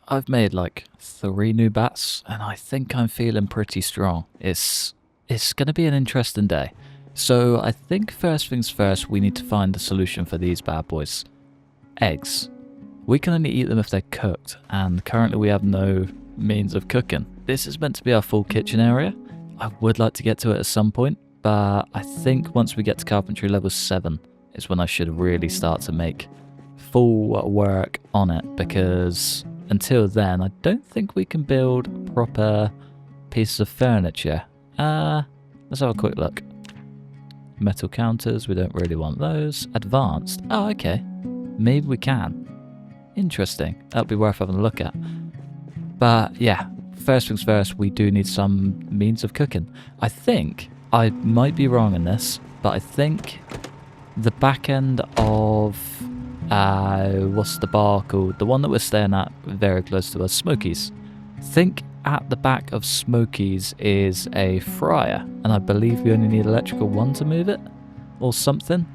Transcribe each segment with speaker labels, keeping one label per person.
Speaker 1: I've made like 3 new bats, and I think I'm feeling pretty strong. It's going to be an interesting day. So I think first things first, we need to find a solution for these bad boys. Eggs. We can only eat them if they're cooked, and currently we have no means of cooking. This is meant to be our full kitchen area. I would like to get to it at some point, but I think once we get to carpentry level 7 is when I should really start to make full work on it, because until then I don't think we can build proper pieces of furniture. Let's have a quick look. Metal counters, we don't really want those. Advanced, oh okay, maybe we can. Interesting, that'll be worth having a look at. But yeah, first things first, we do need some means of cooking. I think, I might be wrong in this, but I think the back end of, what's the bar called? The one that we're staying at very close to us, Smokies. I think at the back of Smokies is a fryer, and I believe we only need electrical 1 to move it, or something.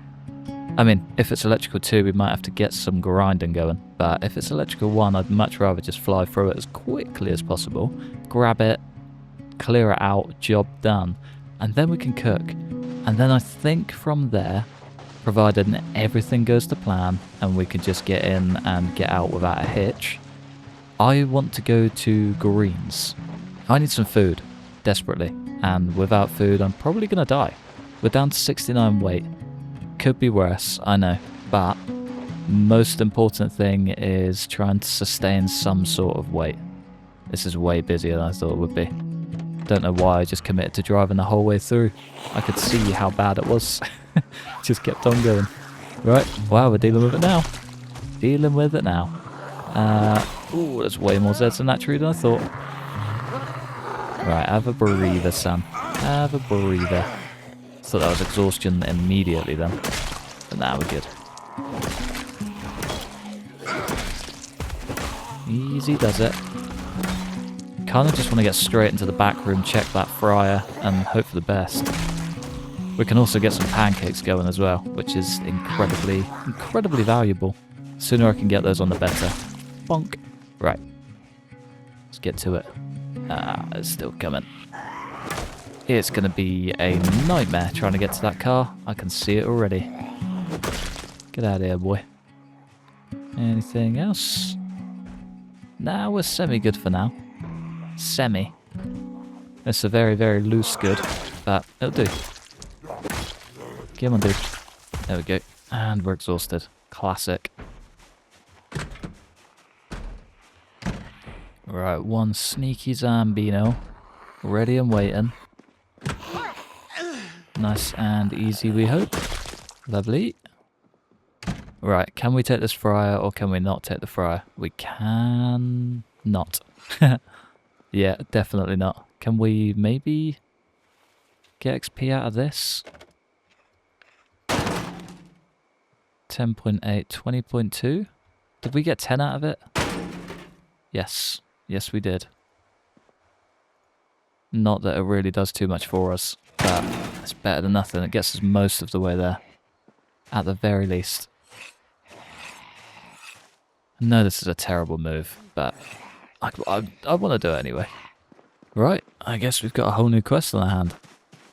Speaker 1: I mean, if it's electrical 2, we might have to get some grinding going, but if it's electrical 1, I'd much rather just fly through it as quickly as possible, grab it, clear it out, job done, and then we can cook. And then I think from there, provided everything goes to plan and we can just get in and get out without a hitch, I want to go to Greens. I need some food, desperately, and without food I'm probably going to die. We're down to 69 weight. Could be worse, I know, but most important thing is trying to sustain some sort of weight. This is way busier than I thought it would be. Don't know why I just committed to driving the whole way through. I could see how bad it was. Just kept on going. Right, wow, we're dealing with it now. Dealing with it now. Ooh, there's way more Zeds in that tree than I thought. Right, have a breather, Sam. Have a breather. Thought that was exhaustion immediately then. But now we're good. Easy does it. Kind of just want to get straight into the back room, check that fryer, and hope for the best. We can also get some pancakes going as well, which is incredibly valuable. The sooner I can get those on, the better. Bonk. Right. Let's get to it. It's still coming. It's going to be a nightmare trying to get to that car. I can see it already. Get out of here, boy. Anything else? Nah, we're semi-good for now. Semi. It's a very, very loose good, but it'll do. Come on, dude. There we go. And we're exhausted. Classic. Right, one sneaky Zambino. Ready and waiting. Nice and easy, we hope. Lovely. Right, can we take this fryer or can we not take the fryer? We can not. Yeah, definitely not. Can we maybe get XP out of this? 10.8, 20.2? Did we get 10 out of it? Yes. Yes, we did. Not that it really does too much for us, but it's better than nothing. It gets us most of the way there, at the very least. I know this is a terrible move, but I want to do it anyway. Right, I guess we've got a whole new quest on our hand.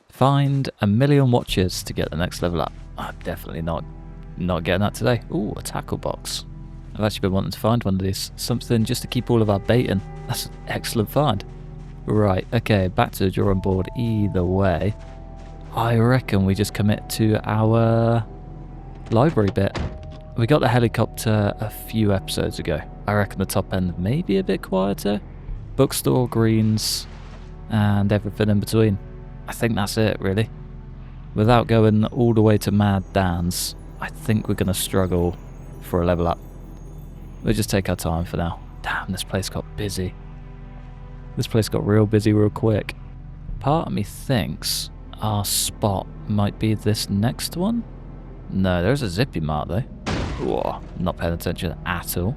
Speaker 1: Find 1,000,000 watches to get the next level up. I'm definitely not getting that today. Ooh, a tackle box. I've actually been wanting to find one of these. Something just to keep all of our bait in. That's an excellent find. Right, okay, back to the drawing board either way. I reckon we just commit to our library bit. We got the helicopter a few episodes ago. I reckon the top end may be a bit quieter. Bookstore, Greens, and everything in between. I think that's it, really. Without going all the way to Mad Dan's, I think we're going to struggle for a level up. We'll just take our time for now. Damn, this place got busy. This place got real busy real quick. Part of me thinks our spot might be this next one. No, there's a zippy mart though. Whoa, not paying attention at all.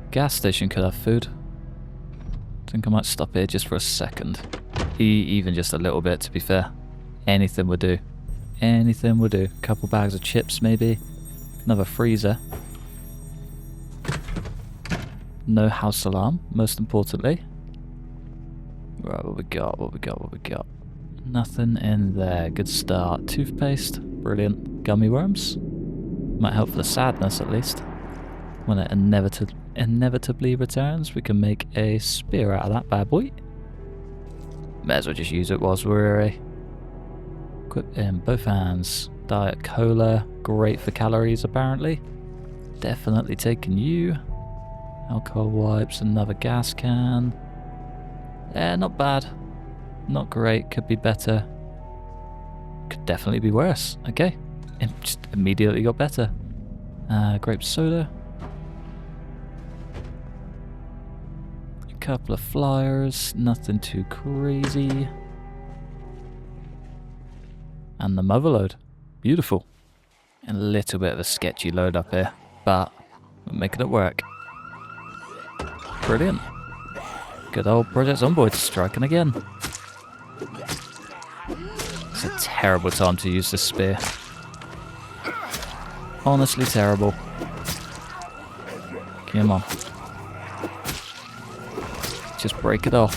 Speaker 1: Gas station could have food. Think I might stop here just for a second. Even just a little bit, to be fair. Anything would do. Anything would do. Couple bags of chips maybe. Another freezer. No house alarm, most importantly. Right, what we got, what we got, what we got? Nothing in there. Good start. Toothpaste, brilliant. Gummy worms? Might help for the sadness at least. When it inevitably returns, we can make a spear out of that bad boy. May as well just use it whilst we're equipped in both hands. Diet Cola, great for calories apparently. Definitely taking you. Alcohol wipes, another gas can. Not bad. Not great, could be better. Could definitely be worse. Okay. It just immediately got better. Grape soda. A couple of flyers, nothing too crazy. And the mother load. Beautiful. A little bit of a sketchy load up here, but we're making it work. Brilliant. Good old Project Zomboid striking again. It's a terrible time to use this spear. Honestly terrible. Come on. Just break it off.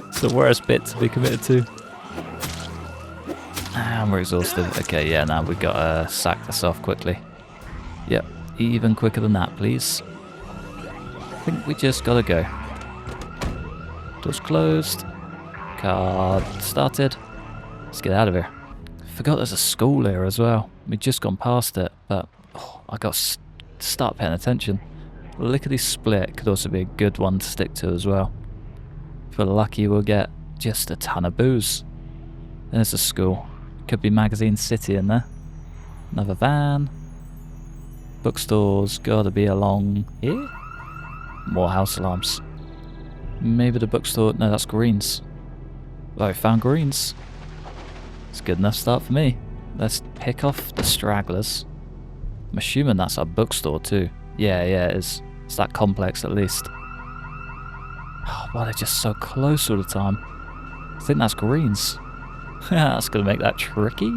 Speaker 1: It's the worst bit to be committed to. And we're exhausted. Okay, yeah, now we've got to sack this off quickly. Yep, even quicker than that, please. I think we just gotta go. Doors closed. Card started. Let's get out of here. Forgot there's a school here as well. We've just gone past it, but I got to start paying attention. Lickety Split could also be a good one to stick to as well. If we're lucky, we'll get just a ton of booze. There's a school. Could be Magazine City in there. Another van. Bookstores gotta be along here. More house alarms. Maybe the bookstore. No, that's Greens. Oh, I found Greens. It's a good enough start for me. Let's pick off the stragglers. I'm assuming that's our bookstore too. Yeah, it is. It's that complex at least. Oh, why they're just so close all the time. I think that's Greens. That's going to make that tricky.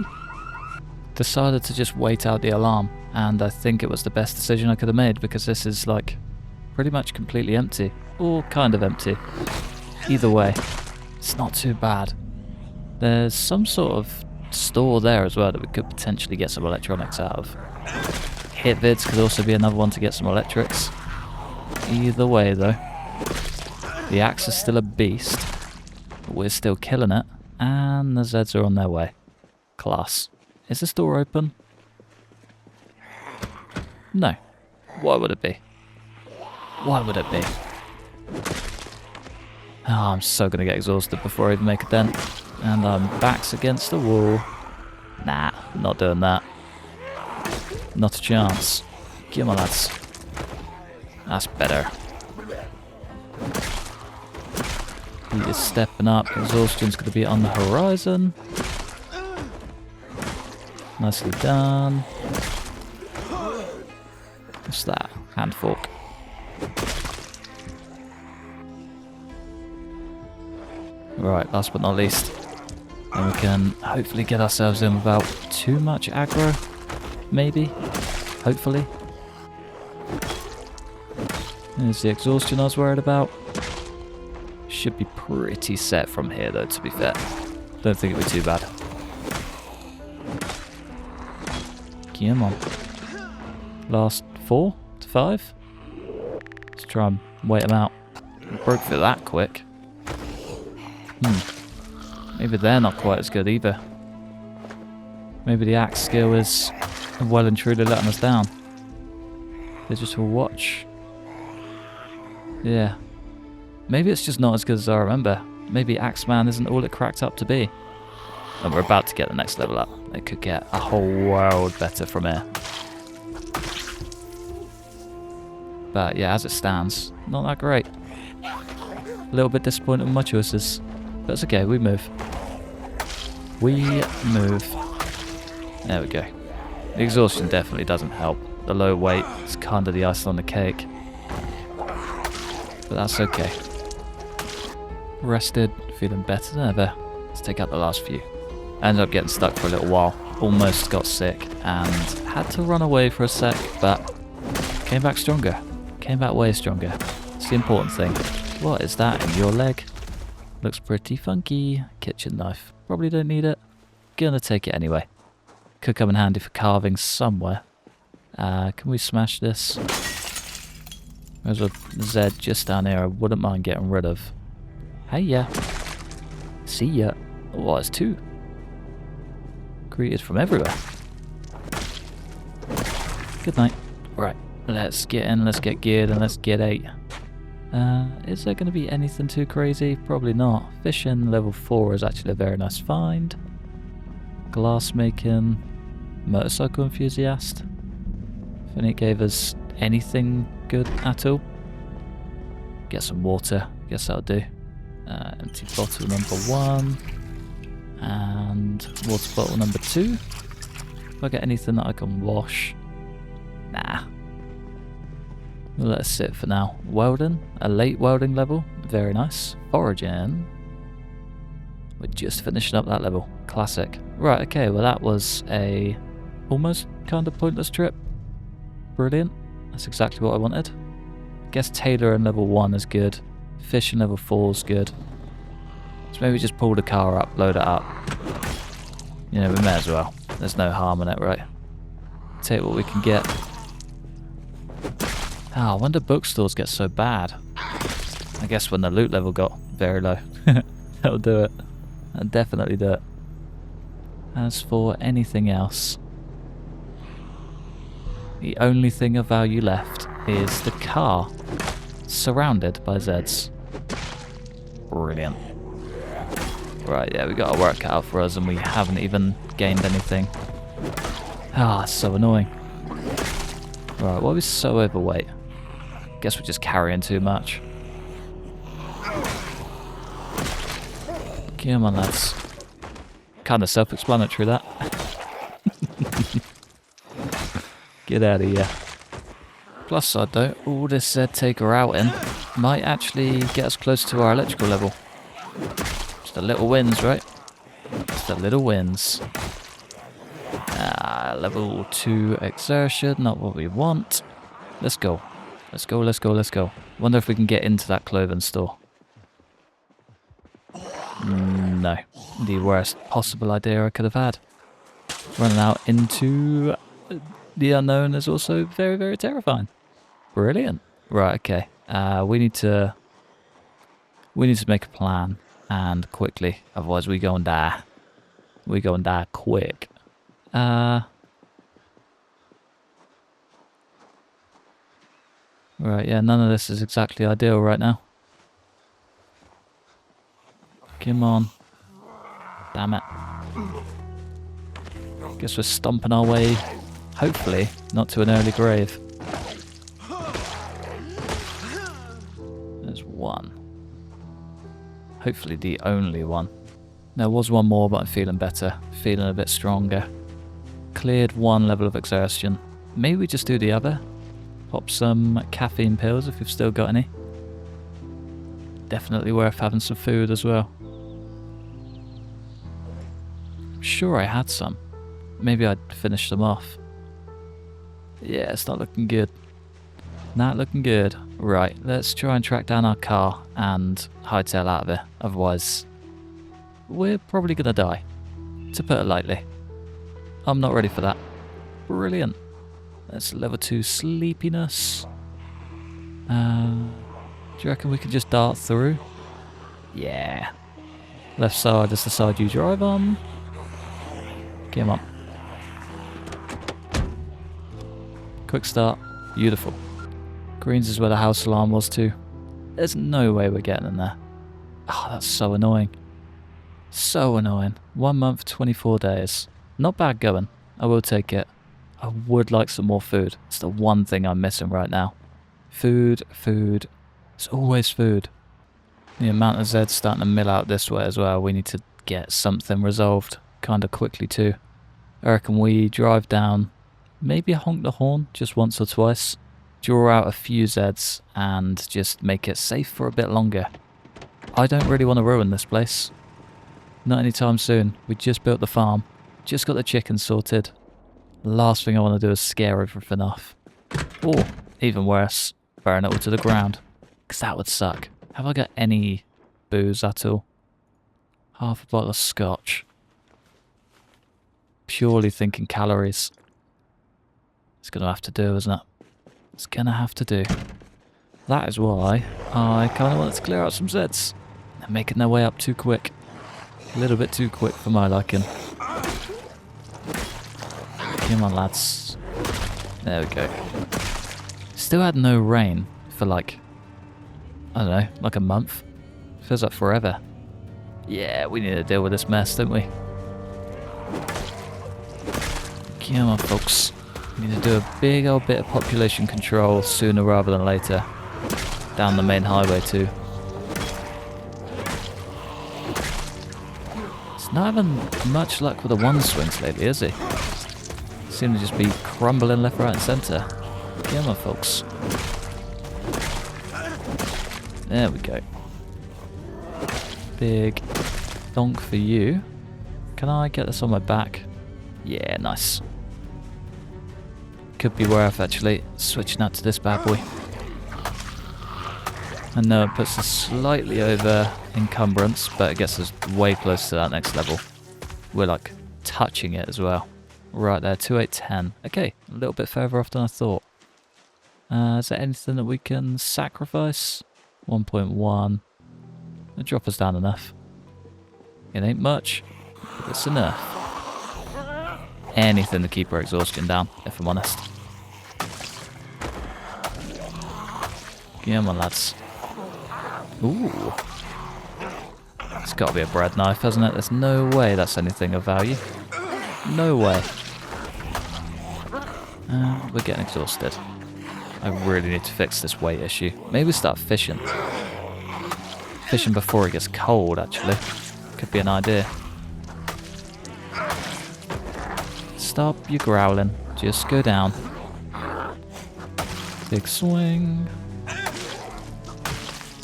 Speaker 1: Decided to just wait out the alarm, and I think it was the best decision I could have made because this is like pretty much completely empty, or kind of empty. Either way, it's not too bad. There's some sort of store there as well that we could potentially get some electronics out of. Hit vids could also be another one to get some electrics. Either way though, the axe is still a beast, but we're still killing it. And the Zeds are on their way. Class. Is this door open? No. Why would it be? Why would it be? Oh, I'm so going to get exhausted before I even make a dent. And I'm backs against the wall. Nah, not doing that. Not a chance. Come on, lads. That's better. He is stepping up. Exhaustion's going to be on the horizon. Nicely done. What's that? Hand fork. Right, last but not least. And we can hopefully get ourselves in without too much aggro. Maybe. Hopefully. There's the exhaustion I was worried about. Should be pretty set from here though, to be fair. Don't think it'll be too bad. Come on. Last 4 to 5. Let's try and wait them out. Broke for that quick. Maybe they're not quite as good either. Maybe the axe skill is well and truly letting us down. Digital watch. Yeah. Maybe it's just not as good as I remember. Maybe Axeman isn't all it cracked up to be. And we're about to get the next level up. It could get a whole world better from here. But yeah, as it stands, not that great. A little bit disappointed with my choices. But it's okay, we move. We move. There we go. The exhaustion definitely doesn't help. The low weight is kind of the icing on the cake. But that's okay. Rested, feeling better than ever. Let's take out the last few. I ended up getting stuck for a little while. Almost got sick and had to run away for a sec, but Came back stronger. Came back way stronger. It's the important thing. What is that in your leg? Looks pretty funky. Kitchen knife. Probably don't need it. Gonna take it anyway. Could come in handy for carving somewhere. Can we smash this? There's a Z just down here I wouldn't mind getting rid of. Hey ya. See ya. Oh, it's 2. Greeted from everywhere. Good night. Right, let's get in, let's get geared, and let's get 8. Is there going to be anything too crazy? Probably not. Fishing level 4 is actually a very nice find. Glass making. Motorcycle enthusiast. If only it gave us anything good at all. Get some water. Guess that'll do. Empty bottle number 1. And water bottle number 2. If I get anything that I can wash. Nah. We'll let it sit for now. Welding. A late welding level. Very nice. Foraging. We're just finishing up that level. Classic. Right, okay, well that was a almost kind of pointless trip. Brilliant. That's exactly what I wanted. I guess Taylor in level 1 is good. Fish in level 4 is good. So maybe just pull the car up, load it up. You know, we may as well. There's no harm in it, right? Take what we can get. Oh, when do bookstores get so bad? I guess when the loot level got very low. That'll do it. That'll definitely do it. As for anything else, the only thing of value left is the car, surrounded by Zeds. Brilliant. Right, yeah, we got our work cut out for us and we haven't even gained anything. Ah, it's so annoying. Right, well, we're so overweight. Guess we're just carrying too much. Come on, lads. Kind of self-explanatory, that. Get out of here. Plus side though, all this taker out in might actually get us close to our electrical level. Just a little wins, right? Just a little wins. Level 2 exertion, not what we want. Let's go. Let's go, let's go, let's go. Wonder if we can get into that clothing store. No. The worst possible idea I could have had. Running out into the unknown is also very, very terrifying. Brilliant. Right, okay. We need to make a plan, and quickly. Otherwise we go and die. We go and die quick. Right, yeah, none of this is exactly ideal right now. Come on. Damn it. Guess we're stomping our way, hopefully, not to an early grave. There's one. Hopefully the only one. There was one more, but I'm feeling better. Feeling a bit stronger. Cleared 1 level of exertion. Maybe we just do the other. Pop some caffeine pills if we've still got any. Definitely worth having some food as well. I'm sure I had some. Maybe I'd finish them off. Yeah, it's not looking good. Not looking good. Right, let's try and track down our car and hightail out of it. Otherwise, we're probably gonna die. To put it lightly. I'm not ready for that. Brilliant. That's level 2 sleepiness. Do you reckon we could just dart through? Yeah. Left side is the side you drive on. Come on. Quick start. Beautiful. Greens is where the house alarm was too. There's no way we're getting in there. Oh, that's so annoying. So annoying. 1 month, 24 days. Not bad going. I will take it. I would like some more food. It's the one thing I'm missing right now. Food, food. It's always food. The amount of Zeds starting to mill out this way as well. We need to get something resolved kind of quickly too. I reckon we drive down, maybe honk the horn just once or twice, draw out a few Zeds and just make it safe for a bit longer. I don't really want to ruin this place. Not anytime soon. We just built the farm. Just got the chickens sorted. Last thing I want to do is scare everything off. Oh, Even worse, burn it all to the ground. Because that would suck. Have I got any booze at all? Half a bottle of scotch. Purely thinking calories. It's going to have to do, isn't it? It's going to have to do. That is why I kind of wanted to clear out some Zeds. They're making their way up too quick. A little bit too quick for my liking. Come on, lads. There we go. Still had no rain for like, I don't know, like a month. Feels like forever. Yeah, we need to deal with this mess, don't we? Come on, folks. We need to do a big old bit of population control sooner rather than later. Down the main highway too. He's not having much luck with the one swings lately, is he? Seem to just be crumbling left, right and centre. Come on, folks. There we go. Big donk for you. Can I get this on my back? Yeah, nice. Could be worth actually switching out to this bad boy. I know it puts us slightly over encumbrance, but it gets us way close to that next level. We're like touching it as well. Right there, 2810. Okay, a little bit further off than I thought. Is there anything that we can sacrifice? 1.1. It'll drop us down enough. It ain't much, but it's enough. Anything to keep our exhaustion down, if I'm honest. Come on, lads. Ooh. It's got to be a bread knife, hasn't it? There's no way that's anything of value. No way. We're getting exhausted. I really need to fix this weight issue. Maybe start fishing. Fishing before it gets cold, actually. Could be an idea. Stop your growling. Just go down. Big swing.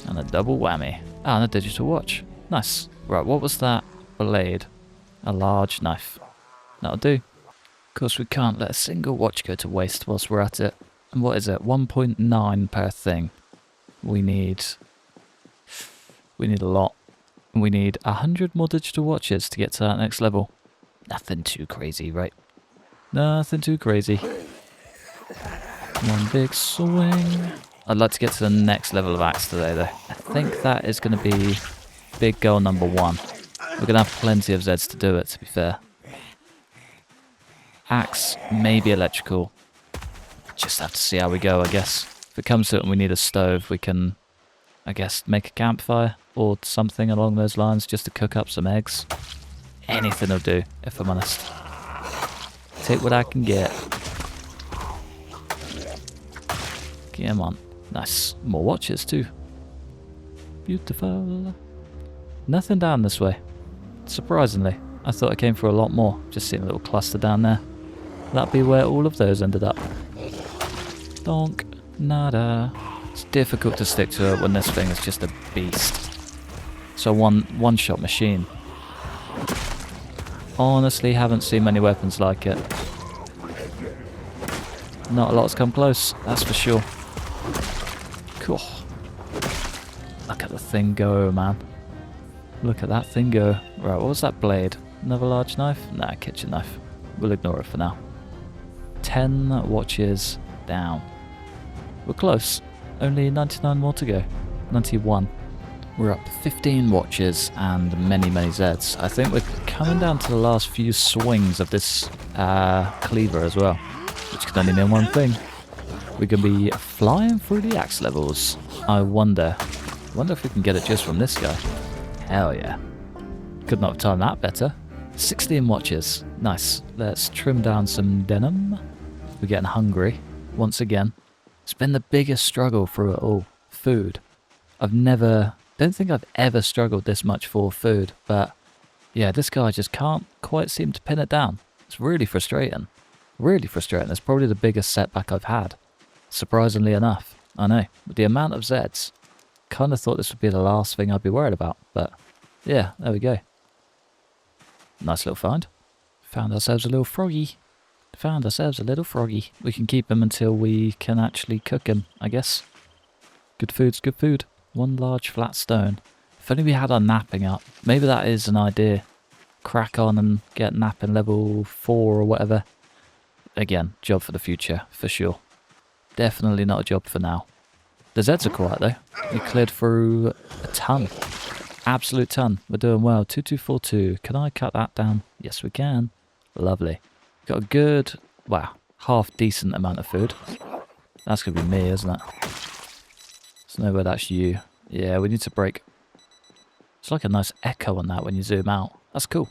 Speaker 1: And a double whammy. Ah, and a digital watch. Nice. Right, what was that blade? A large knife. That'll do. Of course, we can't let a single watch go to waste whilst we're at it. And what is it? 1.9 per thing. We need a lot. We need 100 more digital watches to get to that next level. Nothing too crazy, right? Nothing too crazy. One big swing. I'd like to get to the next level of axe today, though. I think that is going to be big goal number 1. We're going to have plenty of Zeds to do it, to be fair. Axe, maybe electrical. Just have to see how we go, I guess. If it comes to it and we need a stove, we can, I guess, make a campfire or something along those lines just to cook up some eggs. Anything will do, if I'm honest. Take what I can get. Come on. Nice. More watches too. Beautiful. Nothing down this way. Surprisingly. I thought I came for a lot more. Just seeing a little cluster down there. That'd be where all of those ended up. Donk. Nada. It's difficult to stick to it when this thing is just a beast. It's a one-shot machine. Honestly, haven't seen many weapons like it. Not a lot's come close, that's for sure. Cool. Look at the thing go, man. Look at that thing go. Right, what was that blade? Another large knife? Nah, kitchen knife. We'll ignore it for now. 10 watches down. We're close. Only 99 more to go. 91. We're up 15 watches and many, many Zeds. I think we're coming down to the last few swings of this cleaver as well. Which can only mean one thing. We're going to be flying through the axe levels. I wonder if we can get it just from this guy. Hell yeah. Could not have timed that better. 16 watches. Nice. Let's trim down some denim. We're getting hungry. Once again. It's been the biggest struggle through it all. Food. Don't think I've ever struggled this much for food. But yeah, this guy just can't quite seem to pin it down. It's really frustrating. Really frustrating. It's probably the biggest setback I've had. Surprisingly enough. I know. With the amount of Zeds. Kind of thought this would be the last thing I'd be worried about. But yeah, there we go. Nice little find. Found ourselves a little froggy. Found ourselves a little froggy. We can keep him until we can actually cook him, I guess. Good food's good food. One large flat stone. If only we had our napping up. Maybe that is an idea. Crack on and get napping level 4 or whatever. Again, job for the future, for sure. Definitely not a job for now. The Zeds are quiet though. We cleared through a ton. Absolute ton. We're doing well. 2242. Can I cut that down? Yes, we can. Lovely. Got a good, wow, half decent amount of food. That's going to be me, isn't it? There's no way that's you. Yeah, we need to break. It's like a nice echo on that when you zoom out. That's cool.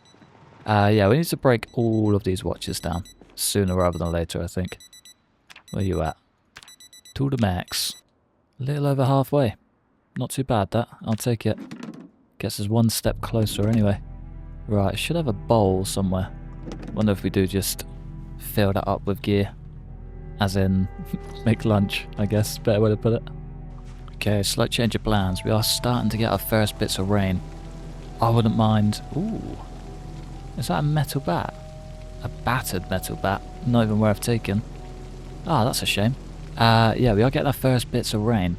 Speaker 1: Yeah, we need to break all of these watches down. Sooner rather than later, I think. Where you at? To the max. A little over halfway. Not too bad, that. I'll take it. Guess us one step closer anyway. Right, should have a bowl somewhere. Wonder if we do just fill that up with gear. As in, make lunch, I guess. Better way to put it. Okay, slight change of plans. We are starting to get our first bits of rain. I wouldn't mind... Ooh. Is that a metal bat? A battered metal bat. Not even worth taking. Ah, that's a shame. Yeah, we are getting our first bits of rain.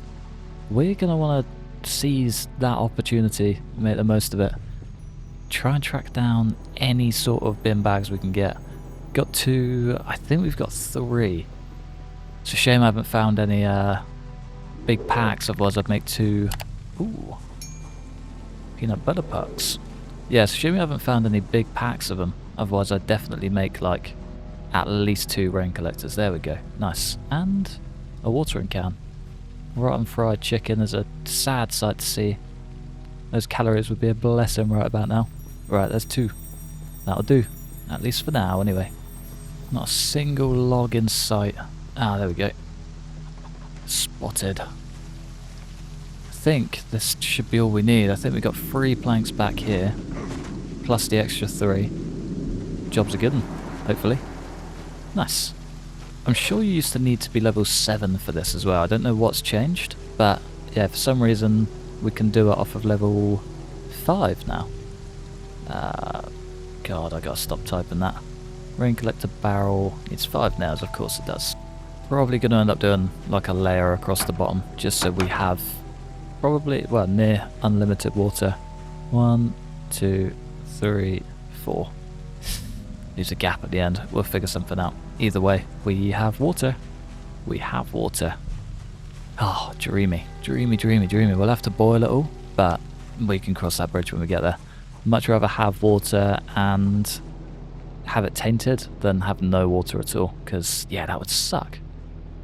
Speaker 1: We're going to want to seize that opportunity, make the most of it. Try and track down any sort of bin bags we can get. Got 2, I think we've got 3. It's a shame I haven't found any big packs, otherwise I'd make 2. Ooh. Peanut butter pucks. Yeah, it's a shame we haven't found any big packs of them, otherwise I'd definitely make like at least 2 rain collectors. There we go. Nice. And a watering can. Rotten fried chicken is a sad sight to see. Those calories would be a blessing right about now. Right, there's 2. That'll do. At least for now, anyway. Not a single log in sight. Ah, there we go. Spotted. I think this should be all we need. I think we got 3 planks back here. Plus the extra 3. Job's a good one, hopefully. Nice. I'm sure you used to need to be level 7 for this as well. I don't know what's changed, but yeah, for some reason we can do it off of level 5 now. God, I gotta stop typing that. Rain collector barrel needs 5 nails, of course it does. Probably gonna end up doing like a layer across the bottom, just so we have probably, well, near unlimited water. 1, 2, 3, 4. Leaves a gap at the end. We'll figure something out. Either way, we have water. We have water. Oh, dreamy. Dreamy, dreamy, dreamy. We'll have to boil it all, but we can cross that bridge when we get there. Much rather have water and have it tainted than have no water at all, because, yeah, that would suck.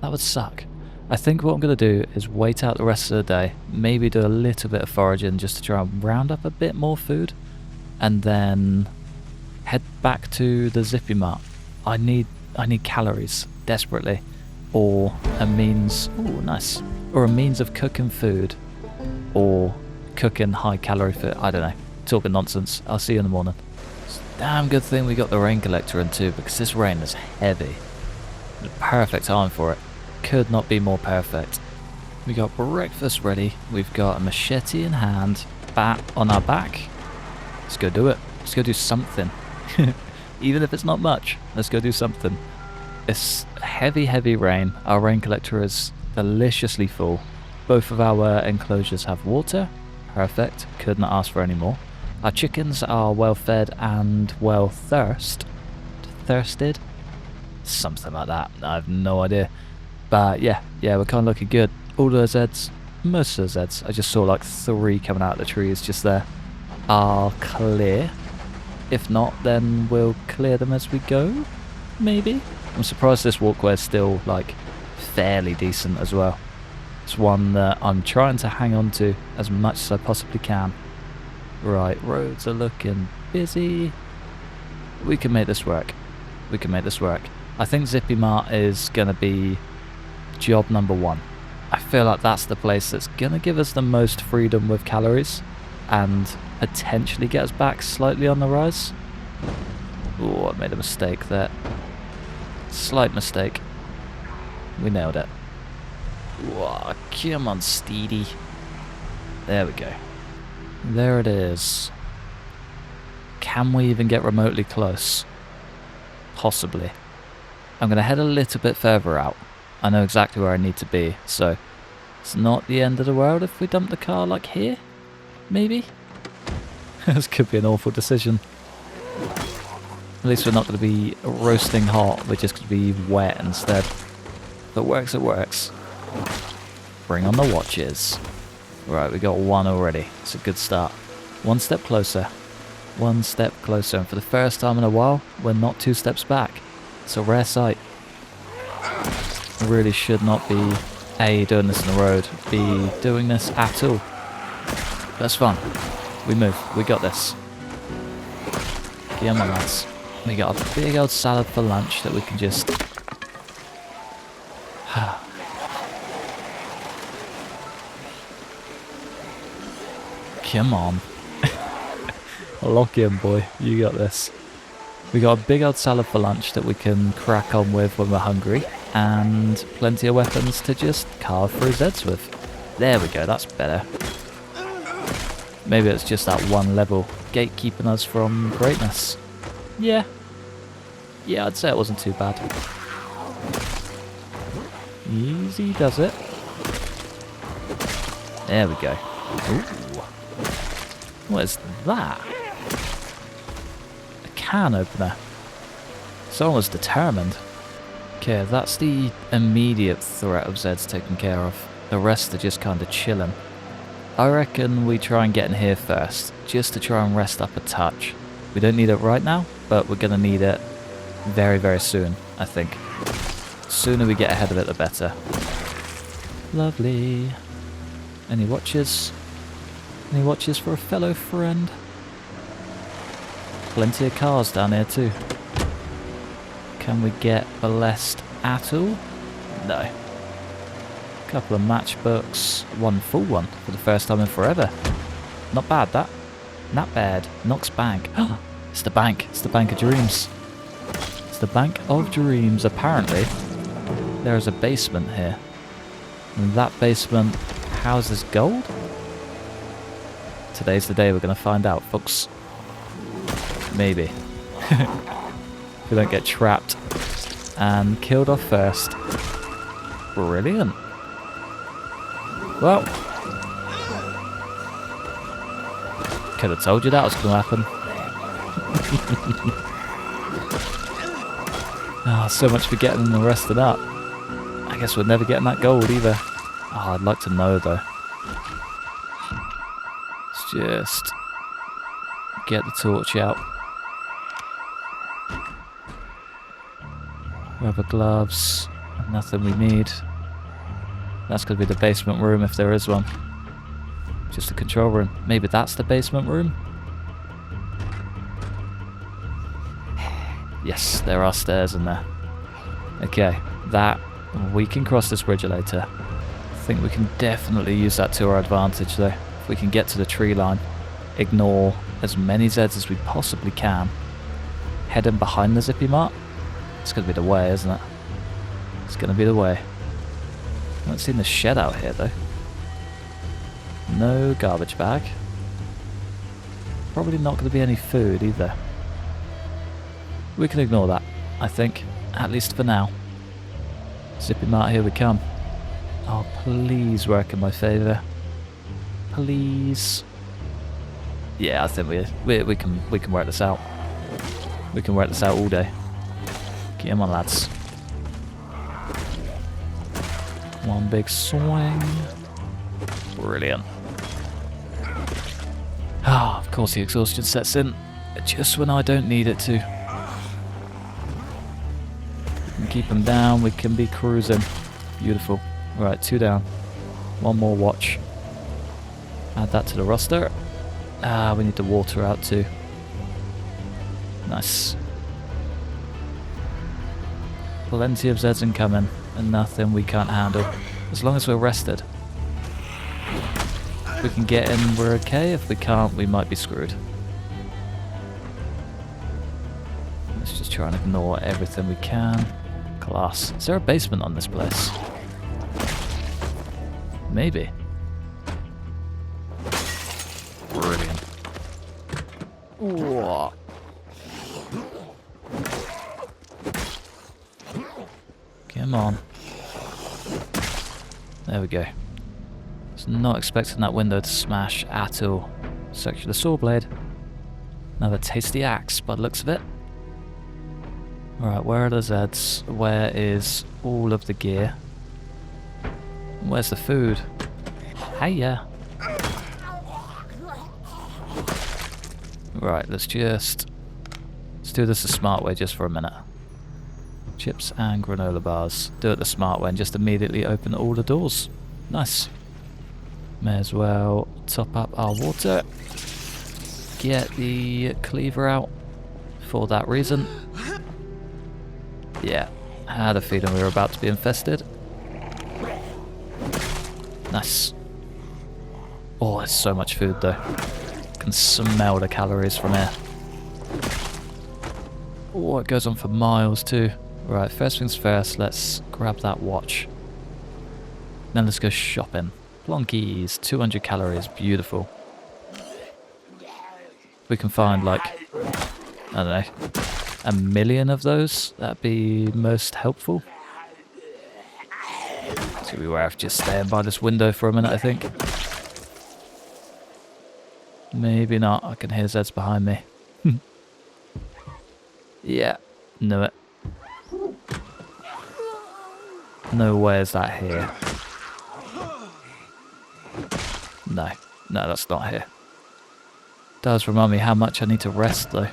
Speaker 1: That would suck. I think what I'm going to do is wait out the rest of the day, maybe do a little bit of foraging just to try and round up a bit more food, and then head back to the Zippy Mart. I need calories desperately, or a means, ooh, nice, or a means of cooking food, or cooking high calorie food. I don't know, talking nonsense. I'll see you in the morning. It's a damn good thing we got the rain collector in too, because this rain is heavy. The perfect time for it. Could not be more perfect. We got breakfast ready. We've got a machete in hand, bat on our back. Let's go do it. Let's go do something. Even if it's not much, let's go do something. It's heavy, heavy rain. Our rain collector is deliciously full. Both of our enclosures have water. Perfect. Could not ask for any more. Our chickens are well fed and well thirsted. Something like that. I have no idea. But yeah, we're kind of looking good. All the Zeds, most of the Zeds, I just saw like 3 coming out of the trees just there, are clear. If not, then we'll clear them as we go, maybe? I'm surprised this walkway is still like fairly decent as well. It's one that I'm trying to hang on to as much as I possibly can. Right, roads are looking busy. We can make this work. We can make this work. I think Zippy Mart is going to be job number 1. I feel like that's the place that's going to give us the most freedom with calories and potentially get us back slightly on the rise. Oh, I made a mistake there. Slight mistake. We nailed it. Whoa, come on, Steedy. There we go. There it is. Can we even get remotely close? Possibly. I'm going to head a little bit further out. I know exactly where I need to be, so it's not the end of the world if we dump the car like here. Maybe? This could be an awful decision. At least we're not going to be roasting hot, we're just going to be wet instead. If it works, it works. Bring on the watches. Right, we got one already. It's a good start. One step closer. One step closer. And for the first time in a while, we're not 2 steps back. It's a rare sight. We really should not be A, doing this in the road, B, doing this at all. That's fun. We move. We got this. Come on, lads. We got a big old salad for lunch that we can just... Come on. Lock in, boy. You got this. We got a big old salad for lunch that we can crack on with when we're hungry, and plenty of weapons to just carve through Zeds with. There we go, that's better. Maybe it's just that one level gatekeeping us from greatness. Yeah. Yeah, I'd say it wasn't too bad. Easy does it. There we go. Ooh. What is that? A can opener. Someone was determined. Okay, that's the immediate threat of Zeds taken care of. The rest are just kind of chilling. I reckon we try and get in here first, just to try and rest up a touch. We don't need it right now, but we're going to need it very, very soon, I think. The sooner we get ahead of it, the better. Lovely. Any watches? Any watches for a fellow friend? Plenty of cars down here too. Can we get blessed at all? No. Couple of matchbooks, one full one for the first time in forever. Not bad, that. Not bad. Knox Bank. It's the bank. It's the Bank of Dreams. It's the Bank of Dreams. Apparently, there is a basement here. And that basement houses gold? Today's the day we're going to find out, folks. Maybe. If we don't get trapped and killed off first. Brilliant. Well, could have told you that was going to happen. Oh, so much for getting the rest of that. I guess we're never getting that gold either. Oh, I'd like to know though. Let's just get the torch out. Rubber gloves. Nothing we need. That's going to be the basement room if there is one. Just a control room. Maybe that's the basement room? Yes, there are stairs in there. Okay, that... we can cross this bridge later. I think we can definitely use that to our advantage though. If we can get to the tree line, ignore as many Zeds as we possibly can. Head in behind the Zippy Mart. It's going to be the way, isn't it? It's going to be the way. I haven't seen the shed out here though. No garbage bag. Probably not going to be any food either. We can ignore that, I think. At least for now. Zippy Mart, here we come. Oh, please work in my favour. Please. Yeah, I think we can work this out. We can work this out all day. Come on, lads. One big swing. Brilliant. Ah, of course the exhaustion sets in. Just when I don't need it to. We can keep them down, we can be cruising. Beautiful. Right, 2 down. One more watch. Add that to the roster. Ah, we need the water out too. Nice. Plenty of Zeds incoming, and nothing we can't handle. As long as we're rested. If we can get in, we're okay. If we can't, we might be screwed. Let's just try and ignore everything we can. Class. Is there a basement on this place? Maybe. Brilliant. Whoa. Come on. There we go. Was not expecting that window to smash at all. Circular saw blade. Another tasty axe by the looks of it. Alright, where are the Zeds? Where is all of the gear? Where's the food? Hiya! Right, let's do this the smart way just for a minute. Chips and granola bars. Do it the smart way and just immediately open all the doors. Nice. May as well top up our water. Get the cleaver out for that reason. Yeah, I had a feeling we were about to be infested. Nice. Oh, there's so much food though. Can smell the calories from here. Oh, it goes on for miles too. Right, first things first, let's grab that watch. Then let's go shopping. Plonkies, 200 calories, beautiful. We can find like, I don't know, 1 million of those. That'd be most helpful. It's gonna be worth just staying by this window for a minute, I think. Maybe not. I can hear Zeds behind me. Yeah, knew it. No way is that here. No, that's not here. Does remind me how much I need to rest though.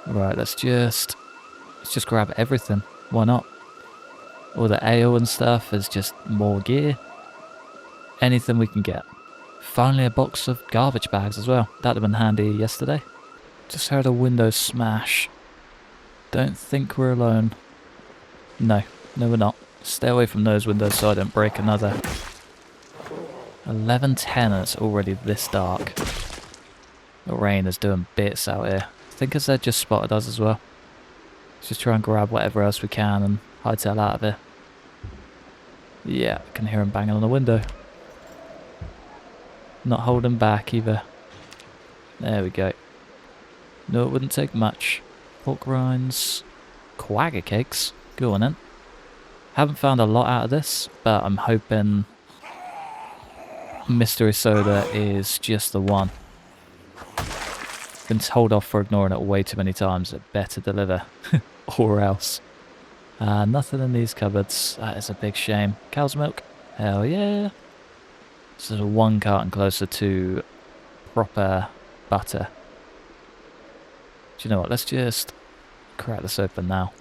Speaker 1: Right, let's just grab everything. Why not? All the ale and stuff is just more gear. Anything we can get. Finally a box of garbage bags as well. That'd have been handy yesterday. Just heard a window smash. Don't think we're alone. No, we're not. Stay away from those windows so I don't break another. 11:10 and it's already this dark. The rain is doing bits out here. I think a Zed just spotted us as well. Let's just try and grab whatever else we can and hightail out of here. Yeah, I can hear him banging on the window. Not holding back either. There we go. No, it wouldn't take much. Pork rinds. Quagga cakes. Go on then. Haven't found a lot out of this, but I'm hoping mystery soda is just the one. Been told off for ignoring it way too many times. It better deliver. Or else. Nothing in these cupboards. That is a big shame. Cow's milk. Hell yeah. This is one carton closer to proper butter. Do you know what? Let's just crack this open now.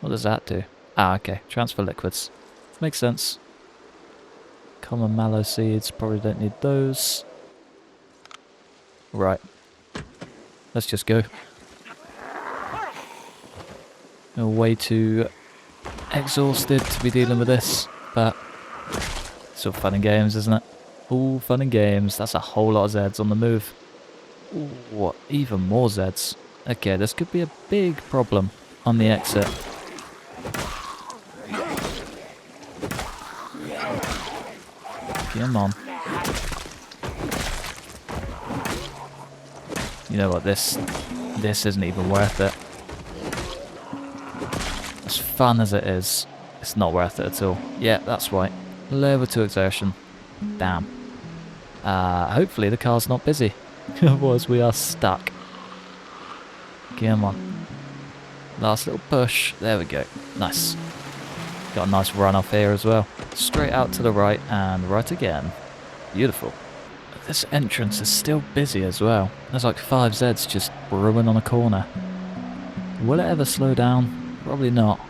Speaker 1: What does that do? Ah, okay. Transfer liquids. Makes sense. Common mallow seeds. Probably don't need those. Right. Let's just go. We're way too exhausted to be dealing with this, but it's all fun and games, isn't it? All fun and games. That's a whole lot of Zeds on the move. Ooh, what? Even more Zeds. Okay, this could be a big problem on the exit. Come on. You know what, this isn't even worth it. As fun as it is, it's not worth it at all. Yeah, that's right. Level 2 exertion. Damn. Hopefully the car's not busy. Otherwise we are stuck. Come on. Last little push. There we go. Nice. Got a nice run off here as well. Straight out to the right and right again. Beautiful. This entrance is still busy as well. There's like 5 Zeds just brewing on a corner. Will it ever slow down? Probably not.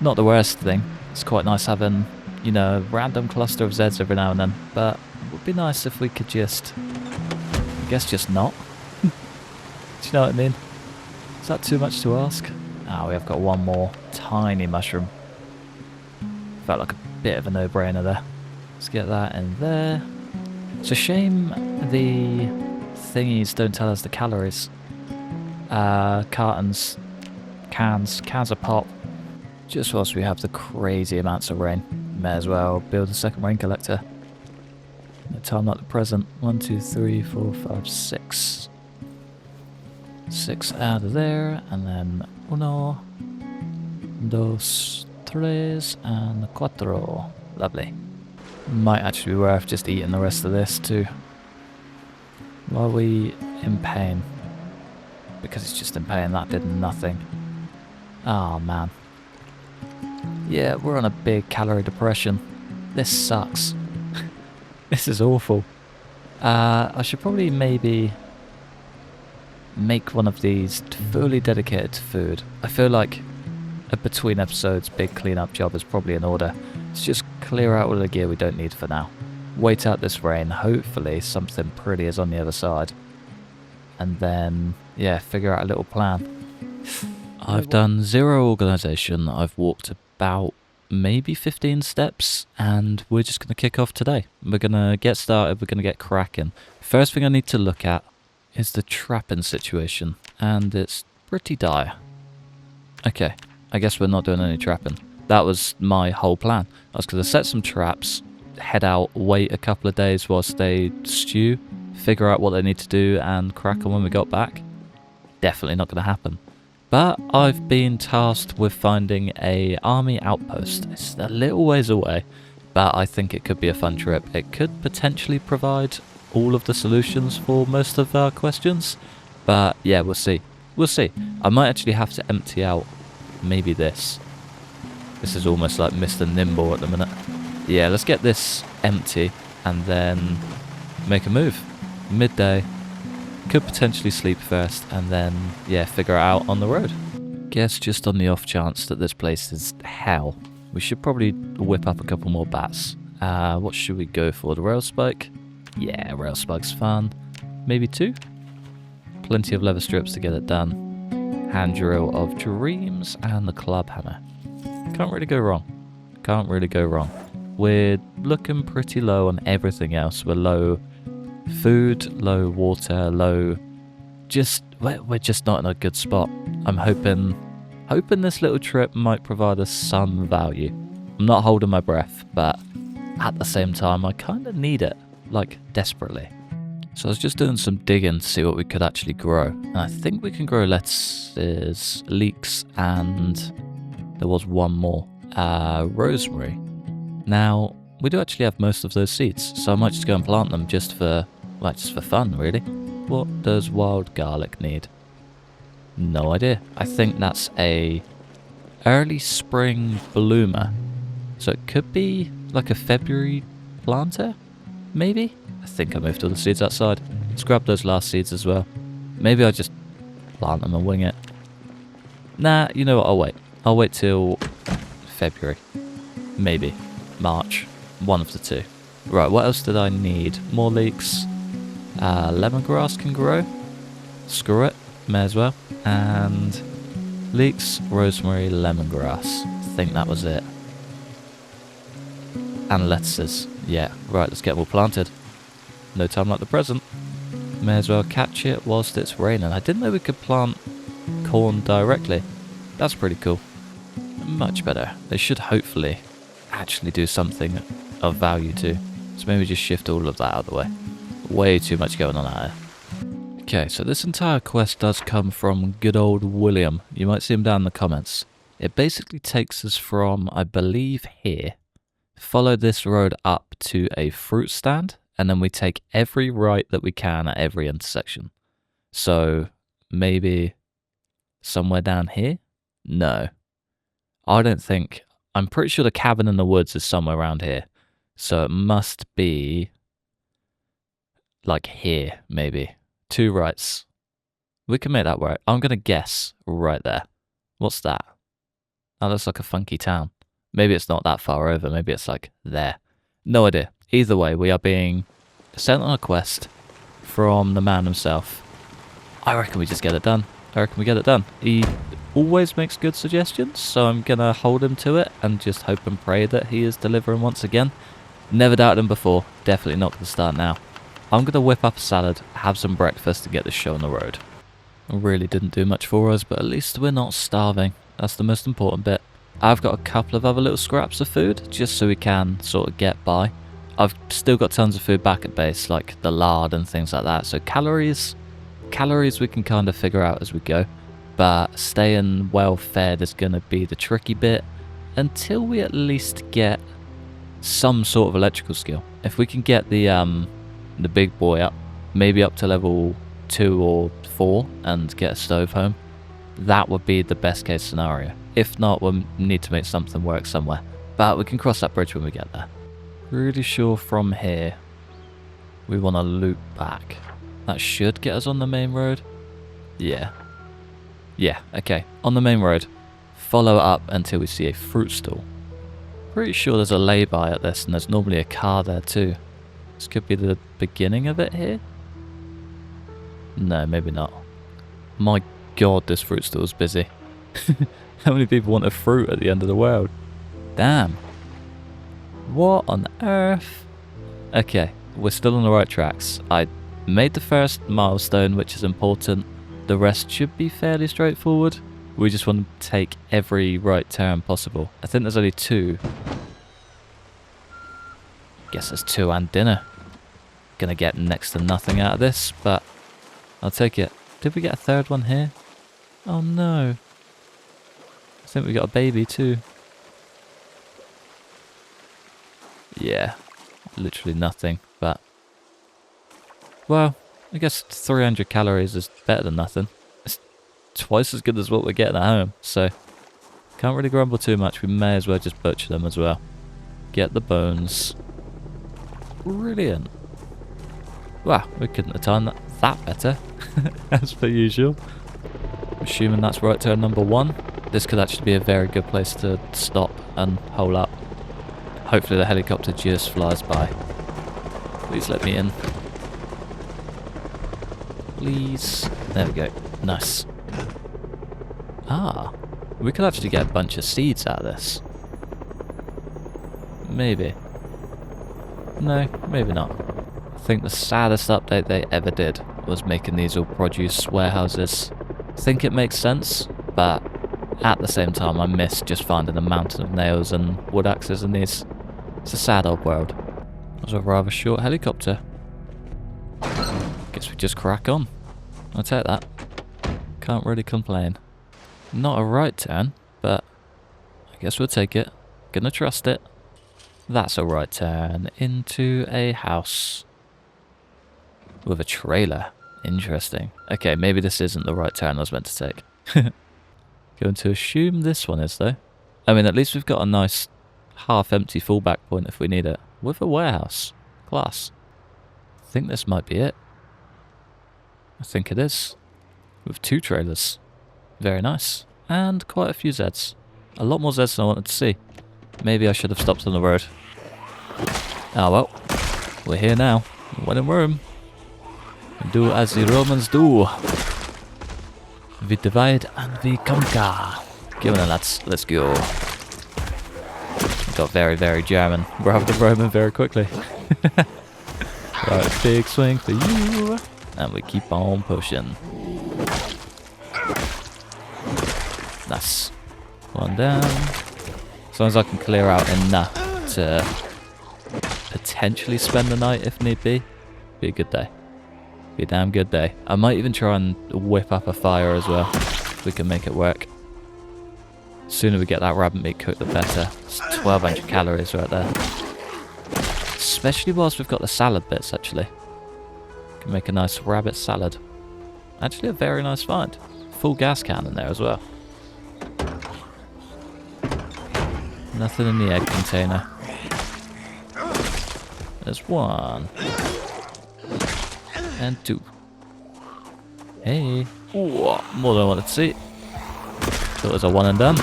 Speaker 1: Not the worst thing. It's quite nice having, you know, a random cluster of Zeds every now and then. But it would be nice if we could just, I guess just not. Do you know what I mean? Is that too much to ask? Ah, we have got one more tiny mushroom. Felt like a bit of a no-brainer there. Let's get that in there. It's a shame the thingies don't tell us the calories. Cartons, cans of pop. Just whilst we have the crazy amounts of rain. May as well build a second rain collector. No time like the present. 1, 2, 3, 4, 5, 6. 6 out of there, and then 1, Dos, tres, and cuatro. Lovely. Might actually be worth just eating the rest of this too. Why are we in pain? Because it's just in pain, that did nothing. Oh man. Yeah, we're on a big calorie depression. This sucks. This is awful. I should probably maybe make one of these fully dedicated to food. I feel like a between episodes big cleanup job is probably in order. Let's just clear out all the gear we don't need for now. Wait out this rain, hopefully something pretty is on the other side. And then, yeah, figure out a little plan. I've done 0 organisation, I've walked about maybe 15 steps, and we're just going to kick off today. We're going to get started, we're going to get cracking. First thing I need to look at is the trapping situation, and it's pretty dire. Okay, I guess we're not doing any trapping. That was my whole plan. I was going to set some traps, head out, wait a couple of days whilst they stew, figure out what they need to do, and crack on when we got back. Definitely not going to happen. But I've been tasked with finding a army outpost. It's a little ways away, but I think it could be a fun trip. It could potentially provide all of the solutions for most of our questions. But yeah, we'll see. We'll see. I might actually have to empty out maybe this. This is almost like Mr. Nimble at the minute. Yeah, let's get this empty and then make a move. Midday. Could potentially sleep first and then, yeah, figure it out on the road. Guess just on the off chance that this place is hell, we should probably whip up a couple more bats. What should we go for? The rail spike? Yeah, rail spike's fun. Maybe 2? Plenty of leather strips to get it done. Hand drill of dreams and the club hammer. Can't really go wrong. Can't really go wrong. We're looking pretty low on everything else. We're low food, low water, low... We're just not in a good spot. I'm hoping this little trip might provide us some value. I'm not holding my breath, but at the same time, I kind of need it, like desperately. So I was just doing some digging to see what we could actually grow. And I think we can grow lettuces, leeks, and there was one more, rosemary. Now, we do actually have most of those seeds, so I might just go and plant them just for fun, really. What does wild garlic need? No idea. I think that's a early spring bloomer. So it could be like a February planter, maybe? I think I moved all the seeds outside. Let's grab those last seeds as well. Maybe I just plant them and wing it. Nah, you know what, I'll wait. I'll wait till February. Maybe. March. One of the two. Right, what else did I need? More leeks. Lemongrass can grow. Screw it. May as well. And leeks, rosemary, lemongrass. I think that was it. And lettuces. Yeah, right, let's get them all planted. No time like the present. May as well catch it whilst it's raining. I didn't know we could plant corn directly. That's pretty cool. Much better. They should hopefully actually do something of value too. So maybe just shift all of that out of the way. Way too much going on out here. Okay, so this entire quest does come from good old William. You might see him down in the comments. It basically takes us from, I believe, here. Follow this road up to a fruit stand, and then we take every right that we can at every intersection. So maybe somewhere down here? No. I don't think... I'm pretty sure the cabin in the woods is somewhere around here. So it must be... like here, maybe. 2 rights. We can make that work. I'm going to guess right there. What's that? That looks like a funky town. Maybe it's not that far over. Maybe it's like there. No idea. Either way, we are being sent on a quest from the man himself. I reckon we just get it done. I reckon we get it done. He always makes good suggestions, so I'm going to hold him to it and just hope and pray that he is delivering once again. Never doubted him before. Definitely not going to start now. I'm going to whip up a salad, have some breakfast and get this show on the road. Really didn't do much for us, but at least we're not starving. That's the most important bit. I've got a couple of other little scraps of food, just so we can sort of get by. I've still got tons of food back at base, like the lard and things like that, so calories we can kind of figure out as we go. but staying well fed is going to be the tricky bit until we at least get some sort of electrical skill. If we can get the big boy up, maybe up to level 2 or 4 and get a stove home, that would be the best case scenario. If not, we'll need to make something work somewhere. But we can cross that bridge when we get there. Pretty sure from here we want to loop back. That should get us on the main road. Yeah. Yeah, okay. On the main road. Follow up until we see a fruit stall. Pretty sure there's a lay-by at this, and there's normally a car there too. This could be the beginning of it here? No, maybe not. My god, this fruit stall's busy. How many people want a fruit at the end of the world? Damn. What on earth? Okay, we're still on the right tracks. I made the first milestone, which is important. The rest should be fairly straightforward. We just want to take every right turn possible. I think there's only 2. Guess there's 2 and dinner. Gonna get next to nothing out of this, but I'll take it. Did we get a 3rd one here? Oh no. I think we got a baby too. Yeah, literally nothing, but... well, I guess 300 calories is better than nothing. It's twice as good as what we're getting at home, so... can't really grumble too much. We may as well just butcher them as well. Get the bones. Brilliant. Wow, we couldn't have timed that better, as per usual. Assuming that's right turn number 1. This could actually be a very good place to stop and hole up. Hopefully the helicopter just flies by. Please let me in. Please. There we go. Nice. Ah, we could actually get a bunch of seeds out of this. Maybe. No, maybe not. I think the saddest update they ever did was making these all produce warehouses. I think it makes sense, but at the same time I miss just finding a mountain of nails and wood axes in these. It's a sad old world. It was a rather short helicopter. Guess we just crack on. I'll take that. Can't really complain. Not a right turn, but I guess we'll take it. Gonna trust it. That's a right turn into a house. With a trailer. Interesting. Okay, maybe this isn't the right turn I was meant to take. Going to assume this one is though. I mean, at least we've got a nice half-empty fallback point if we need it. With a warehouse. Class. I think this might be it. I think it is. With 2 trailers. Very nice. And quite a few Zeds. A lot more Zeds than I wanted to see. Maybe I should have stopped on the road. Ah well. We're here now. When in Rome. Do as the Romans do. We divide and we conquer. Give it a lads. Let's go. Got very, very German. Grabbed the Roman very quickly. Right, big swing for you. And we keep on pushing. Nice. One down. As long as I can clear out enough to potentially spend the night if need be. Be a good day. Be a damn good day. I might even try and whip up a fire as well. If we can make it work. The sooner we get that rabbit meat cooked, the better. It's 1200 calories right there. Especially whilst we've got the salad bits, actually. Can make a nice rabbit salad. Actually a very nice find. Full gas can in there as well. Nothing in the egg container. There's 1. And 2. Hey. Ooh, more than I wanted to see. Thought it was a one and done.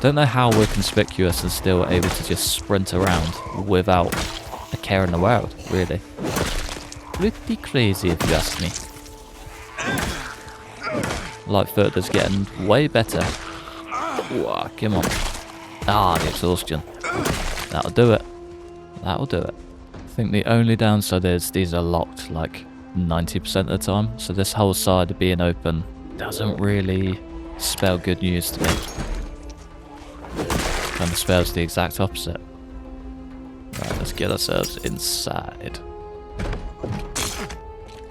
Speaker 1: Don't know how we're conspicuous and still able to just sprint around without a care in the world, really. Pretty crazy if you ask me. Lightfoot is getting way better. Ooh, come on. Ah, the exhaustion. That'll do it. That'll do it. I think the only downside is these are locked like 90% of the time, so this whole side being open doesn't really spell good news to me. Kind of spells the exact opposite. Right, let's get ourselves inside.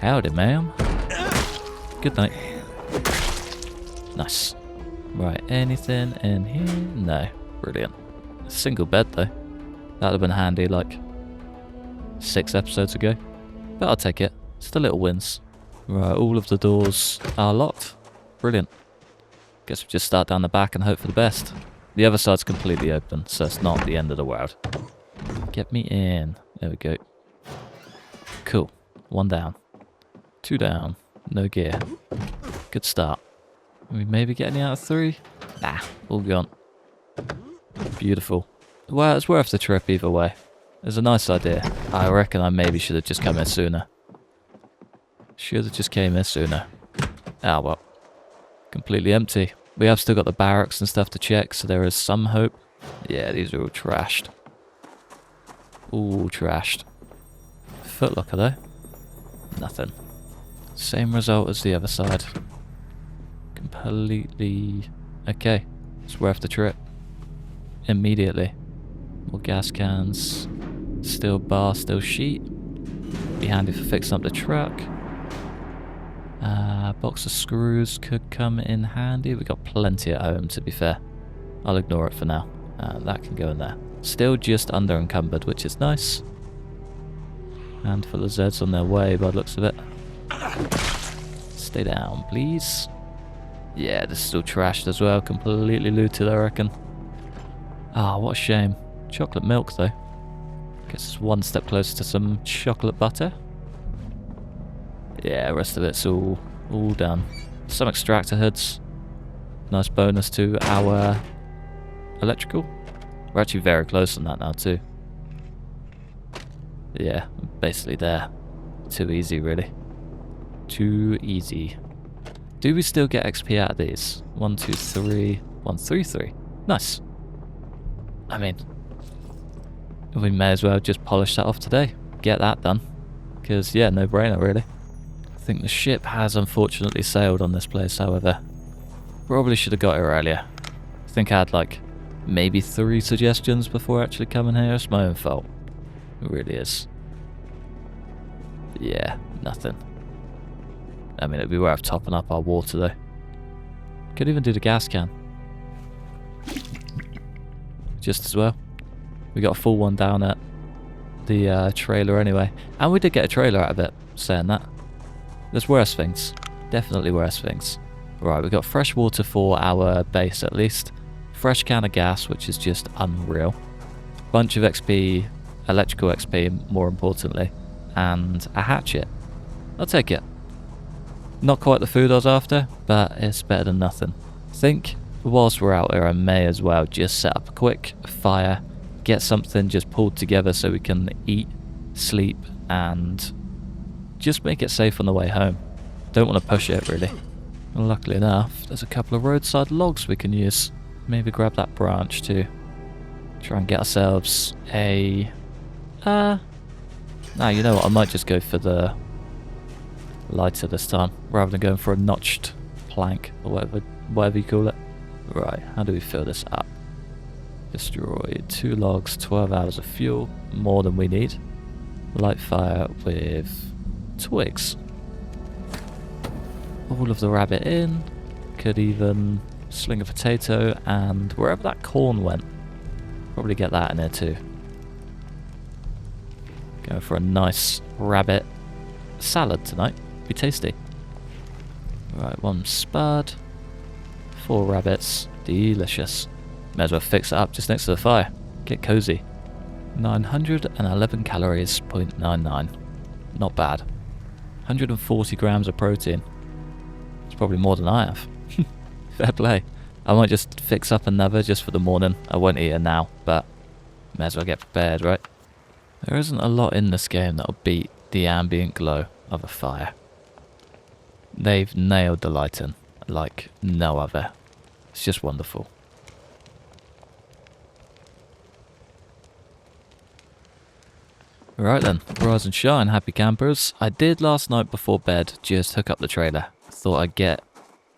Speaker 1: Howdy, ma'am. Good night. Nice. Right, anything in here? No. Brilliant. Single bed though. That would have been handy like 6 episodes ago. But I'll take it. Still little wins. Right, all of the doors are locked. Brilliant. Guess we just start down the back and hope for the best. The other side's completely open, so it's not the end of the world. Get me in. There we go. Cool. 1 down. 2 down. No gear. Good start. Can we maybe get any out of 3? Nah, all gone. Beautiful. Well, it's worth the trip either way. It's a nice idea. I reckon I maybe should have just come here sooner. Should have just came here sooner. Ah, well. Completely empty. We have still got the barracks and stuff to check, so there is some hope. Yeah, these are all trashed. All trashed. Footlocker though. Nothing. Same result as the other side. Completely okay. It's worth the trip. Immediately. More gas cans. Steel bar, steel sheet. Be handy for fixing up the truck. Box of screws could come in handy. We got plenty at home, to be fair. I'll ignore it for now. That can go in there. Still just under encumbered, which is nice. Handful of Zeds on their way by the looks of it. Stay down, please. Yeah, this is still trashed as well. Completely looted, I reckon. Ah, what a shame. Chocolate milk, though. Guess it's 1 step closer to some chocolate butter. Yeah, the rest of it's all done. Some extractor hoods. Nice bonus to our electrical. We're actually very close on that now, too. Yeah, basically there. Too easy, really. Too easy. Do we still get XP out of these? 1, 2, 3. 1, 3, 3. Nice. I mean, we may as well just polish that off today. Get that done. Because, yeah, no brainer, really. I think the ship has unfortunately sailed on this place, however. Probably should have got here earlier. I think I had, like, maybe 3 suggestions before actually coming here. It's my own fault. It really is. Yeah, nothing. I mean, it'd be worth topping up our water, though. Could even do the gas can. Just as well. We got a full one down at the trailer anyway. And we did get a trailer out of it, saying that. There's worse things. Definitely worse things. Right, we got fresh water for our base at least. Fresh can of gas, which is just unreal. Bunch of XP, electrical XP more importantly. And a hatchet. I'll take it. Not quite the food I was after, but it's better than nothing. I think whilst we're out here I may as well just set up a quick fire. Get something just pulled together so we can eat, sleep, and just make it safe on the way home. Don't want to push it, really. And luckily enough, there's a couple of roadside logs we can use. Maybe grab that branch too. Try and get ourselves a... No, you know what, I might just go for the lighter this time, rather than going for a notched plank, or whatever you call it. Right, how do we fill this up? Destroy 2 logs, 12 hours of fuel, more than we need. Light fire with twigs. All of the rabbit in. Could even sling a potato, and wherever that corn went, probably get that in there too. Go for a nice rabbit salad tonight. Be tasty. Right, 1 spud. 4 rabbits. Delicious. May as well fix it up just next to the fire. Get cozy. 911 calories, 0.99. Not bad. 140 grams of protein. It's probably more than I have. Fair play. I might just fix up another just for the morning. I won't eat it now, but may as well get prepared, right? There isn't a lot in this game that'll beat the ambient glow of a fire. They've nailed the lighting like no other. It's just wonderful. Right then, rise and shine, happy campers. I did last night before bed just hook up the trailer. Thought I'd get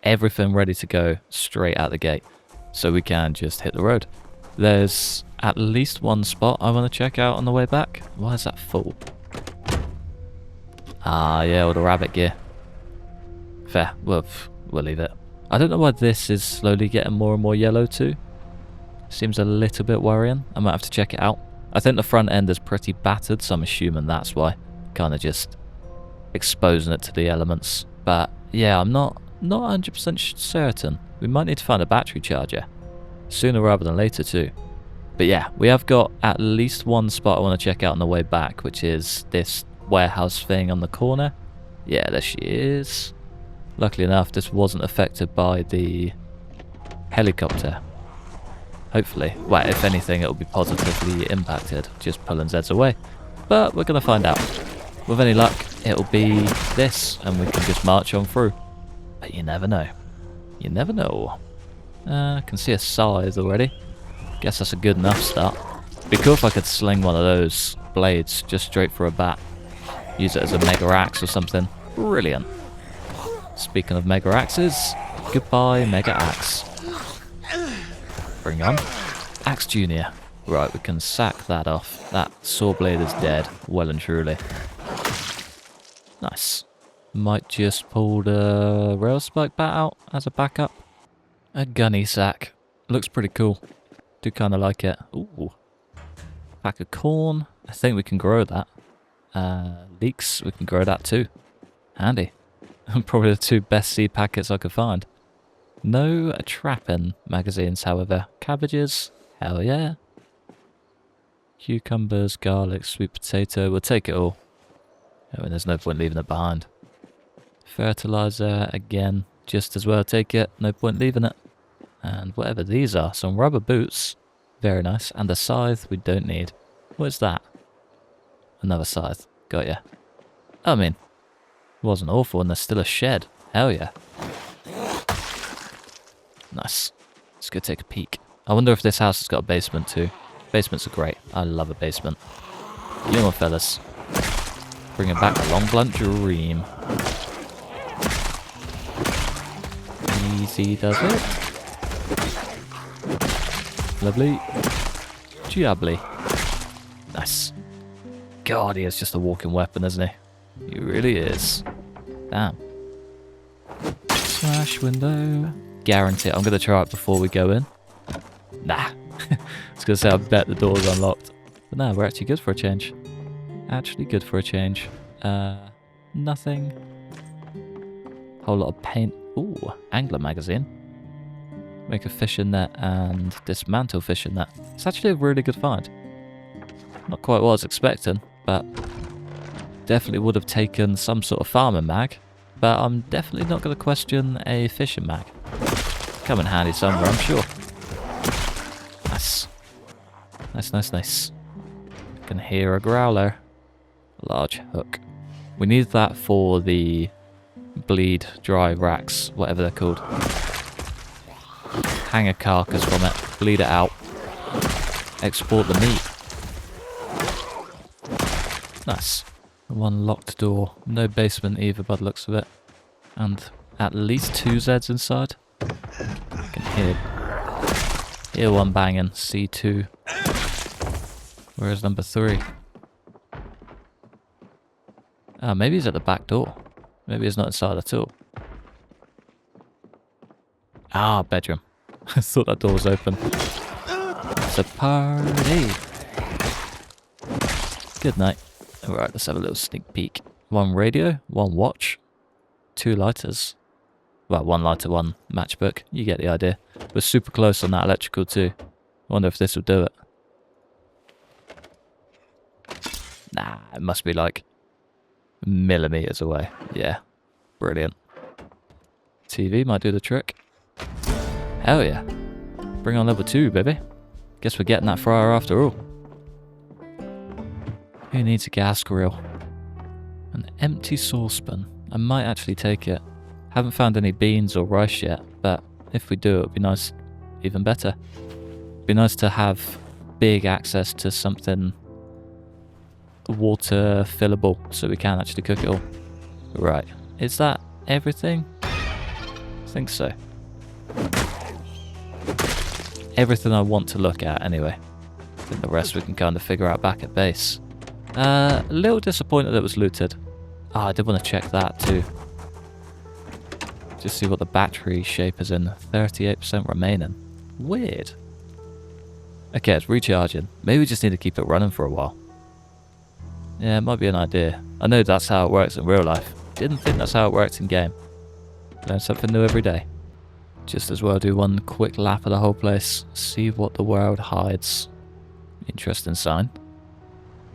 Speaker 1: everything ready to go straight out the gate so we can just hit the road. There's at least 1 spot I want to check out on the way back. Why is that full? Ah, yeah, all the rabbit gear. Fair. We'll leave it. I don't know why this is slowly getting more and more yellow too. Seems a little bit worrying. I might have to check it out. I think the front end is pretty battered, so I'm assuming that's why. Kind of just exposing it to the elements. But yeah, I'm not 100% certain. We might need to find a battery charger. Sooner rather than later too. But yeah, we have got at least one spot I want to check out on the way back, which is this warehouse thing on the corner. Yeah, there she is. Luckily enough, this wasn't affected by the helicopter. Hopefully. Well, if anything, it'll be positively impacted, just pulling Zeds away. But we're going to find out. With any luck, it'll be this, and we can just march on through. But you never know. You never know. I can see a scythe already. Guess that's a good enough start. Be cool if I could sling one of those blades just straight for a bat. Use it as a mega axe or something. Brilliant. Speaking of mega axes, goodbye mega axe. Bring on. Axe Junior. Right, we can sack that off. That saw blade is dead, well and truly. Nice. Might just pull the rail spike bat out as a backup. A gunny sack. Looks pretty cool. Do kind of like it. Ooh. Pack of corn. I think we can grow that. Leeks, we can grow that too. Handy. Probably the two best seed packets I could find. No trapping magazines, however. Cabbages, hell yeah. Cucumbers, garlic, sweet potato. We'll take it all. I mean, there's no point leaving it behind. Fertilizer, again, just as well take it. No point leaving it. And whatever these are, some rubber boots. Very nice. And a scythe we don't need. What is that? Another scythe. Got ya. I mean, it wasn't awful and there's still a shed. Hell yeah. Nice. Let's go take a peek. I wonder if this house has got a basement too. Basements are great. I love a basement. Come on, fellas. Bringing back a long blunt dream. Easy does it. Lovely. Jubbly. Nice. God, he is just a walking weapon, isn't he? He really is. Damn. Smash window. Guarantee it. I'm going to try it before we go in. Nah. I was going to say I bet the door's unlocked. But no, we're actually good for a change. Actually good for a change. Nothing. Whole lot of paint. Ooh, angler magazine. Make a fishing net and dismantle fishing net. It's actually a really good find. Not quite what I was expecting, but definitely would have taken some sort of farming mag. But I'm definitely not going to question a fishing mag. Come in handy somewhere, I'm sure. Nice. Nice, nice, nice. I can hear a growler. Large hook. We need that for the bleed dry racks, whatever they're called. Hang a carcass from it, bleed it out, export the meat. Nice. One locked door. No basement either by the looks of it. And at least 2 Zeds inside. I can hear one banging. C2. Where's number 3? Oh, maybe he's at the back door. Maybe he's not inside at all. Ah, bedroom. I thought that door was open. It's a party. Good night. Alright, let's have a little sneak peek. 1 radio, 1 watch, 2 lighters. Well, 1 lighter, 1 matchbook. You get the idea. We're super close on that electrical too. I wonder if this will do it. Nah, it must be like millimeters away. Yeah, brilliant. TV might do the trick. Hell yeah. Bring on level 2, baby. Guess we're getting that fryer after all. Who needs a gas grill? An empty saucepan. I might actually take it. Haven't found any beans or rice yet, but if we do, it would be nice, even better. It'd be nice to have big access to something water fillable so we can actually cook it all. Right, is that everything? I think so. Everything I want to look at anyway. I think the rest we can kind of figure out back at base. A little disappointed that it was looted. Ah, I did want to check that too. Just see what the battery shape is in. 38% remaining. Weird. Okay, it's recharging. Maybe we just need to keep it running for a while. Yeah, it might be an idea. I know that's how it works in real life. Didn't think that's how it works in game. Learn something new every day. Just as well do one quick lap of the whole place. See what the world hides. Interesting sign.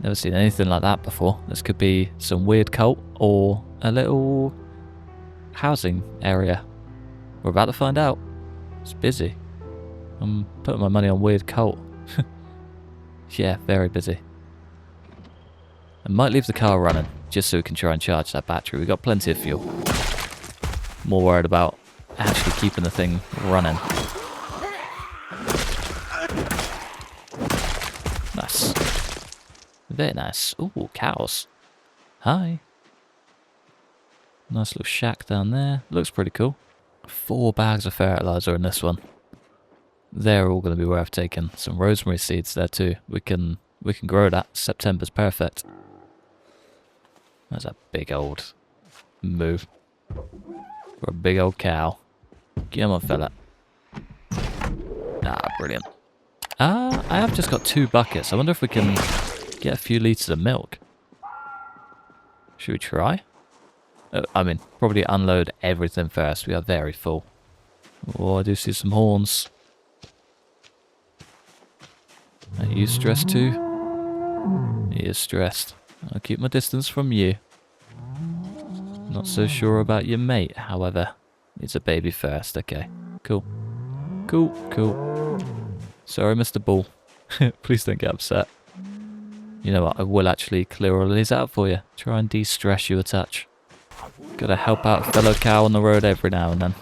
Speaker 1: Never seen anything like that before. This could be some weird cult or a little housing area. We're about to find out. It's busy. I'm putting my money on weird cult. Yeah, very busy. I might leave the car running just so we can try and charge that battery. We've got plenty of fuel. More worried about actually keeping the thing running. Nice. Very nice. Ooh, cows. Hi. Nice little shack down there. Looks pretty cool. 4 bags of fertilizer in this one. They're all going to be worth taking. Some rosemary seeds there too. We can grow that. September's perfect. That's a big old move. For a big old cow. Come on, fella. Ah, brilliant. I have just got 2 buckets. I wonder if we can get a few litres of milk. Should we try? I mean, probably unload everything first. We are very full. Oh, I do see some horns. Are you stressed too? He is stressed. I'll keep my distance from you. Not so sure about your mate, however. Needs a baby first. Okay, cool. Cool, cool. Sorry, Mr. Bull. Please don't get upset. You know what, I will actually clear all of these out for you. Try and de-stress you a touch. Gotta help out a fellow cow on the road every now and then.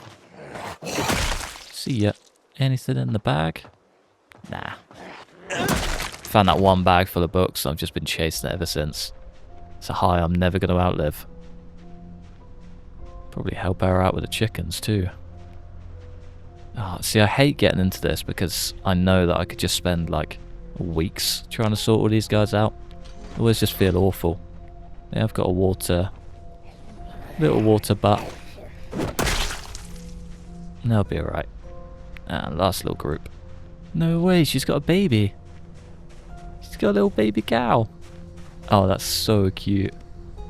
Speaker 1: See ya. Anything in the bag? Nah. Found that 1 bag full of books. I've just been chasing it ever since. It's a high I'm never going to outlive. Probably help her out with the chickens too. Oh, see, I hate getting into this because I know that I could just spend like weeks trying to sort all these guys out. I always just feel awful. Yeah, I've got a little water butt. That'll be alright. And last little group. No way, she's got a baby. She's got a little baby cow. Oh, that's so cute.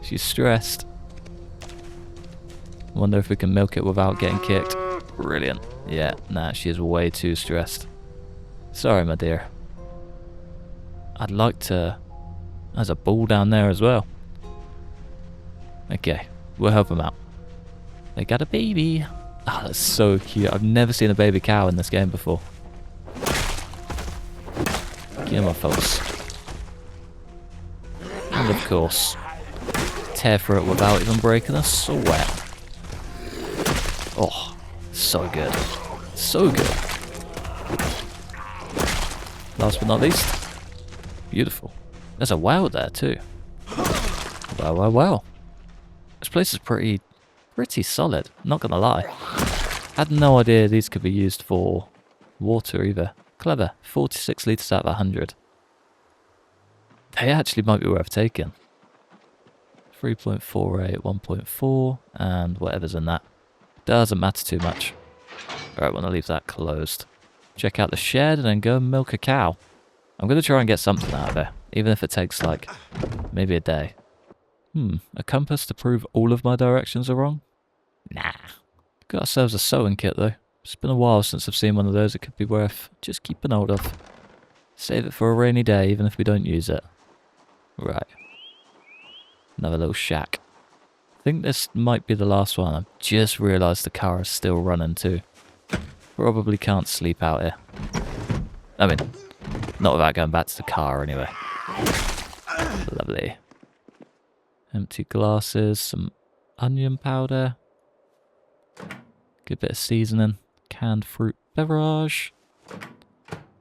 Speaker 1: She's stressed. Wonder if we can milk it without getting kicked. Brilliant. Yeah, nah, she is way too stressed. Sorry, my dear. I'd like to... There's a bull down there as well. Okay, we'll help him out. They got a baby. Oh, that's so cute. I've never seen a baby cow in this game before. Get on, folks. And of course, tear through it without even breaking a sweat. Oh, so good. So good. Last but not least, beautiful. There's a well there too. Well, well, well. This place is pretty solid, not gonna lie. Had no idea these could be used for water either. Clever. 46 litres out of 100. They actually might be worth taking. 3.48, 1.4, and whatever's in that. Doesn't matter too much. Alright, I'm gonna leave that closed. Check out the shed and then go and milk a cow. I'm gonna try and get something out of it, even if it takes like maybe a day. A compass to prove all of my directions are wrong? Nah. Got ourselves a sewing kit though. It's been a while since I've seen one of those. It could be worth just keeping hold of. Save it for a rainy day, even if we don't use it. Right. Another little shack. I think this might be the last one. I've just realised the car is still running too. Probably can't sleep out here. I mean, not without going back to the car anyway. Lovely. Empty glasses, some onion powder. Good bit of seasoning. Canned fruit beverage.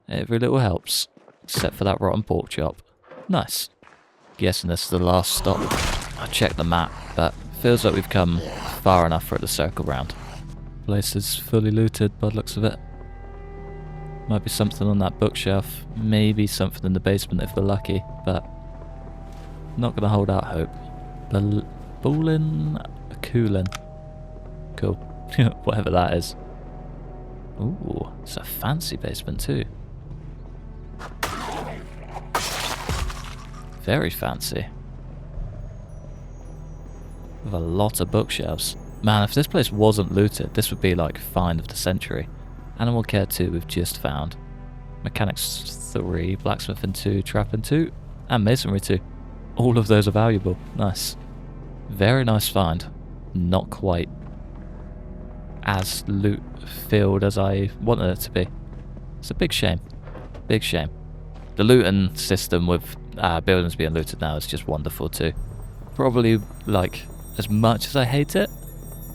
Speaker 1: Every little helps. Except for that rotten pork chop. Nice. Guessing this is the last stop. I checked the map, but feels like we've come far enough for it to circle round. Place is fully looted by the looks of it. Might be something on that bookshelf. Maybe something in the basement if we're lucky, but not gonna hold out hope. Bullin, coolin. Cool. Whatever that is. Ooh, it's a fancy basement too. Very fancy. With a lot of bookshelves. Man, if this place wasn't looted, this would be like find of the century. Animal care 2 we've just found. Mechanics 3, blacksmithing 2, trapping 2, and masonry 2. All of those are valuable. Nice. Very nice find. Not quite as loot filled as I wanted it to be. It's a big shame. Big shame. The looting system with buildings being looted now is just wonderful too. Probably, like, as much as I hate it,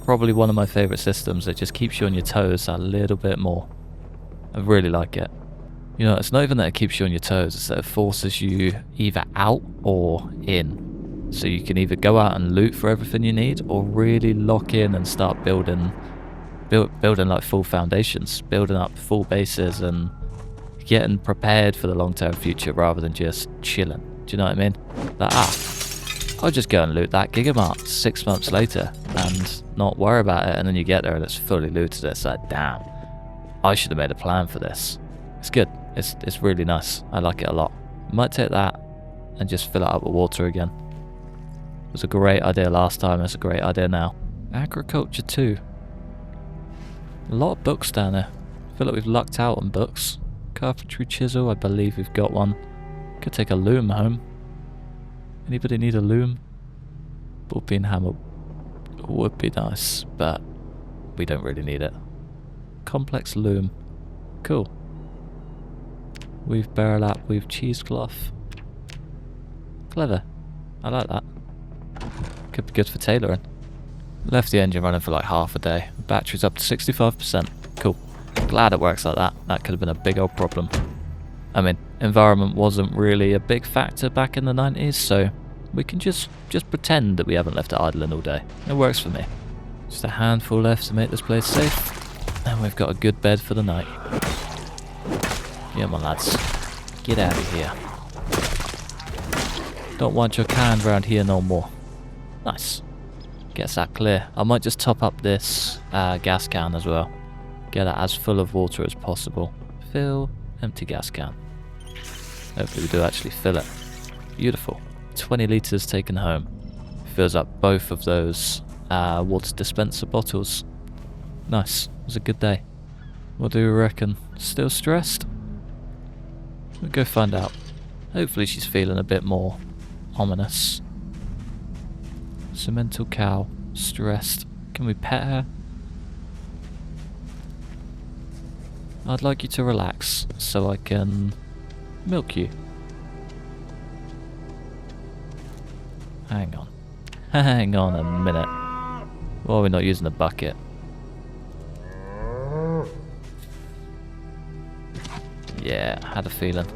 Speaker 1: probably one of my favourite systems that just keeps you on your toes a little bit more. I really like it. You know, it's not even that it keeps you on your toes, it's that it forces you either out or in. So you can either go out and loot for everything you need, or really lock in and start building like full foundations, building up full bases and getting prepared for the long-term future rather than just chilling. Do you know what I mean? Like, I'll just go and loot that Gigamart 6 months later and not worry about it, and then you get there and it's fully looted. It's like, damn, I should have made a plan for this. It's good. It's really nice. I like it a lot. Might take that and just fill it up with water again. It was a great idea last time, it's a great idea now. Agriculture 2. A lot of books down there. I feel like we've lucked out on books. Carpentry chisel, I believe we've got one. Could take a loom home. Anybody need a loom? Bullpen hammer would be nice, but we don't really need it. Complex loom. Cool. We've barrel up, we've cheesecloth. Clever. I like that. Could be good for tailoring. Left the engine running for like half a day. Battery's up to 65%. Cool. Glad it works like that. That could have been a big old problem. I mean, environment wasn't really a big factor back in the 90s, so we can just pretend that we haven't left it idling all day. It works for me. Just a handful left to make this place safe. And we've got a good bed for the night. Yeah, my lads. Get out of here. Don't want your kind round here no more. Nice. Gets that clear. I might just top up this gas can as well. Get it as full of water as possible. Fill, empty gas can. Hopefully we do actually fill it. Beautiful. 20 litres taken home. Fills up both of those water dispenser bottles. Nice. It was a good day. What do you reckon? Still stressed? We'll go find out. Hopefully she's feeling a bit more ominous. Cemental cow. Stressed. Can we pet her? I'd like you to relax so I can milk you. Hang on. Hang on a minute. Why are we not using the bucket? Yeah, had a feeling.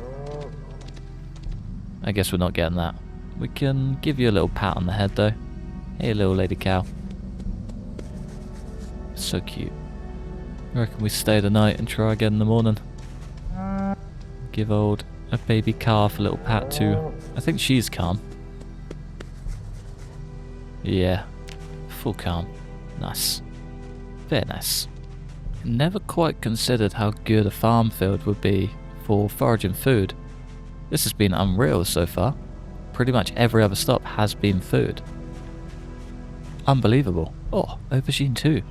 Speaker 1: I guess we're not getting that. We can give you a little pat on the head though. Hey little lady cow. So cute. I reckon we stay the night and try again in the morning. Give a baby calf a little pat too. I think she's calm. Yeah, full calm. Nice. Very nice. Never quite considered how good a farm field would be for foraging food. This has been unreal so far. Pretty much every other stop has been food. Unbelievable. Oh, aubergine too.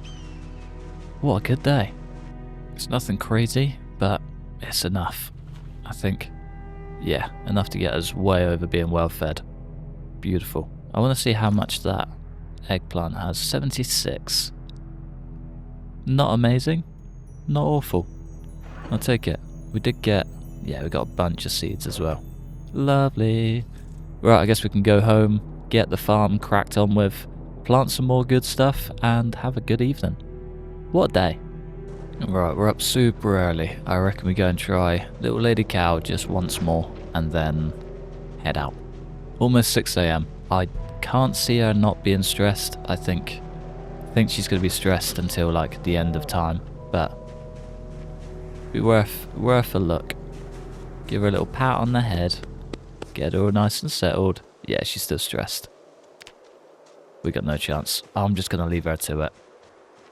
Speaker 1: What a good day. It's nothing crazy, but it's enough. I think, yeah, enough to get us way over being well fed. Beautiful. I want to see how much that eggplant has. 76. Not amazing, not awful. I'll take it. We did get, yeah, we got a bunch of seeds as well. Lovely. Right, I guess we can go home, get the farm cracked on with, plant some more good stuff, and have a good evening. What a day. Right, we're up super early. I reckon we go and try Little Lady Cow just once more, and then head out. Almost 6 AM. I can't see her not being stressed. I think she's going to be stressed until like the end of time, but be worth a look. Give her a little pat on the head, get her all nice and settled. Yeah, she's still stressed. We got no chance. I'm just going to leave her to it.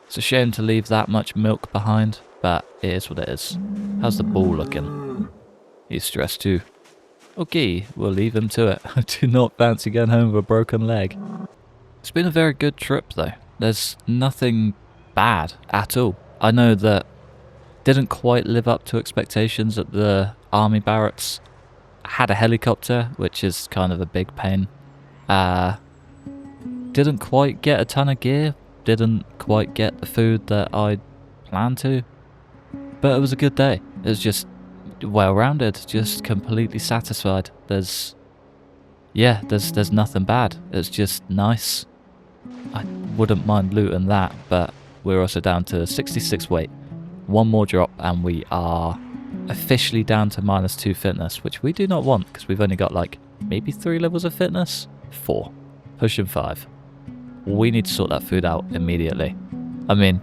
Speaker 1: It's a shame to leave that much milk behind, but it is what it is. How's the bull looking? He's stressed too. Okay, we'll leave him to it. I do not fancy going home with a broken leg. It's been a very good trip though. There's nothing bad at all. I know that didn't quite live up to expectations at the army barracks. Had a helicopter, which is kind of a big pain. Didn't quite get a ton of gear. Didn't quite get the food that I planned to. But it was a good day. It was just well-rounded, just completely satisfied. There's nothing bad. It's just nice. I wouldn't mind looting that, but we're also down to 66 weight. One more drop and we are officially down to -2 fitness, which we do not want because we've only got like maybe 3 levels of fitness? 4. Pushing 5. We need to sort that food out immediately. I mean,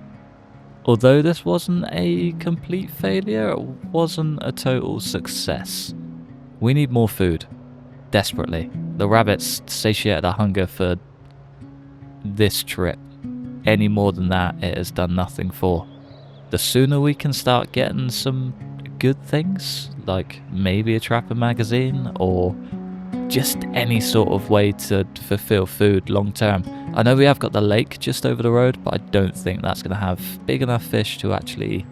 Speaker 1: although this wasn't a complete failure, it wasn't a total success. We need more food. Desperately. The rabbits satiated our hunger for this trip. Any more than that, it has done nothing for. The sooner we can start getting some good things, like maybe a trapper magazine or just any sort of way to fulfill food long term. I know we have got the lake just over the road, but I don't think that's going to have big enough fish to actually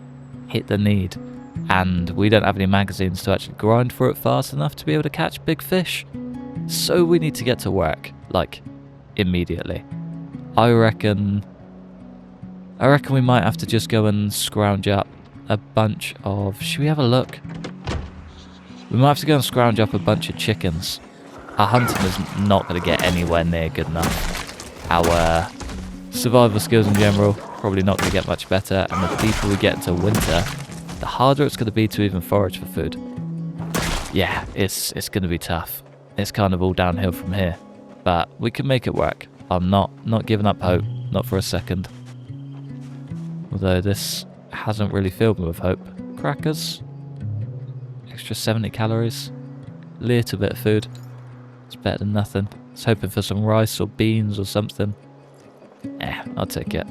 Speaker 1: hit the need. And we don't have any magazines to actually grind for it fast enough to be able to catch big fish. So we need to get to work, like, immediately. I reckon we might have to just go and scrounge up a bunch of... Should we have a look? We might have to go and scrounge up a bunch of chickens. Our hunting is not going to get anywhere near good enough. Our survival skills in general, probably not going to get much better. And the deeper we get into winter, the harder it's going to be to even forage for food. Yeah, it's going to be tough. It's kind of all downhill from here. But we can make it work. I'm not giving up hope, not for a second. Although this hasn't really filled me with hope. Crackers. Extra 70 calories. Little bit of food. It's better than nothing. I was hoping for some rice or beans or something. I'll take it.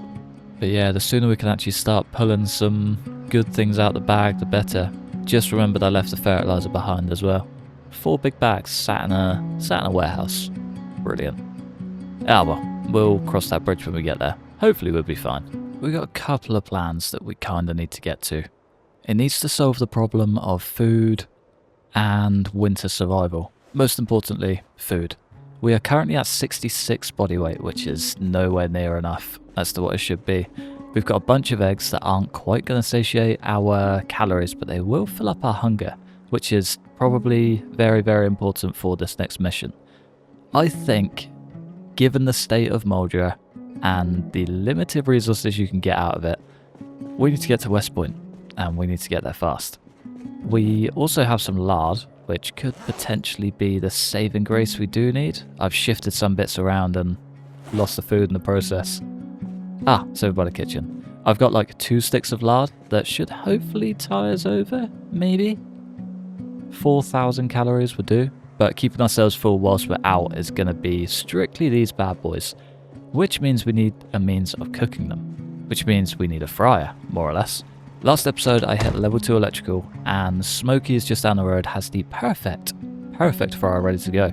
Speaker 1: But yeah, the sooner we can actually start pulling some good things out the bag, the better. Just remembered I left the fertilizer behind as well. 4 big bags sat in a warehouse. Brilliant. Ah well, we'll cross that bridge when we get there. Hopefully we'll be fine. We've got a couple of plans that we kind of need to get to. It needs to solve the problem of food and winter survival. Most importantly, food. We are currently at 66 body weight, which is nowhere near enough as to what it should be. We've got a bunch of eggs that aren't quite going to satiate our calories, but they will fill up our hunger, which is probably very, very important for this next mission. I think, given the state of Moldra and the limited resources you can get out of it, we need to get to West Point, and we need to get there fast. We also have some lard, which could potentially be the saving grace we do need. I've shifted some bits around and lost the food in the process. It's over by the kitchen. I've got like 2 sticks of lard that should hopefully tie us over, maybe. 4,000 calories would do, but keeping ourselves full whilst we're out is going to be strictly these bad boys, which means we need a means of cooking them, which means we need a fryer, more or less. Last episode I hit level 2 electrical, and Smokey's just down the road has the perfect fryer ready to go.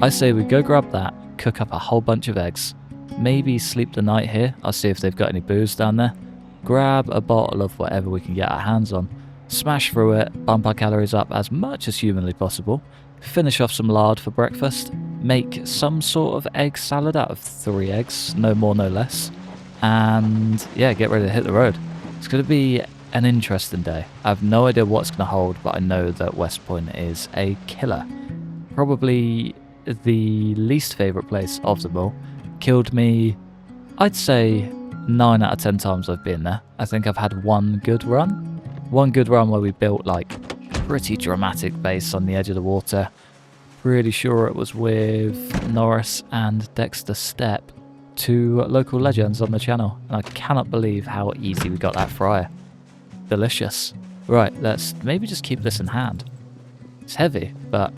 Speaker 1: I say we go grab that, cook up a whole bunch of eggs, maybe sleep the night here. I'll see if they've got any booze down there. Grab a bottle of whatever we can get our hands on, smash through it, bump our calories up as much as humanly possible, finish off some lard for breakfast, make some sort of egg salad out of 3 eggs, no more no less, and yeah, get ready to hit the road. It's going to be an interesting day. I have no idea what it's going to hold, but I know that West Point is a killer. Probably the least favourite place of them all. Killed me, I'd say 9 out of 10 times I've been there. I think I've had one good run. One good run where we built like a pretty dramatic base on the edge of the water. Pretty sure it was with Norris and Dexter Step, 2 local legends on the channel. And I cannot believe how easy we got that fryer. Delicious. Right, let's maybe just keep this in hand. It's heavy, but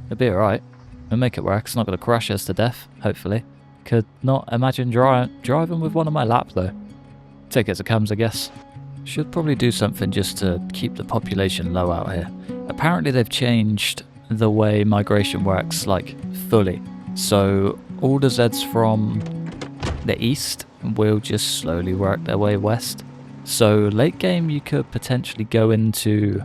Speaker 1: it'll be alright. We'll make it work. It's not going to crush us to death, hopefully. Could not imagine driving with one on my lap, though. Take it as it comes, I guess. Should probably do something just to keep the population low out here. Apparently they've changed the way migration works, like, fully. So all the Zeds from the east will just slowly work their way west. So late game you could potentially go into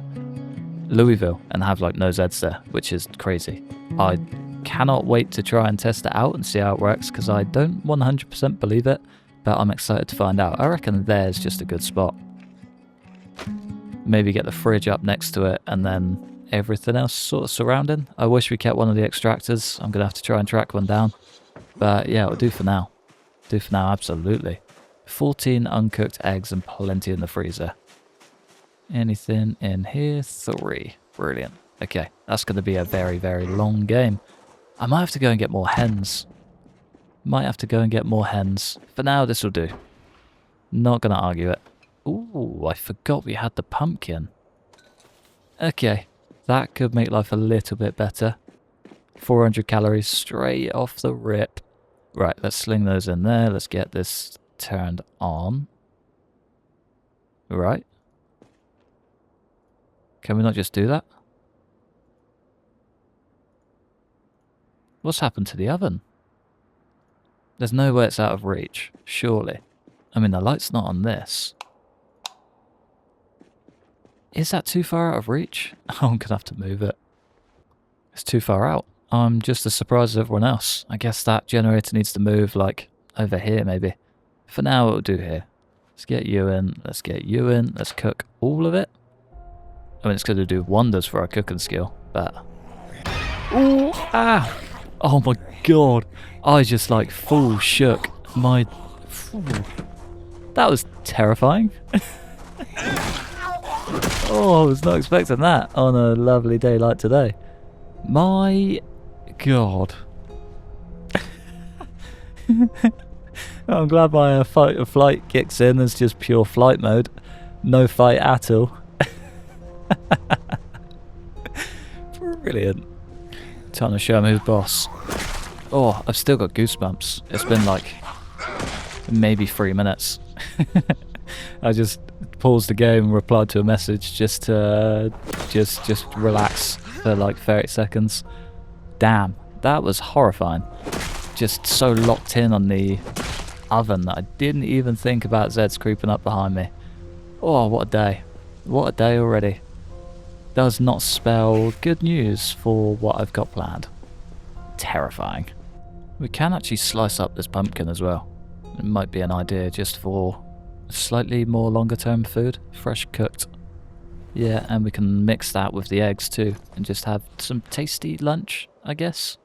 Speaker 1: Louisville and have like no Zeds there, which is crazy. I cannot wait to try and test it out and see how it works, because I don't 100% believe it, but I'm excited to find out. I reckon there's just a good spot. Maybe get the fridge up next to it and then everything else sort of surrounding. I wish we kept one of the extractors. I'm going to have to try and track one down. But yeah, it'll do for now. Do for now, absolutely. 14 uncooked eggs and plenty in the freezer. Anything in here? 3. Brilliant. Okay, that's going to be a very, very long game. I might have to go and get more hens. Might have to go and get more hens. For now, this will do. Not going to argue it. Ooh, I forgot we had the pumpkin. Okay, that could make life a little bit better. 400 calories straight off the rip. Right, let's sling those in there. Let's get this turned on. Right. Can we not just do that? What's happened to the oven? There's no way it's out of reach, surely. I mean, the light's not on this. Is that too far out of reach? I'm gonna have to move it. It's too far out. I'm just as surprised as everyone else. I guess that generator needs to move, like, over here maybe. For now, it'll do here. Let's get you in. Let's get you in. Let's cook all of it. I mean, it's going to do wonders for our cooking skill, but... Ooh, ah! Oh my god. I just, like, full shook. My... That was terrifying. Oh, I was not expecting that on a lovely day like today. My god. I'm glad my fight or flight kicks in. It's just pure flight mode. No fight at all. Brilliant. Time to show him who's boss. Oh, I've still got goosebumps. It's been like maybe 3 minutes. I just paused the game and replied to a message just to just relax for like 30 seconds. Damn, that was horrifying. Just so locked in on the oven that I didn't even think about Zeds creeping up behind me. Oh, what a day. What a day already. Does not spell good news for what I've got planned. Terrifying. We can actually slice up this pumpkin as well. It might be an idea just for slightly more longer term food. Fresh cooked. Yeah, and we can mix that with the eggs too and just have some tasty lunch, I guess.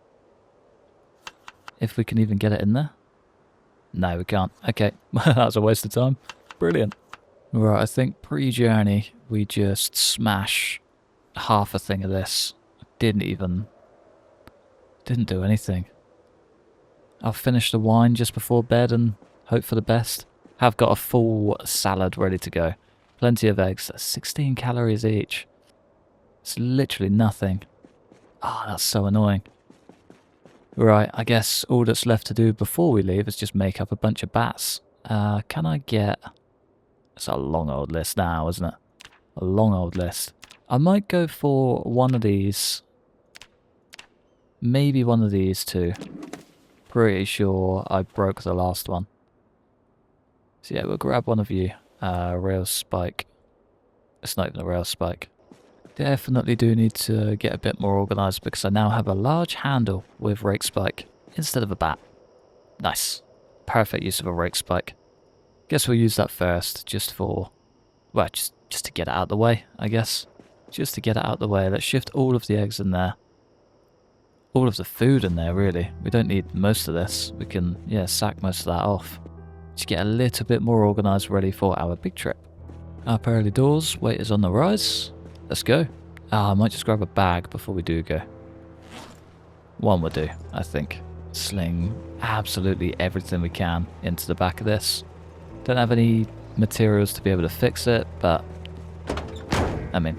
Speaker 1: If we can even get it in there. No, we can't. Okay, that was a waste of time. Brilliant. Right, I think pre-journey we just smash half a thing of this. Didn't do anything. I'll finish the wine just before bed and hope for the best. Have got a full salad ready to go. Plenty of eggs. 16 calories each. It's literally nothing. Oh, that's so annoying. Right, I guess all that's left to do before we leave is just make up a bunch of bats. Can I get... It's a long old list now, isn't it? A long old list. I might go for one of these. Maybe one of these too. Pretty sure I broke the last one. So yeah, we'll grab one of you. Rail spike. It's not even a rail spike. Definitely do need to get a bit more organised because I now have a large handle with rake spike instead of a bat. Nice. Perfect use of a rake spike. Guess we'll use that first just for... Well, just to get it out of the way, I guess. Just to get it out of the way. Let's shift all of the eggs in there. All of the food in there, really. We don't need most of this. We can, yeah, sack most of that off. Just get a little bit more organised, ready for our big trip. Up early doors. Weight is on the rise. Let's go. I might just grab a bag before we do go. One would do, I think. Sling absolutely everything we can into the back of this. Don't have any materials to be able to fix it, but I mean,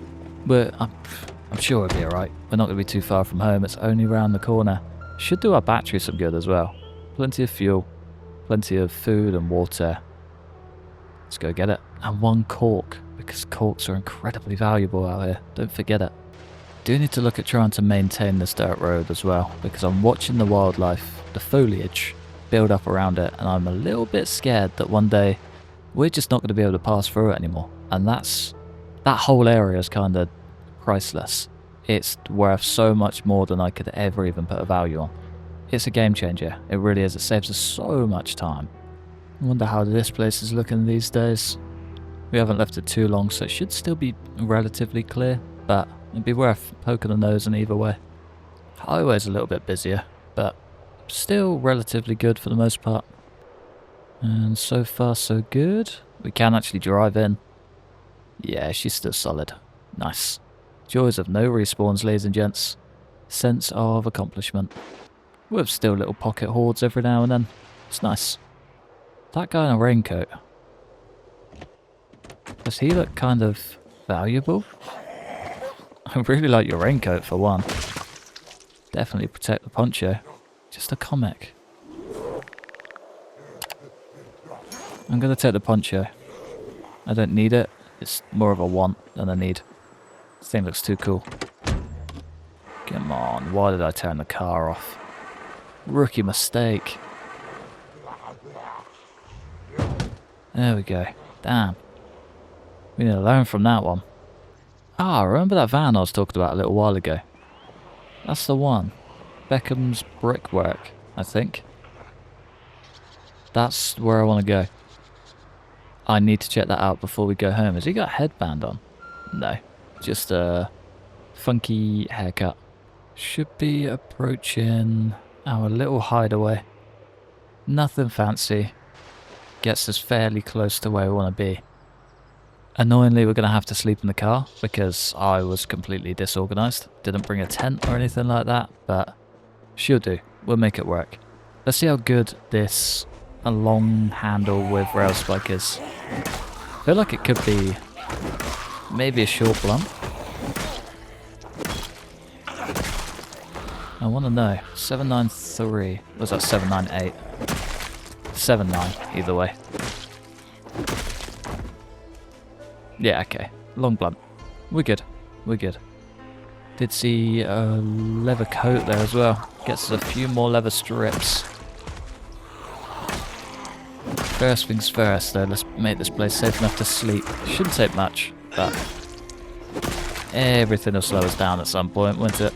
Speaker 1: I'm sure it'll be alright. We're not going to be too far from home. It's only around the corner. Should do our battery some good as well. Plenty of fuel, plenty of food and water. Let's go get it. And 1 cork, because corks are incredibly valuable out here. Don't forget it. Do need to look at trying to maintain this dirt road as well, because I'm watching the wildlife, the foliage, build up around it, and I'm a little bit scared that one day we're just not going to be able to pass through it anymore. And that whole area is kind of priceless. It's worth so much more than I could ever even put a value on. It's a game changer. It really is. It saves us so much time. I wonder how this place is looking these days. We haven't left it too long, so it should still be relatively clear, but it'd be worth poking the nose in either way. Highway's a little bit busier, but still relatively good for the most part. And so far so good. We can actually drive in. Yeah, she's still solid. Nice. Joys of no respawns, ladies and gents. Sense of accomplishment. With still little pocket hordes every now and then. It's nice. That guy in a raincoat. Does he look kind of valuable? I really like your raincoat for one. Definitely protect the poncho. Just a comic. I'm going to take the poncho. I don't need it. It's more of a want than a need. This thing looks too cool. Come on, why did I turn the car off? Rookie mistake. There we go. Damn. We need to learn from that one. Ah, remember that van I was talking about a little while ago? That's the one. Beckham's Brickwork, I think. That's where I want to go. I need to check that out before we go home. Has he got a headband on? No. Just a funky haircut. Should be approaching our little hideaway. Nothing fancy. Gets us fairly close to where we want to be. Annoyingly, we're going to have to sleep in the car because I was completely disorganised. Didn't bring a tent or anything like that, but she'll do. We'll make it work. Let's see how good this long handle with rail spike is. I feel like it could be maybe a short blunt. I want to know. 793. Was that 798? 79, either way. Yeah, okay. Long blunt. We're good. We're good. Did see a leather coat there as well. Gets us a few more leather strips. First things first though, let's make this place safe enough to sleep. Shouldn't take much, but everything will slow us down at some point, won't it?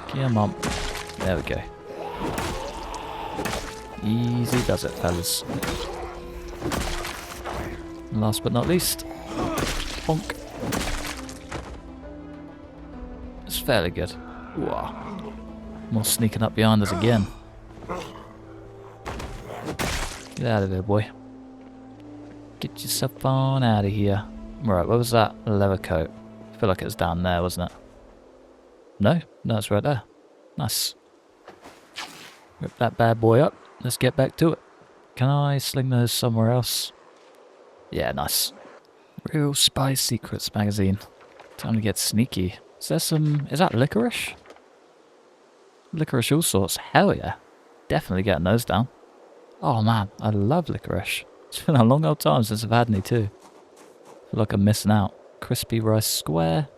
Speaker 1: Come on. There we go. Easy does it, fellas. And last but not least, bonk. It's fairly good. Wow. More sneaking up behind us again. Get out of there, boy. Get yourself on out of here. Right, what was that leather coat? I feel like it was down there, wasn't it? No, it's right there. Nice. Rip that bad boy up. Let's get back to it. Can I sling those somewhere else? Yeah, nice. Real Spy Secrets magazine. Time to get sneaky. Is there some... Is that licorice? Licorice all sorts. Hell yeah. Definitely getting those down. Oh man, I love licorice. It's been a long old time since I've had any too. Feel like I'm missing out. Crispy rice square.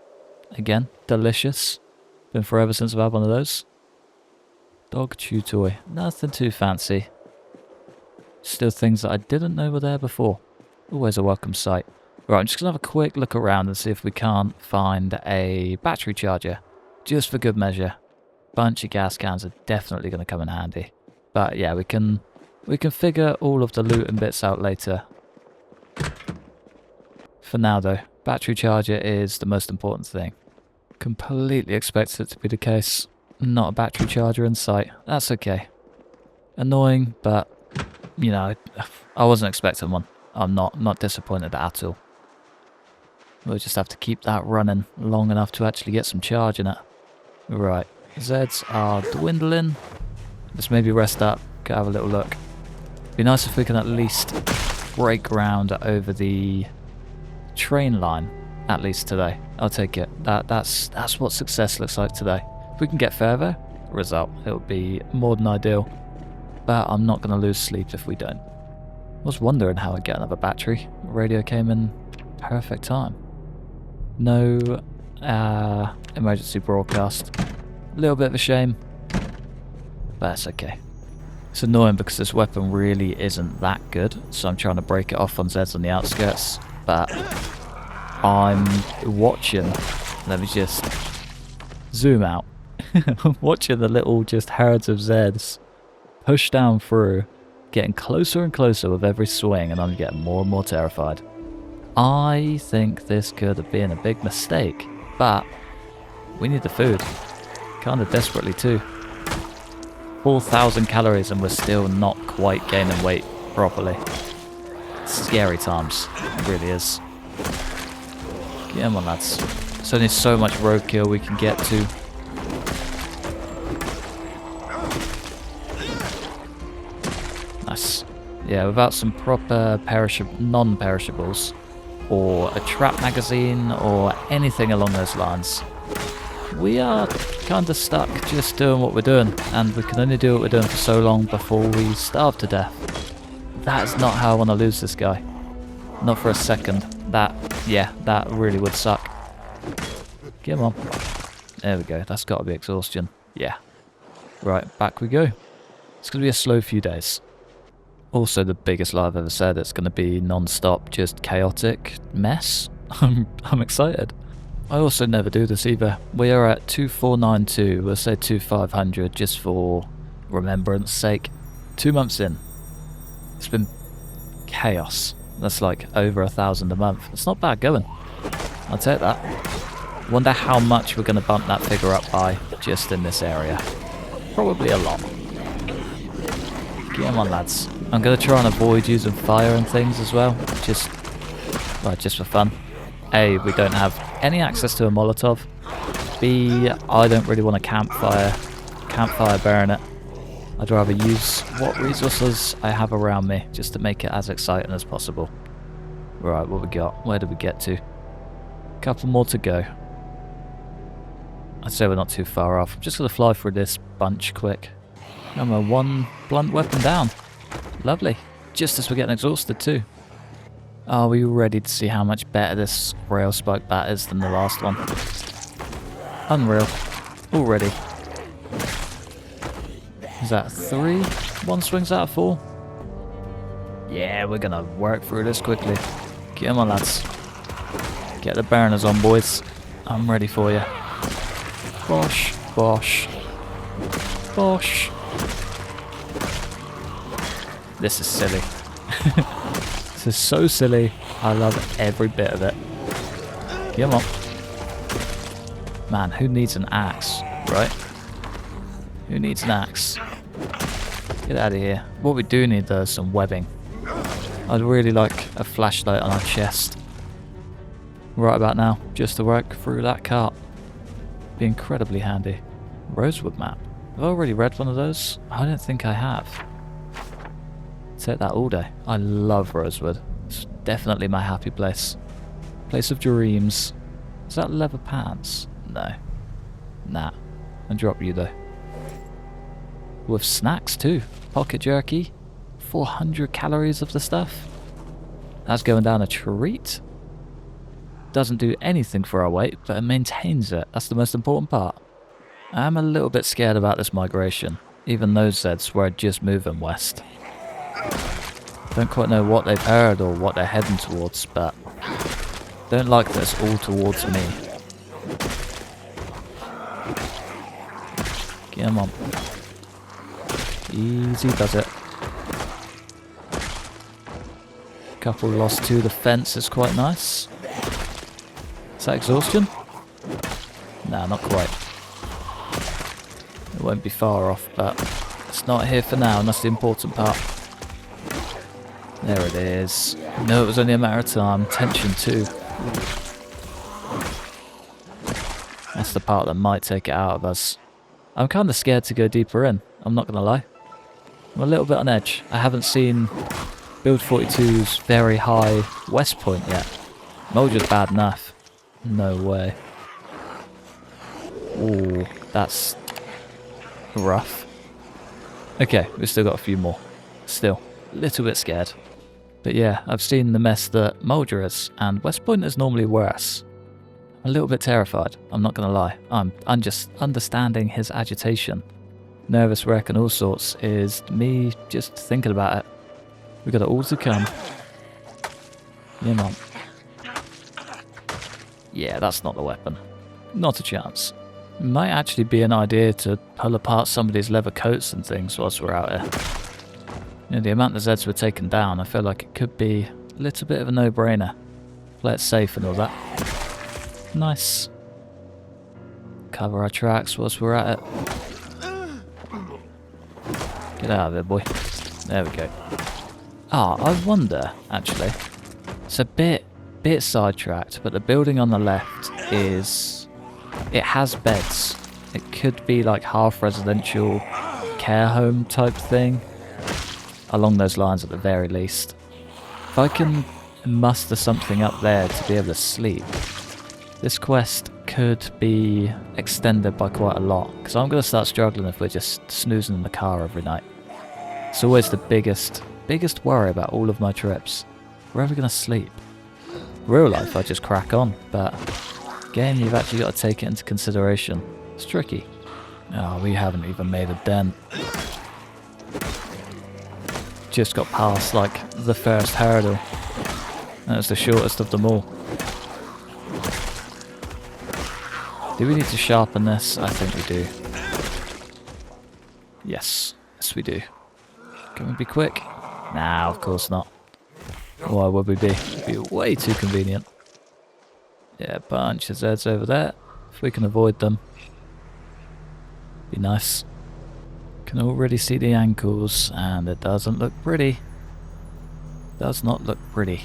Speaker 1: Again, delicious. Been forever since I've had one of those. Dog chew toy. Nothing too fancy. Still things that I didn't know were there before. Always a welcome sight. Right, I'm just going to have a quick look around and see if we can't find a battery charger. Just for good measure. Bunch of gas cans are definitely going to come in handy. But yeah, we can figure all of the loot and bits out later. For now though, battery charger is the most important thing. Completely expected it to be the case. Not a battery charger in sight. That's okay. Annoying, but you know, I wasn't expecting one. I'm not disappointed at all. We'll just have to keep that running long enough to actually get some charge in it. Right, Zeds are dwindling. Let's maybe rest up, go have a little look. Be nice if we can at least break ground over the train line, at least today. I'll take it. That's what success looks like today. If we can get further, result. It'll be more than ideal. But I'm not going to lose sleep if we don't. Was wondering how I'd get another battery. Radio came in perfect time. No emergency broadcast. A little bit of a shame, but that's okay. It's annoying because this weapon really isn't that good, so I'm trying to break it off on Zeds on the outskirts, but I'm watching. Let me just zoom out. I'm watching the little just herds of Zeds push down through, getting closer and closer with every swing, and I'm getting more and more terrified. I think this could have been a big mistake, but we need the food. Kinda desperately too. 4,000 calories and we're still not quite gaining weight properly. Scary times. It really is. Come on, lads. There's only so much roadkill we can get to. Nice. Yeah, without some proper non-perishables, or a trap magazine, or anything along those lines, we are kind of stuck just doing what we're doing, and we can only do what we're doing for so long before we starve to death. That is not how I want to lose this guy. Not for a second. That really would suck. Come on. There we go. That's got to be exhaustion. Yeah. Right, back we go. It's going to be a slow few days. Also, the biggest lie I've ever said. It's going to be non-stop, just chaotic mess. I'm excited. I also never do this either. We are at 2492. We'll say 2500 just for remembrance sake. 2 months in. It's been chaos. That's like over 1,000 a month. It's not bad going. I'll take that. Wonder how much we're going to bump that figure up by just in this area. Probably a lot. Come on, lads. I'm going to try and avoid using fire and things as well. Just for fun. A, we don't have any access to a Molotov. B, I don't really want a campfire burn it. I'd rather use what resources I have around me just to make it as exciting as possible. Right, what we got? Where did we get to? Couple more to go. I'd say we're not too far off. I'm just going to fly through this bunch quick. I'm a one blunt weapon down. Lovely. Just as we're getting exhausted too. Are we ready to see how much better this rail spike bat is than the last one? Unreal. Already. Is that 3? 1 swings out of 4? Yeah, we're gonna work through this quickly. Come on, lads. Get the burners on, boys. I'm ready for you. Bosh, bosh, bosh. This is silly. This is so silly. I love every bit of it. Come on. Man, who needs an axe, right? Who needs an axe? Get out of here. What we do need though is some webbing. I'd really like a flashlight on our chest. Right about now, just to work through that cart. Be incredibly handy. Rosewood map. Have I already read one of those? I don't think I have. Take that all day. I love Rosewood. It's definitely my happy place. Place of dreams. Is that leather pants? No. Nah. And drop you though. With snacks too. Pocket jerky. 400 calories of the stuff. That's going down a treat. Doesn't do anything for our weight, but it maintains it. That's the most important part. I'm a little bit scared about this migration. Even those Zeds were just moving west. Don't quite know what they've heard or what they're heading towards, but don't like that it's all towards me. Come on. Easy does it. Couple lost to the fence is quite nice. Is that exhaustion? Nah, not quite. It won't be far off, but it's not here for now, and that's the important part. There it is. No, it was only a matter of time. Tension too. That's the part that might take it out of us. I'm kind of scared to go deeper in, I'm not going to lie. I'm a little bit on edge. I haven't seen Build 42's very high west point yet. Moja's bad enough. No way. Ooh, that's rough. Okay, we've still got a few more. Still, a little bit scared. But yeah, I've seen the mess that Mulder is, and West Point is normally worse. I'm a little bit terrified, I'm not going to lie. I'm just understanding his agitation. Nervous wreck and all sorts is me just thinking about it. We got it all to come. Yeah, man. Yeah, that's not the weapon. Not a chance. It might actually be an idea to pull apart somebody's leather coats and things whilst we're out here. You know, the amount of Zeds we're taking down, I feel like it could be a little bit of a no-brainer. Play it safe and all that. Nice. Cover our tracks whilst we're at it. Get out of there, boy. There we go. Ah, I wonder, actually. It's a bit sidetracked, but the building on the left is... it has beds. It could be like half residential care home type thing. Along those lines at the very least. If I can muster something up there to be able to sleep, this quest could be extended by quite a lot. Because I'm going to start struggling if we're just snoozing in the car every night. It's always the biggest worry about all of my trips. Where are we going to sleep? Real life, I just crack on, but game, you've actually got to take it into consideration. It's tricky. Oh, we haven't even made a dent. Just got past, like, the first hurdle. That was the shortest of them all. Do we need to sharpen this? I think we do. Yes. Yes, we do. Can we be quick? Nah, of course not. Why would we be? It'd be way too convenient. Yeah, bunch of Zeds over there. If we can avoid them. Be nice. Can already see the ankles, and it doesn't look pretty. Does not look pretty.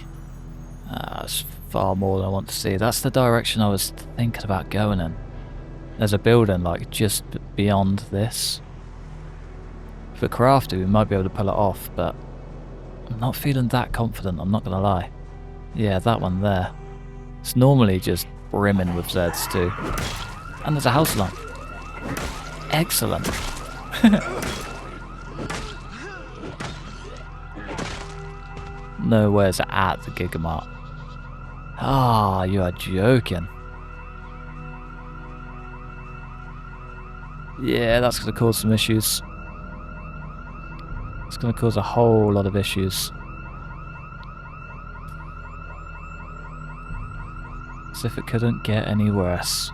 Speaker 1: That's far more than I want to see. That's the direction I was thinking about going in. There's a building, like, just beyond this. If we're crafty, we might be able to pull it off, but I'm not feeling that confident, I'm not going to lie. Yeah, that one there. It's normally just brimming with Zeds too. And there's a house lamp. Excellent. Nowhere's at the Gigamart. Ah, you are joking. Yeah, that's going to cause some issues. It's going to cause a whole lot of issues. As if it couldn't get any worse.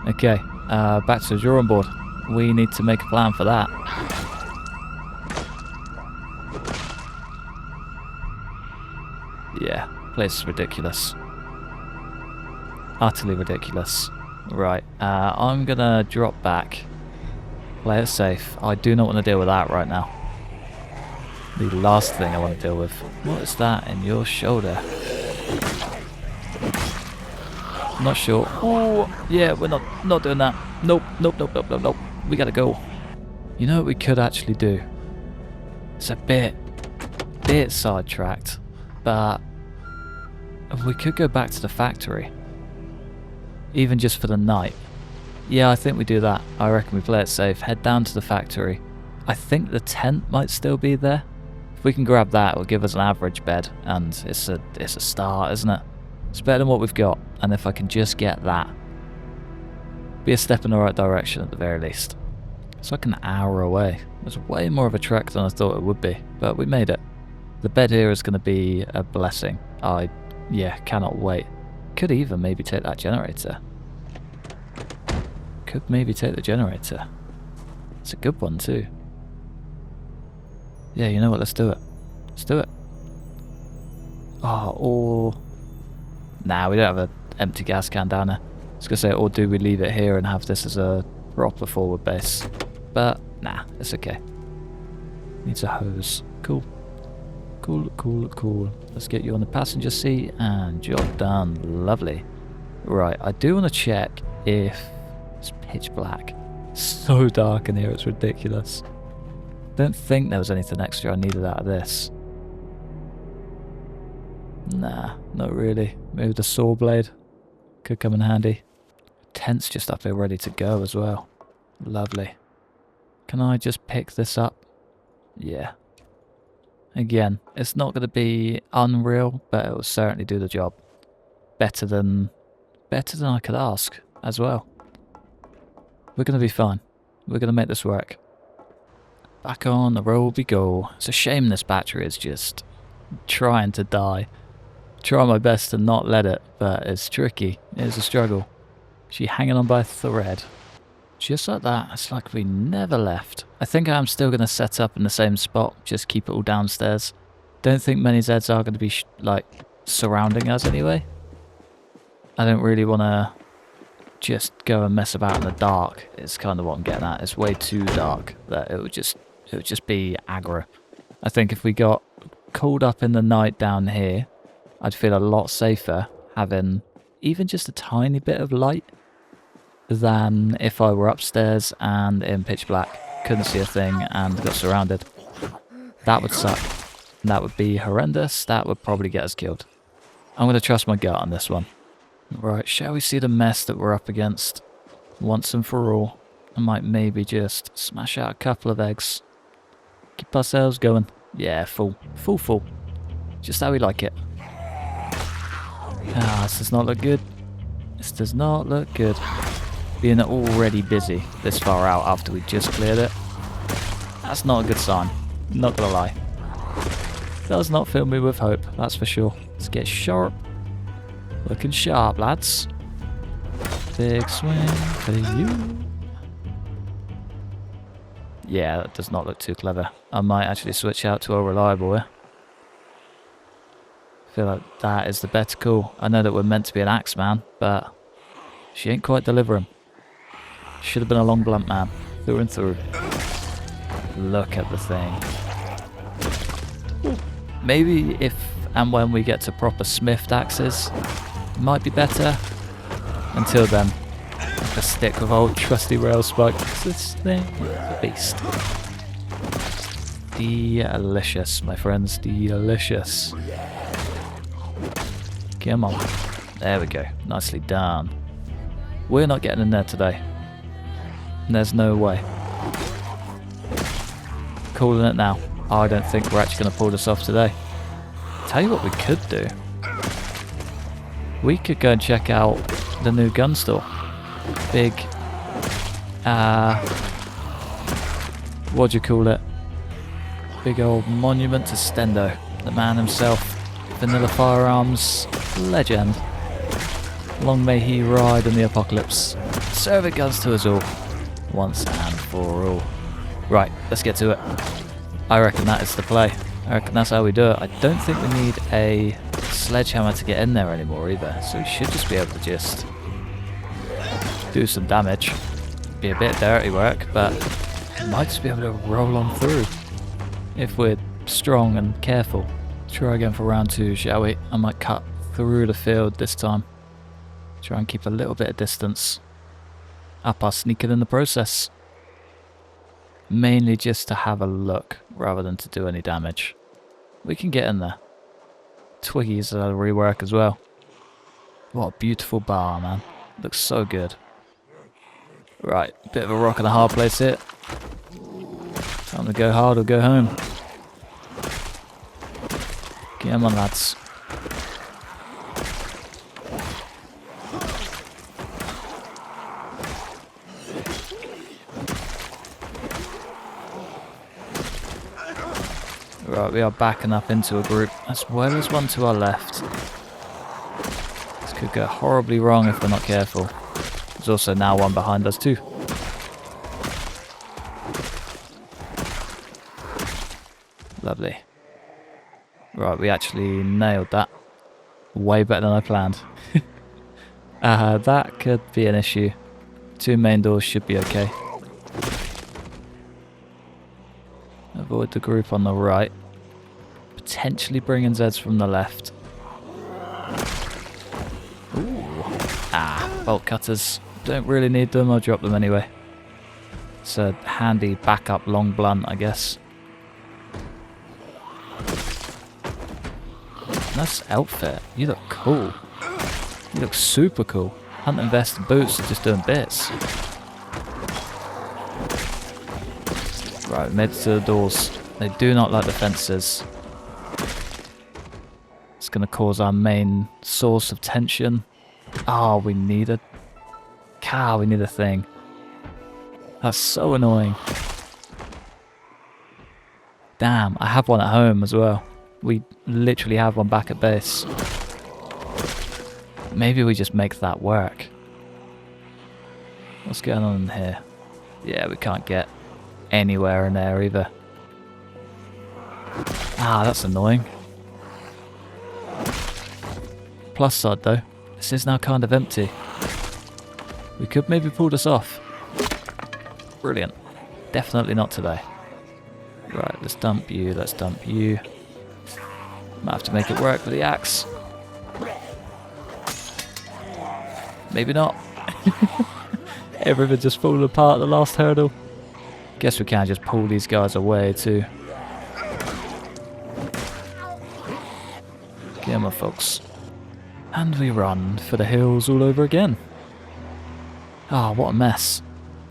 Speaker 1: Okay, back to the drawing board. We need to make a plan for that. Yeah, place is ridiculous. Utterly ridiculous. Right, I'm gonna drop back. Play it safe. I do not want to deal with that right now. The last thing I want to deal with. What is that in your shoulder? I'm not sure. Oh, yeah, we're not doing that. Nope. We gotta go. You know what we could actually do? It's a bit sidetracked, but we could go back to the factory. Even just for the night. Yeah, I think we do that. I reckon we play it safe. Head down to the factory. I think the tent might still be there. If we can grab that, it'll give us an average bed, and it's a start, isn't it? It's better than what we've got, and if I can just get that, be a step in the right direction at the very least. It's like an hour away. It's way more of a trek than I thought it would be, but we made it. The bed here is going to be a blessing. Yeah, cannot wait. Could even maybe take that generator. Could maybe take the generator. It's a good one too. Yeah, you know what, let's do it. Let's do it. Oh, or... Nah, we don't have an empty gas can down there. I was going to say, or do we leave it here and have this as a proper forward base? But, nah, it's okay. Needs a hose. Cool. Cool. Let's get you on the passenger seat and job done. Lovely. Right, I do want to check if it's pitch black. So dark in here, it's ridiculous. Don't think there was anything extra I needed out of this. Nah, not really. Maybe the saw blade could come in handy. Tent's just up here ready to go as well. Lovely. Can I just pick this up? Yeah. Again, it's not going to be unreal, but it will certainly do the job. Better than I could ask as well. We're going to be fine. We're going to make this work. Back on the road we go. It's a shame this battery is just trying to die. Try my best to not let it, but it's tricky. It's a struggle. She hanging on by a thread. Just like that. It's like we never left. I think I'm still going to set up in the same spot. Just keep it all downstairs. Don't think many Zeds are going to be like surrounding us anyway. I don't really want to just go and mess about in the dark. It's kind of what I'm getting at. It's way too dark that it would just be aggro. I think if we got called up in the night down here, I'd feel a lot safer having even just a tiny bit of light than if I were upstairs and in pitch black, couldn't see a thing and got surrounded. That would suck. That would be horrendous. That would probably get us killed. I'm going to trust my gut on this one. Right, shall we see the mess that we're up against once and for all? I might maybe just smash out a couple of eggs. Keep ourselves going. Yeah, full. Just how we like it. Ah, this does not look good. This does not look good. Being already busy this far out after we just cleared it. That's not a good sign. Not gonna lie. Does not fill me with hope, that's for sure. Let's get sharp. Looking sharp, lads. Big swing for you. Yeah, that does not look too clever. I might actually switch out to a reliable here. I feel like that is the better call. I know that we're meant to be an axe man, but she ain't quite delivering. Should have been a long blunt man, through and through. Look at the thing. Maybe if and when we get to proper smithed axes, it might be better. Until then, like a stick with old trusty rail spike. This thing is a beast. Delicious, my friends, delicious. Come on. There we go. Nicely done. We're not getting in there today. There's no way. Calling it now. I don't think we're actually going to pull this off today. Tell you what we could do. We could go and check out the new gun store. Big, what do you call it? Big old monument to Stendo. The man himself. Vanilla Firearms legend. Long may he ride in the apocalypse. Serving guns to us all. Once and for all. Right, let's get to it. I reckon that is the play. I reckon that's how we do it. I don't think we need a sledgehammer to get in there anymore either. So we should just be able to just do some damage. Be a bit dirty work, but we might just be able to roll on through. If we're strong and careful. Try again for round 2, shall we? I might cut through the field this time. Try and keep a little bit of distance. Up our sneaking in the process. Mainly just to have a look, rather than to do any damage. We can get in there. Twiggies will rework as well. What a beautiful bar, man. Looks so good. Right, bit of a rock and a hard place here. Time to go hard or go home. Come on, lads. Right, we are backing up into a group, as well as one to our left. This could go horribly wrong if we're not careful. There's also now one behind us too. Lovely. Right, we actually nailed that. Way better than I planned. That could be an issue. 2 main doors should be okay. Avoid the group on the right. Potentially bringing Zeds from the left. Ooh. Bolt cutters. Don't really need them, I'll drop them anyway. It's a handy backup long blunt, I guess. Nice outfit. You look cool. You look super cool. Hunting vest and boots are just doing bits. Right, we made it to the doors. They do not like the fences. It's going to cause our main source of tension. Oh, we need a cow. We need a thing. That's so annoying. Damn, I have one at home as well. We literally have one back at base. Maybe we just make that work. What's going on in here? Yeah, we can't get anywhere in there either. Ah, that's annoying. Plus side though, this is now kind of empty. We could maybe pull this off. Brilliant. Definitely not today. Right, let's dump you, let's dump you. Might have to make it work with the axe. Maybe not. Everything just falling apart at the last hurdle. Guess we can just pull these guys away too. Get on, folks. And we run for the hills all over again. Ah, oh, what a mess.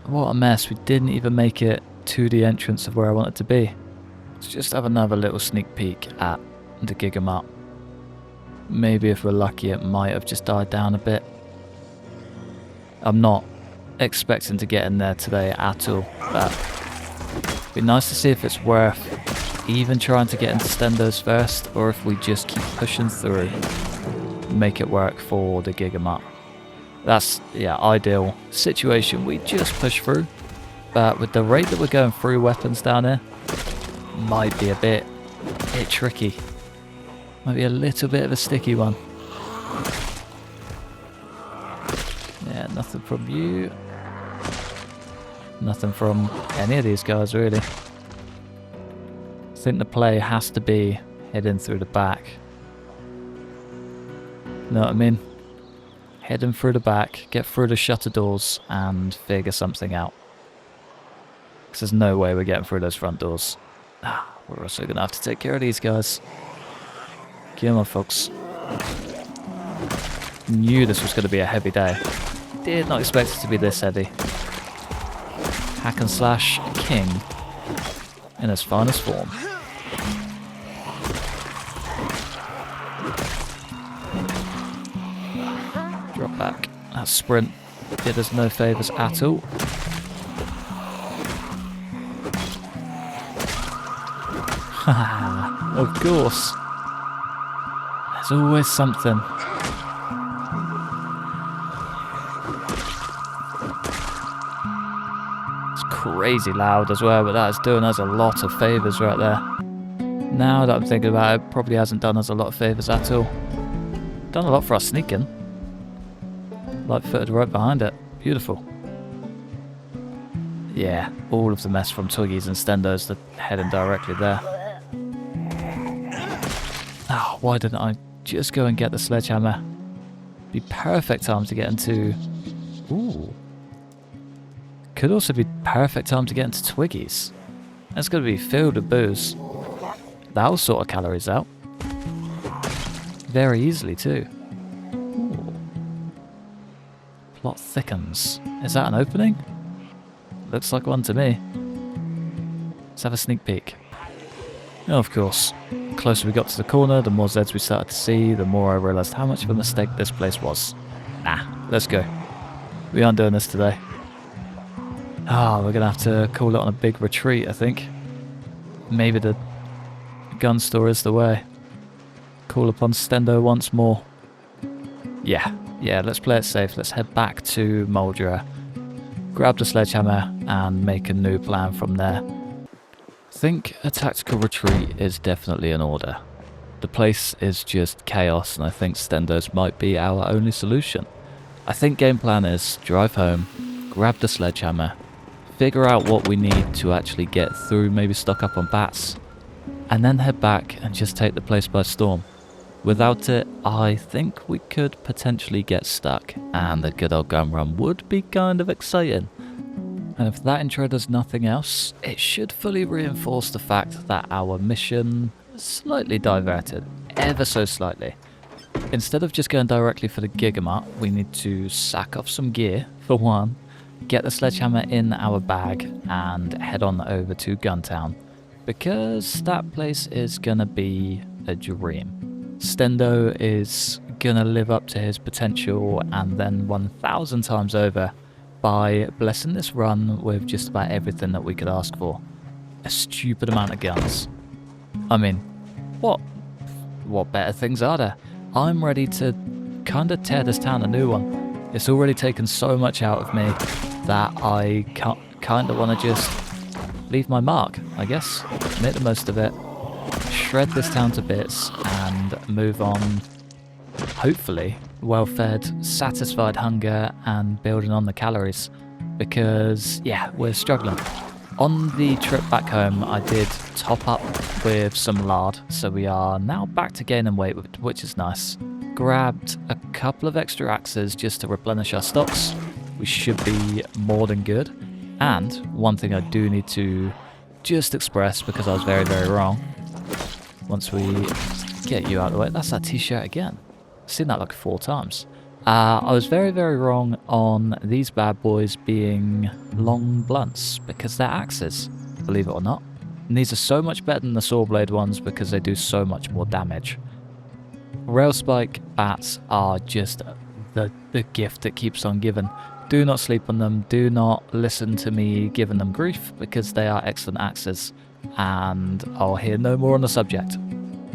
Speaker 1: What a mess. We didn't even make it to the entrance of where I wanted to be. Let's just have another little sneak peek at the gig 'em up. Maybe if we're lucky it might have just died down a bit. I'm not expecting to get in there today at all, but it'd be nice to see if it's worth even trying to get into Stendos first, or if we just keep pushing through, make it work for the gig 'em up. That's, yeah, ideal situation. We just push through, but with the rate that we're going through weapons down here, might be a bit tricky. Might be a little bit of a sticky one. Yeah, nothing from you. Nothing from any of these guys, really. I think the play has to be heading through the back. Know what I mean? Heading through the back, get through the shutter doors, and figure something out. Because there's no way we're getting through those front doors. We're also going to have to take care of these guys. Come on, folks. Knew this was going to be a heavy day. Did not expect it to be this heavy. Hack and slash king in his finest form. Drop back. That sprint did us no favours at all. Of course. There's always something. It's crazy loud as well, but that is doing us a lot of favours right there. Now that I'm thinking about it, probably hasn't done us a lot of favours at all. Done a lot for our sneaking. Light-footed right behind it. Beautiful. Yeah, all of the mess from Twiggies and Stendos that heading directly there. Oh, why didn't I just go and get the sledgehammer? Be perfect time to get into... Ooh. Could also be perfect time to get into Twiggies. That's going to be filled with booze. That'll sort of calories out. Very easily too. Ooh. Plot thickens. Is that an opening? Looks like one to me. Let's have a sneak peek. Oh, of course. The closer we got to the corner, the more Zeds we started to see, the more I realised how much of a mistake this place was. Nah, let's go. We aren't doing this today. Ah, we're going to have to call it on a big retreat, I think. Maybe the gun store is the way. Call upon Stendo once more. Yeah, let's play it safe. Let's head back to Moldra, grab the sledgehammer, and make a new plan from there. I think a tactical retreat is definitely in order. The place is just chaos, and I think Stendos might be our only solution. I think game plan is drive home, grab the sledgehammer, figure out what we need to actually get through, maybe stock up on bats, and then head back and just take the place by storm. Without it, I think we could potentially get stuck, and the good old gun run would be kind of exciting. And if that intro does nothing else, it should fully reinforce the fact that our mission is slightly diverted, ever so slightly. Instead of just going directly for the gig 'em up, we need to sack off some gear, for one, get the sledgehammer in our bag, and head on over to Guntown. because that place is gonna be a dream. Stendo is gonna live up to his potential and then 1,000 times over by blessing this run with just about everything that we could ask for. A stupid amount of guns. I mean, what better things are there? I'm ready to kind of tear this town a new one. It's already taken so much out of me that I kind of want to just leave my mark, I guess. Make the most of it, shred this town to bits, and move on. Hopefully, well-fed, satisfied hunger, and building on the calories. Because, yeah, we're struggling. On the trip back home, I did top up with some lard, so we are now back to gaining weight, which is nice. Grabbed a couple of extra axes just to replenish our stocks. We should be more than good. And one thing I do need to just express, because I was very, very wrong. Once we get you out of the way, that's that t-shirt again. I've seen that like 4 times. I was very, very wrong on these bad boys being long blunts, because they're axes, believe it or not. And these are so much better than the saw blade ones because they do so much more damage. Rail spike bats are just the gift that keeps on giving. Do not sleep on them, do not listen to me giving them grief, because they are excellent axes, and I'll hear no more on the subject.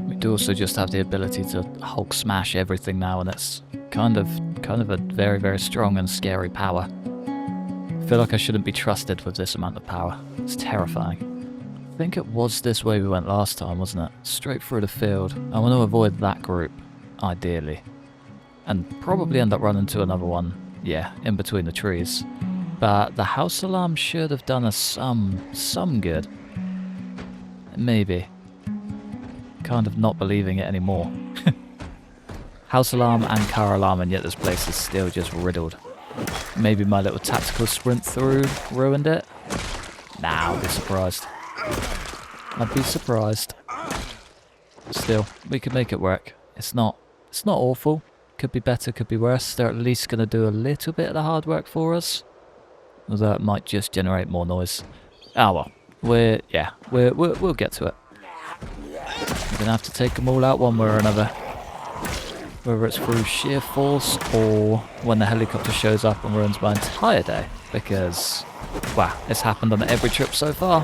Speaker 1: We do also just have the ability to Hulk smash everything now, and it's kind of a very, very strong and scary power. I feel like I shouldn't be trusted with this amount of power. It's terrifying. I think it was this way we went last time, wasn't it? Straight through the field. I want to avoid that group, ideally. And probably end up running to another one, yeah, in between the trees. But the house alarm should have done us some good. Maybe. Kind of not believing it anymore. House alarm and car alarm, and yet this place is still just riddled. Maybe my little tactical sprint through ruined it? Nah, I'll be surprised. I'd be surprised. Still, we could make it work. It's not awful. Could be better, could be worse. They're at least going to do a little bit of the hard work for us. Although it might just generate more noise. Ah well, we'll get to it. We're going to have to take them all out one way or another. Whether it's through sheer force or when the helicopter shows up and ruins my entire day. Because, wow, it's happened on every trip so far.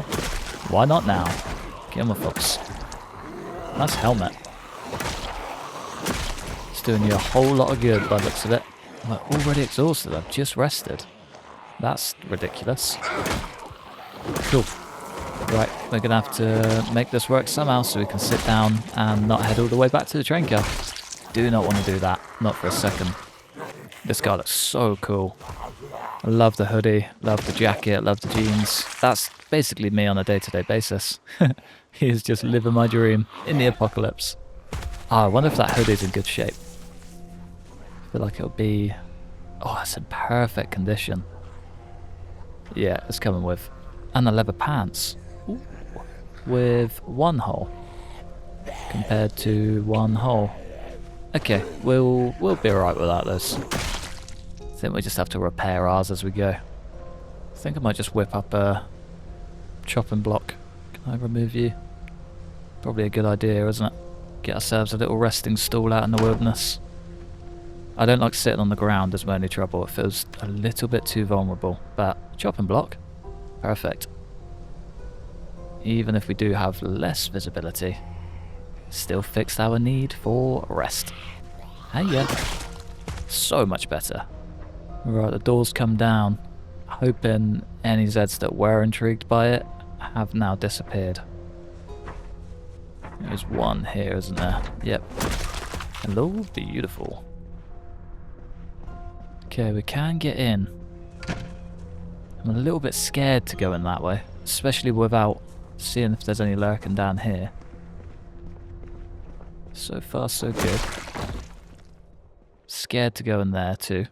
Speaker 1: Why not now? Get on my folks. Nice helmet. It's doing you a whole lot of good by the looks of it. I'm already exhausted, I've just rested. That's ridiculous. Cool. Right, we're going to have to make this work somehow so we can sit down and not head all the way back to the train car. Do not want to do that, not for a second. This guy looks so cool. I love the hoodie, love the jacket, love the jeans. That's basically me on a day-to-day basis. He is just living my dream in the apocalypse. I wonder if that hoodie's in good shape. I feel like it'll be... Oh, it's in perfect condition. Yeah, it's coming with. And the leather pants. Ooh. With 1 hole. Compared to 1 hole. Okay, we'll be alright without this. I think we just have to repair ours as we go. I think I might just whip up a chopping block. Can I remove you? Probably a good idea, isn't it? Get ourselves a little resting stool out in the wilderness. I don't like sitting on the ground as my only trouble. It feels a little bit too vulnerable. But chopping block, perfect. Even if we do have less visibility, still fixed our need for rest. Hey, yeah. So much better. Right, the doors come down. Hoping any Zeds that were intrigued by it have now disappeared. There's one here, isn't there? Yep. Hello, beautiful. Okay, we can get in. I'm a little bit scared to go in that way, especially without seeing if there's any lurking down here. So far, so good. Scared to go in there too.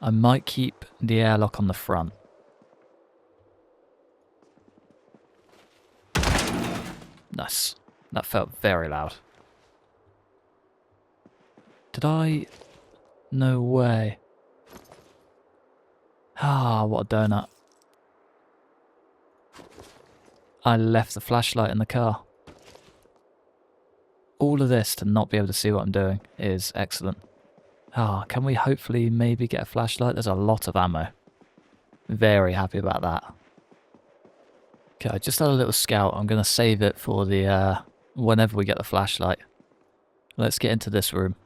Speaker 1: I might keep the airlock on the front. Nice. That felt very loud. Did I... No way. Ah, what a donut. I left the flashlight in the car. All of this to not be able to see what I'm doing is excellent. Can we hopefully maybe get a flashlight? There's a lot of ammo. Very happy about that. Okay, I just had a little scout. I'm going to save it for the whenever we get the flashlight. Let's get into this room.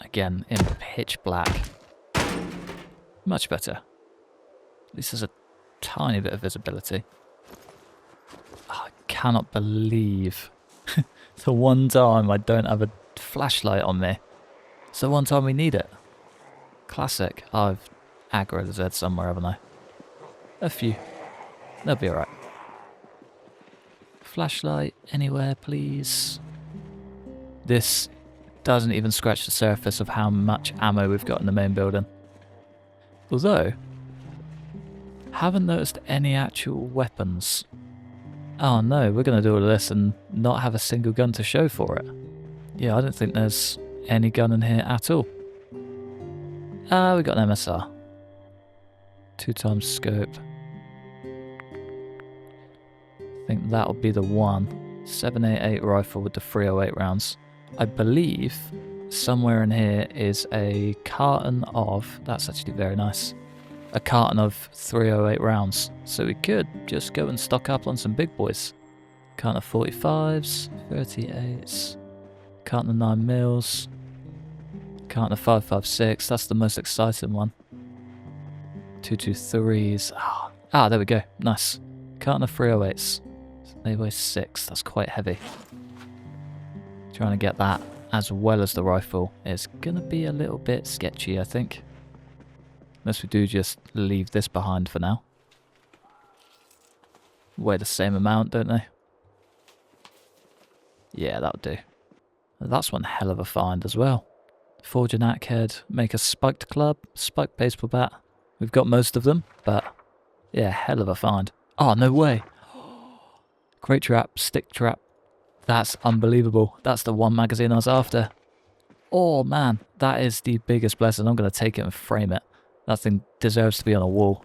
Speaker 1: Again, in pitch black. Much better. At least there's a tiny bit of visibility. I cannot believe the one time I don't have a flashlight on me. It's the one time we need it. Classic. I've aggroed the Z somewhere, haven't I? A few. They'll be alright. Flashlight anywhere, please. This doesn't even scratch the surface of how much ammo we've got in the main building. Although, haven't noticed any actual weapons. Oh no, we're going to do all of this and not have a single gun to show for it. Yeah, I don't think there's any gun in here at all. We got an MSR. 2x scope. I think that'll be the one. 788 rifle with the 308 rounds. I believe somewhere in here is a carton of... That's actually very nice. A carton of 308 rounds. So we could just go and stock up on some big boys. Carton of 45s, 38s, carton of 9mm, carton of 5.56. That's the most exciting one. 223s. There we go. Nice. Carton of 308s. They weigh 6. That's quite heavy. Trying to get that as well as the rifle is going to be a little bit sketchy, I think. Unless we do just leave this behind for now. Weigh the same amount, don't they? Yeah, that'll do. That's one hell of a find as well. Forge an axe head, make a spiked club, spiked baseball bat. We've got most of them, but yeah, hell of a find. Oh, no way. Crate trap, stick trap. That's unbelievable. That's the one magazine I was after. Oh man, that is the biggest blessing. I'm going to take it and frame it. That thing deserves to be on a wall.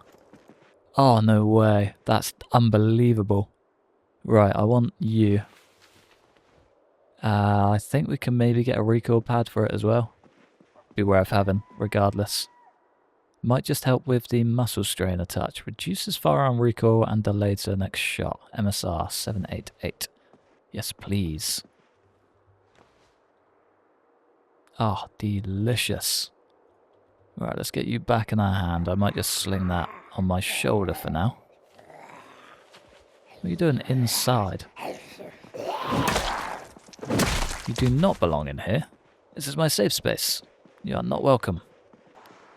Speaker 1: Oh, no way. That's unbelievable. Right, I want you. I think we can maybe get a recoil pad for it as well. Be worth having, regardless. Might just help with the muscle strain a touch. Reduces firearm recoil and delay to the next shot. MSR 788. Yes, please. Oh, delicious. Right, let's get you back in our hand. I might just sling that on my shoulder for now. What are you doing inside? You do not belong in here. This is my safe space. You are not welcome.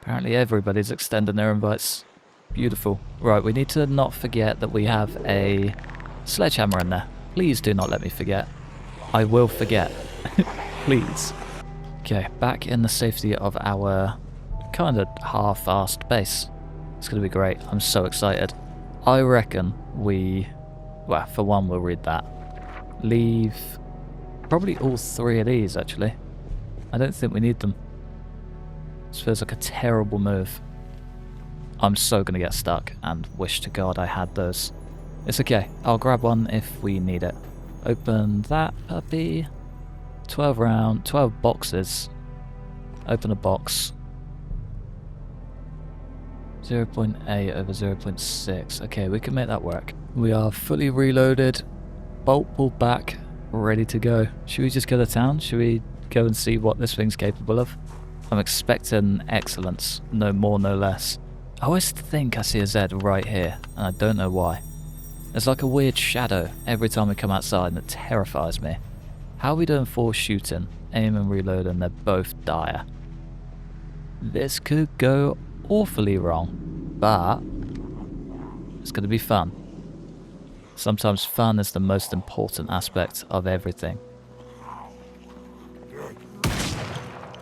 Speaker 1: Apparently everybody's extending their invites. Beautiful. Right, we need to not forget that we have a sledgehammer in there. Please do not let me forget. I will forget. Please. Okay, back in the safety of our kind of half-assed base. It's going to be great. I'm so excited. I reckon well, for one, we'll read that. Leave probably all 3 of these, actually. I don't think we need them. This feels like a terrible move. I'm so going to get stuck and wish to God I had those. It's okay. I'll grab one if we need it. Open that puppy. 12 boxes. Open a box. 0.8 over 0.6. Okay, we can make that work. We are fully reloaded. Bolt pulled back. Ready to go. Should we just go to town? Should we go and see what this thing's capable of? I'm expecting excellence. No more, no less. I always think I see a Z right here, and I don't know why. There's like a weird shadow every time we come outside, and it terrifies me. How are we doing for shooting? Aim and reload, and they're both dire. This could go awfully wrong, but it's going to be fun. Sometimes fun is the most important aspect of everything.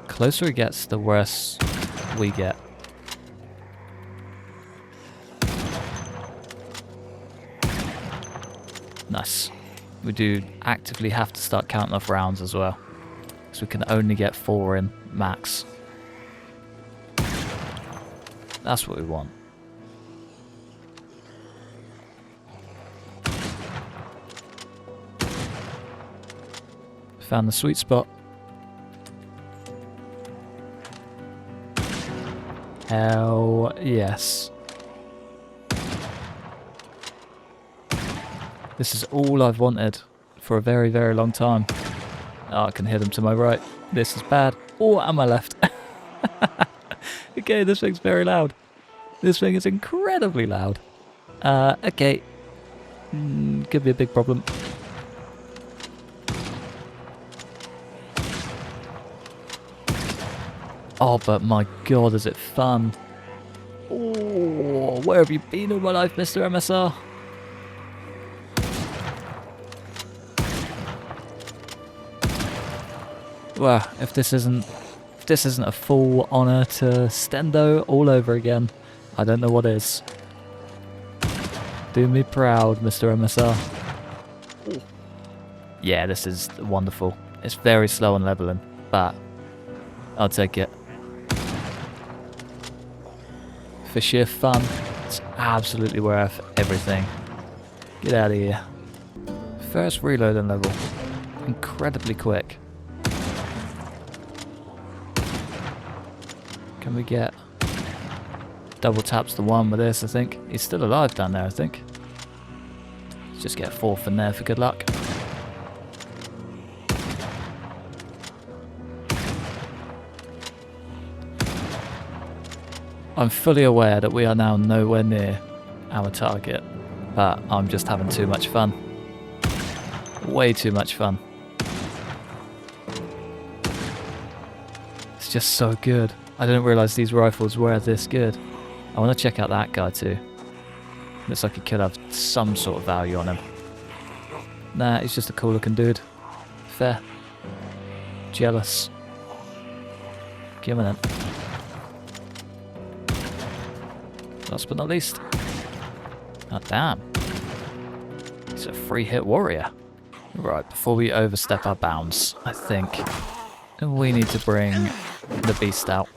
Speaker 1: Closer it gets, the worse we get. Nice. We do actively have to start counting off rounds as well, because we can only get 4 in max. That's what we want. Found the sweet spot. Hell yes. This is all I've wanted for a very, very long time. Oh, I can hear them to my right. This is bad. Oh, and my left. Okay, this thing's very loud. This thing is incredibly loud. Okay. Could be a big problem. Oh, but my god, is it fun. Oh, where have you been all my life, Mr. MSR? Well, if this isn't a full honour to Stendo all over again, I don't know what is. Do me proud, Mr. MSR. Yeah, this is wonderful. It's very slow on leveling, but I'll take it. For sheer fun, it's absolutely worth everything. Get out of here. First reloading level. Incredibly quick. Can we get double taps the one with this, I think? He's still alive down there, I think. Let's just get a fourth in there for good luck. I'm fully aware that we are now nowhere near our target, but I'm just having too much fun. Way too much fun. It's just so good. I didn't realise these rifles were this good. I want to check out that guy too. Looks like he could have some sort of value on him. Nah, he's just a cool looking dude. Fair. Jealous. Give me then. Last but not least. Oh damn. He's a free hit warrior. Right, before we overstep our bounds, I think we need to bring the beast out.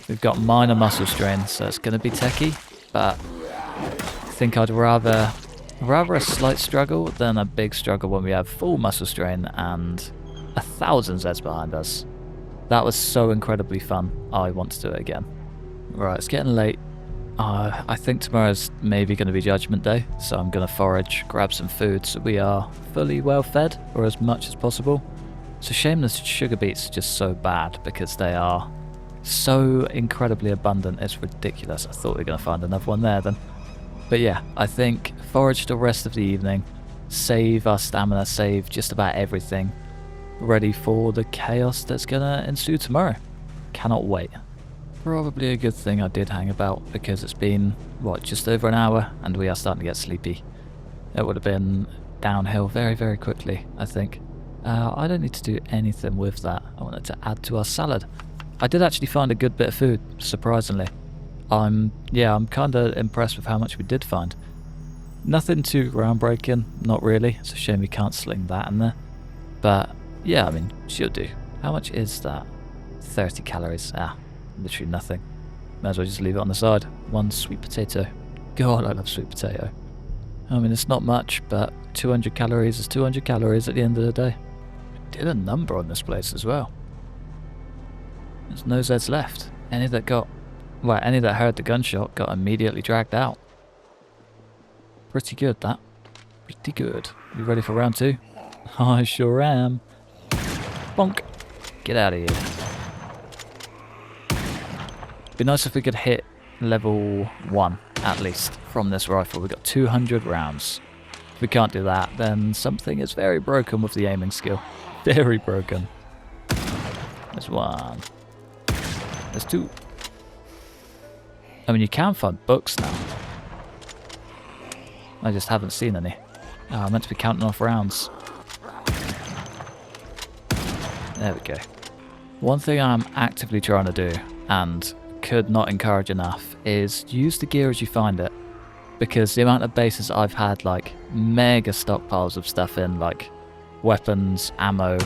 Speaker 1: We've got minor muscle strain, so it's going to be techie, but I think I'd rather a slight struggle than a big struggle when we have full muscle strain and 1,000 Zeds behind us. That was so incredibly fun. I want to do it again. Right, it's getting late. I think tomorrow's maybe going to be Judgment Day, so I'm going to forage, grab some food so we are fully well fed, or as much as possible. It's a shame the sugar beets are just so bad because they are so incredibly abundant, it's ridiculous. I thought we were going to find another one there then. But yeah, I think forage the rest of the evening, save our stamina, save just about everything, ready for the chaos that's going to ensue tomorrow. Cannot wait. Probably a good thing I did hang about because it's been, what, just over an hour and we are starting to get sleepy. It would have been downhill very, very quickly, I think. I don't need to do anything with that. I wanted to add to our salad. I did actually find a good bit of food, surprisingly. I'm kind of impressed with how much we did find. Nothing too groundbreaking, not really. It's a shame we can't sling that in there. But yeah, I mean, she'll do. How much is that? 30 calories. Literally nothing. Might as well just leave it on the side. One sweet potato. God, I love sweet potato. I mean, it's not much, but 200 calories is 200 calories at the end of the day. Did a number on this place as well. There's no Zeds left. Any that heard the gunshot got immediately dragged out. Pretty good, that. Pretty good. You ready for round 2? I sure am. Bonk. Get out of here. Be nice if we could hit level 1 at least from this rifle. We've got 200 rounds. If we can't do that, then something is very broken with the aiming skill. Very broken. There's 1. There's 2. I mean, you can find books now. I just haven't seen any. Oh, I'm meant to be counting off rounds. There we go. One thing I'm actively trying to do, and could not encourage enough, is use the gear as you find it. Because the amount of bases I've had, like, mega stockpiles of stuff in, like weapons, ammo,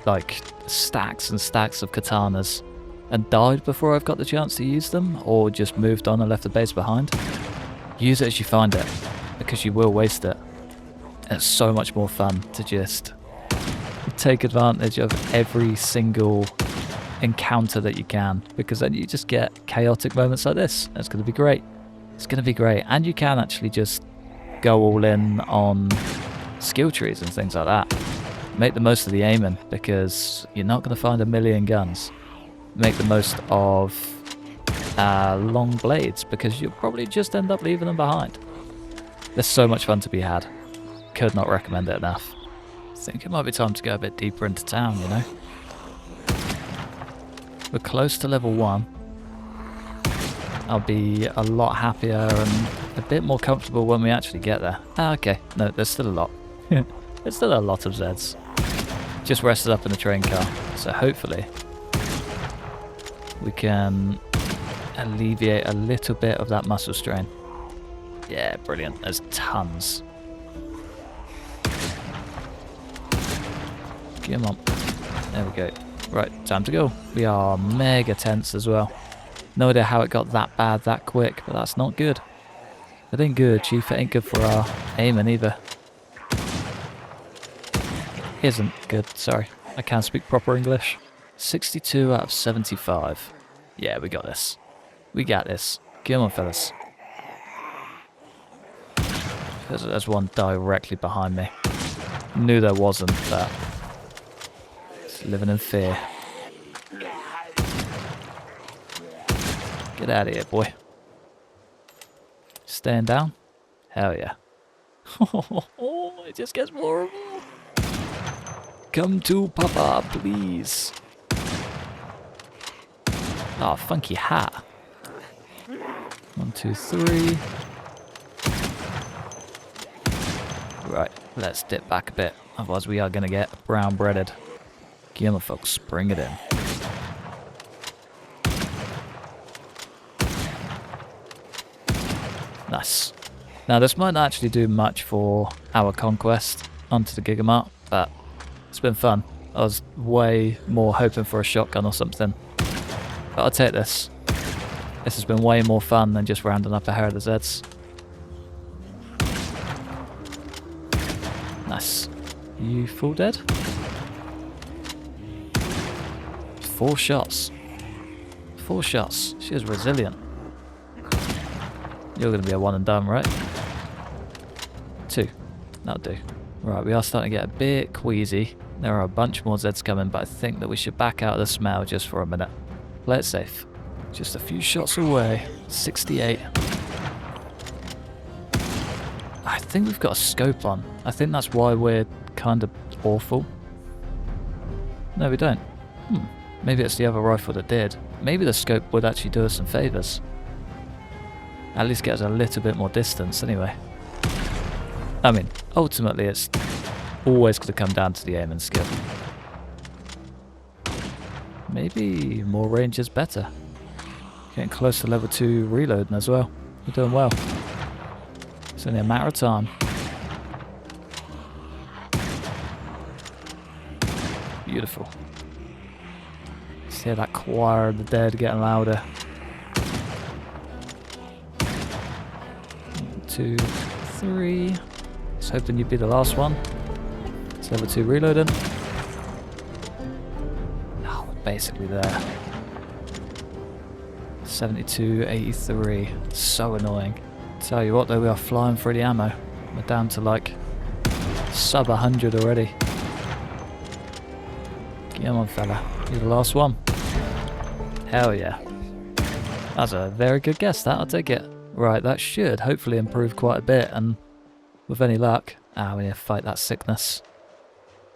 Speaker 1: like stacks and stacks of katanas, and died before I've got the chance to use them, or just moved on and left the base behind. Use it as you find it, because you will waste it. It's so much more fun to just take advantage of every single encounter that you can, because then you just get chaotic moments like this. It's going to be great. It's going to be great. And you can actually just go all in on skill trees and things like that. Make the most of the aiming, because you're not going to find a million guns. Make the most of long blades, because you'll probably just end up leaving them behind. There's so much fun to be had. Could not recommend it enough. I think it might be time to go a bit deeper into town, you know. We're close to level 1. I'll be a lot happier and a bit more comfortable when we actually get there. Ah, okay. No, there's still a lot. There's still a lot of Zeds. Just rested up in the train car. So hopefully we can alleviate a little bit of that muscle strain. Yeah, brilliant. There's tons. Come on. There we go. Right, time to go. We are mega tense as well. No idea how it got that bad that quick, but that's not good. It ain't good, Chief. It ain't good for our aiming either. Isn't good, sorry. I can't speak proper English. 62 out of 75. Yeah, we got this. We got this. Come on, fellas. There's one directly behind me. Knew there wasn't, but just living in fear. Get out of here, boy. Staying down? Hell yeah. Oh, it just gets more and more. Come to Papa, please. Oh, funky hat. 1, 2, 3. Right, let's dip back a bit. Otherwise we are going to get brown breaded. Come on, folks, bring it in. Nice. Now this might not actually do much for our conquest onto the Gigamart, but it's been fun. I was way more hoping for a shotgun or something. But I'll take this. This has been way more fun than just rounding up a herd of Zeds. Nice. You full dead? 4 shots. 4 shots. She is resilient. You're going to be a one and done, right? 2. That'll do. Right, we are starting to get a bit queasy. There are a bunch more Zeds coming, but I think that we should back out of the smell just for a minute. Play it safe. Just a few shots away. 68. I think we've got a scope on. I think that's why we're kind of awful. No, we don't. Maybe it's the other rifle that did. Maybe the scope would actually do us some favours. At least get us a little bit more distance anyway. I mean, ultimately it's always going to come down to the aim and skill. Maybe more range is better. Getting close to level 2 reloading as well. We're doing well. It's only a matter of time. Beautiful. Just hear that choir of the dead getting louder. 1, 2, 3. I was hoping you'd be the last one. It's level 2 reloading. Oh, we're basically there. 72, 83. So annoying. Tell you what though, we are flying through the ammo. We're down to like sub 100 already. Come on, fella. You're the last one. Hell yeah. That's a very good guess, that. I'll take it. Right, that should hopefully improve quite a bit, and with any luck... we need to fight that sickness.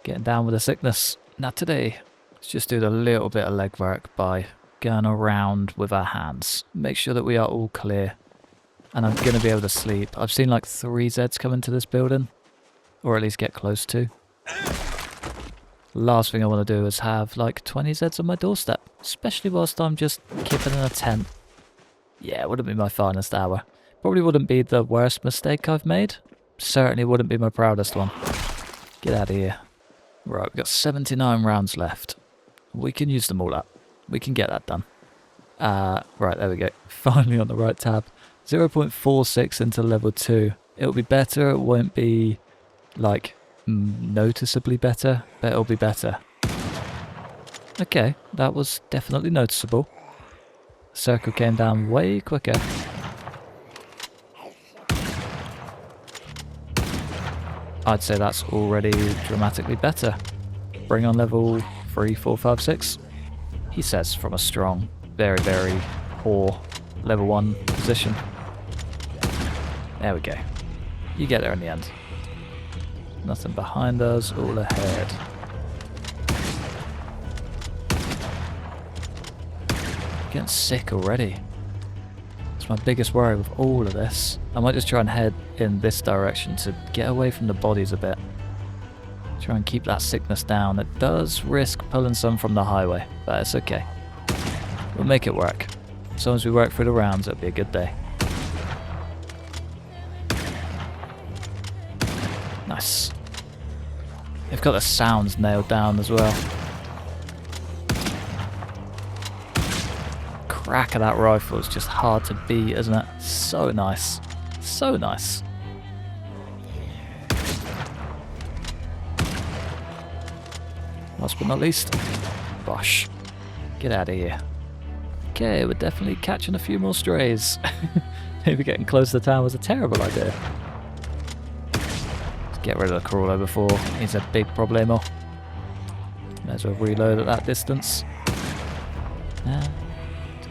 Speaker 1: Getting down with the sickness. Now today, let's just do a little bit of legwork by going around with our hands. Make sure that we are all clear. And I'm going to be able to sleep. I've seen like 3 Zeds come into this building. Or at least get close to. Last thing I want to do is have like 20 Zeds on my doorstep. Especially whilst I'm just keeping in a tent. Yeah, it wouldn't be my finest hour. Probably wouldn't be the worst mistake I've made. Certainly wouldn't be my proudest one. Get out of here. Right, we've got 79 rounds left. We can use them all up. We can get that done. Right, there we go. Finally on the right tab. 0.46 into level 2. It'll be better. It won't be like Noticeably better, but it'll be better. Okay, that was definitely noticeable. Circle came down way quicker. I'd say that's already dramatically better. Bring on level 3, 4, 5, 6. He says from a strong, very, very poor level 1 position. There we go. You get there in the end. Nothing behind us, all ahead. Getting sick already. It's my biggest worry with all of this. I might just try and head in this direction to get away from the bodies a bit. Try and keep that sickness down. It does risk pulling some from the highway, but it's okay. We'll make it work. As long as we work through the rounds, it'll be a good day. Nice. They've got the sounds nailed down as well. Crack of that rifle is just hard to beat, isn't it? So nice. So nice. Last but not least, Bosh. Get out of here. Okay, we're definitely catching a few more strays. Maybe getting close to the town was a terrible idea. Let's get rid of the crawler before he's a big problemo. May as well reload at that distance.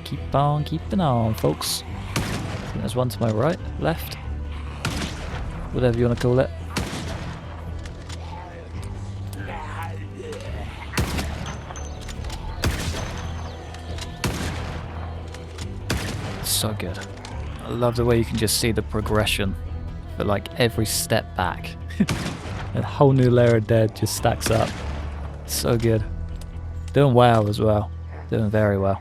Speaker 1: Keep on keeping on, folks. I think there's one to my right, left, whatever you want to call it. So good. I love the way you can just see the progression for like every step back. A whole new layer of dead just stacks up. So good. Doing well as well. Doing very well.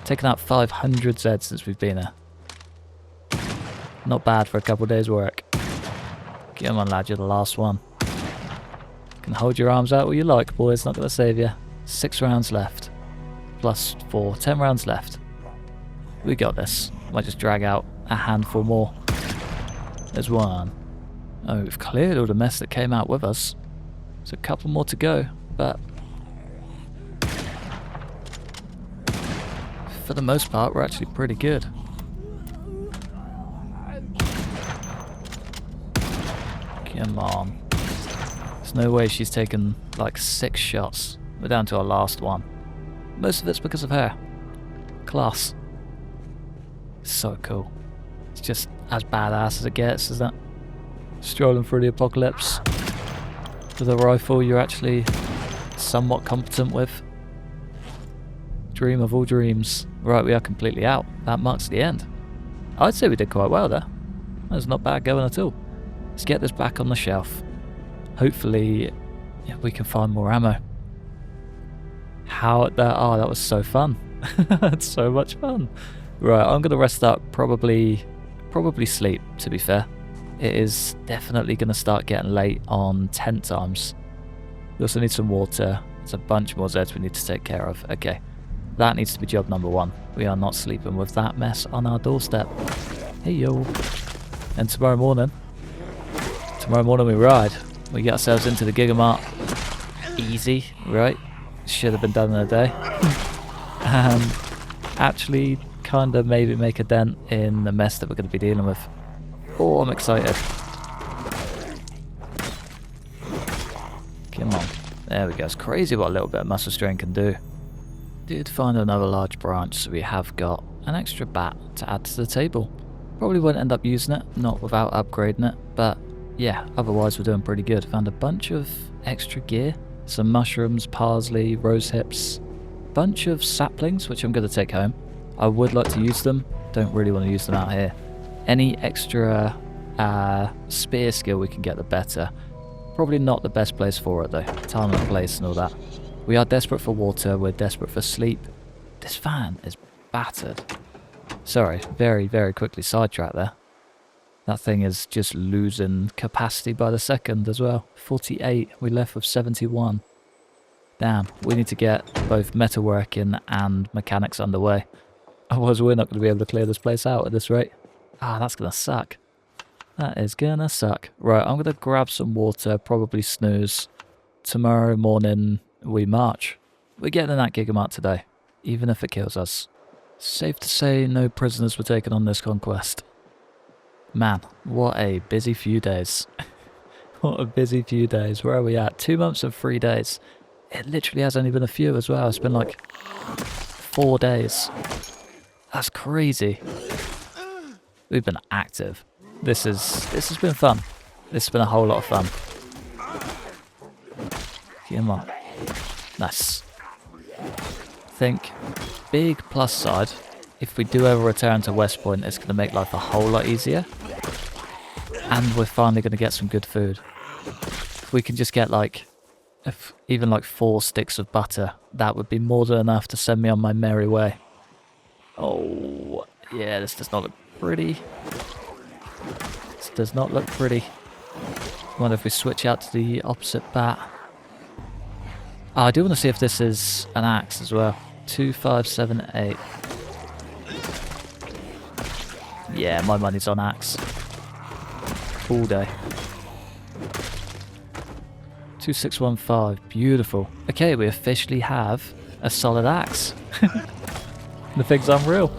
Speaker 1: Taken out 500 Zeds since we've been here. Not bad for a couple of days work. Come on lad, you're the last one. Can hold your arms out all you like, boys, not gonna save you. 6 rounds left. Plus 4, 10 rounds left. We got this. Might just drag out a handful more. There's one. Oh, we've cleared all the mess that came out with us. There's a couple more to go, but for the most part, we're actually pretty good. Come on. There's no way she's taken like 6 shots. We're down to our last one. Most of it's because of her. Class. So cool. It's just as badass as it gets, isn't it? Strolling through the apocalypse with a rifle you're actually somewhat competent with. Dream of all dreams. Right, we are completely out. That marks the end. I'd say we did quite well there. That's not bad going at all. Let's get this back on the shelf. Hopefully we can find more ammo. Oh, that was so fun. That's so much fun. Right, I'm going to rest up, probably sleep, to be fair. It is definitely going to start getting late on tent times. We also need some water. There's a bunch more Zeds we need to take care of. Okay, that needs to be job number 1. We are not sleeping with that mess on our doorstep. Hey yo. And tomorrow morning we ride. We get ourselves into the Gigamart. Easy, right? Should have been done in a day. And actually kind of maybe make a dent in the mess that we're going to be dealing with. Oh, I'm excited. Come on. There we go. It's crazy what a little bit of muscle strain can do. Did find another large branch, so we have got an extra bat to add to the table. Probably won't end up using it, not without upgrading it, but yeah, otherwise we're doing pretty good. Found a bunch of extra gear, some mushrooms, parsley, rose hips, bunch of saplings, which I'm going to take home. I would like to use them, don't really want to use them out here. Any extra spear skill we can get, the better. Probably not the best place for it though, time and place and all that. We are desperate for water, we're desperate for sleep. This van is battered. Sorry, very, very quickly sidetracked there. That thing is just losing capacity by the second as well. 48, we left with 71. Damn, we need to get both metalworking and mechanics underway. Otherwise we're not going to be able to clear this place out at this rate. Ah, that's going to suck. That is gonna suck. Right, I'm gonna grab some water, probably snooze. Tomorrow morning, we march. We're getting that Gigamark today, even if it kills us. Safe to say no prisoners were taken on this conquest. Man, what a busy few days. What a busy few days. Where are we at? 2 months and 3 days. It literally has only been a few as well. It's been like 4 days. That's crazy. We've been active. This has been fun. This has been a whole lot of fun. Come on. Nice. I think big plus side, if we do ever return to West Point, it's going to make life a whole lot easier. And we're finally going to get some good food. If we can just get like, even like 4 sticks of butter, that would be more than enough to send me on my merry way. Oh, yeah, this does not look pretty. This does not look pretty. I wonder if we switch out to the opposite bat. Oh, I do want to see if this is an axe as well. 2, 5, 7, 8. Yeah, my money's on axe. All day. 2615, beautiful. Okay, we officially have a solid axe. The thing's unreal.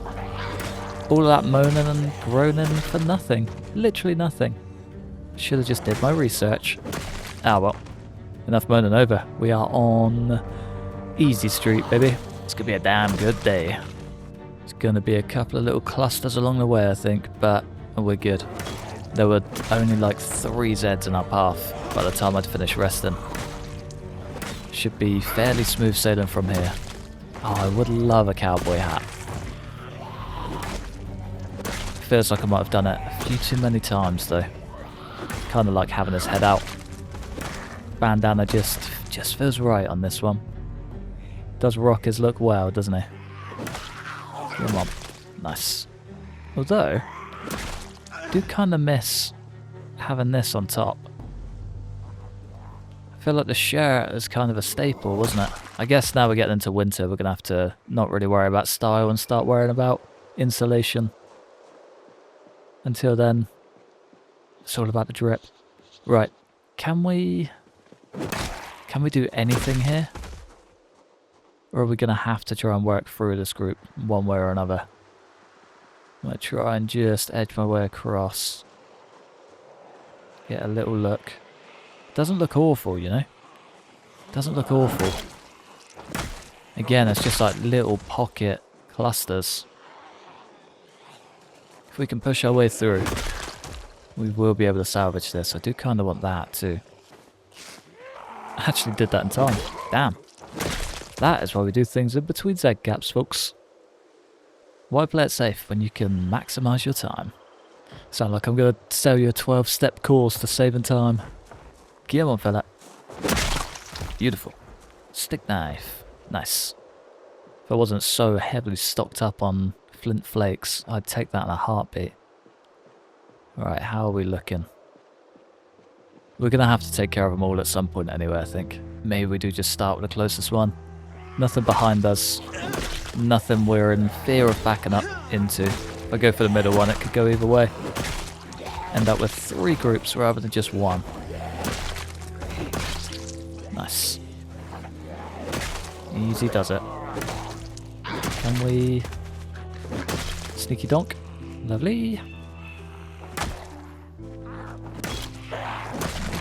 Speaker 1: All of that moaning and groaning for nothing. Literally nothing. Should have just did my research. Ah well. Enough moaning over. We are on Easy Street, baby. It's gonna be a damn good day. It's gonna be a couple of little clusters along the way, I think, but we're good. There were only like 3 Zeds in our path by the time I'd finished resting. Should be fairly smooth sailing from here. Oh, I would love a cowboy hat. Feels like I might have done it a few too many times though. Kind of like having his head out. Bandana just feels right on this one. Does rock his look well, doesn't he? Come on. Nice. Although, I do kind of miss having this on top. I feel like the shirt is kind of a staple, wasn't it? I guess now we're getting into winter, we're going to have to not really worry about style and start worrying about insulation. Until then, it's all about the drip. Right, can we do anything here? Or are we going to have to try and work through this group one way or another? I'm going to try and just edge my way across. Get a little look. Doesn't look awful, you know? Doesn't look awful. Again, it's just like little pocket clusters. If we can push our way through, we will be able to salvage this. I do kind of want that too. I actually did that in time. Damn. That is why we do things in between Z gaps, folks. Why play it safe when you can maximise your time? Sound like I'm going to sell you a 12-step course to saving time. Come on, fella. Beautiful. Stick knife. Nice. If I wasn't so heavily stocked up on flint flakes, I'd take that in a heartbeat. Right, how are we looking? We're going to have to take care of them all at some point anyway, I think. Maybe we do just start with the closest one. Nothing behind us. Nothing we're in fear of backing up into. If I go for the middle one, it could go either way. End up with 3 groups rather than just 1. Nice. Easy does it. Can we... Sneaky donk. Lovely.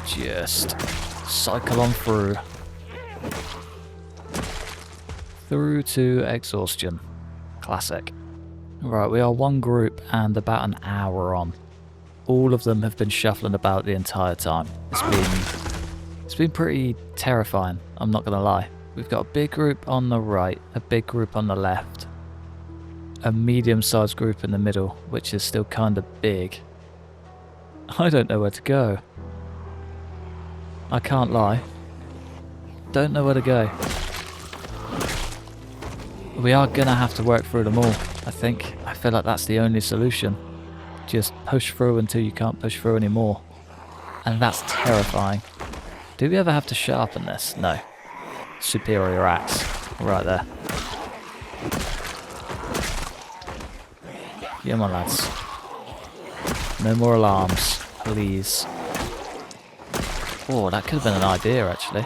Speaker 1: Just cycle on through. Through to exhaustion. Classic. Right, we are 1 group and about an hour on. All of them have been shuffling about the entire time. It's been pretty terrifying, I'm not gonna lie. We've got a big group on the right, a big group on the left, a medium-sized group in the middle, which is still kind of big. I don't know where to go. I can't lie. Don't know where to go. We are gonna have to work through them all, I think. I feel like that's the only solution. Just push through until you can't push through anymore. And that's terrifying. Do we ever have to sharpen this? No. Superior axe. Right there. Come on, lads. No more alarms. Please. Oh, that could have been an idea, actually.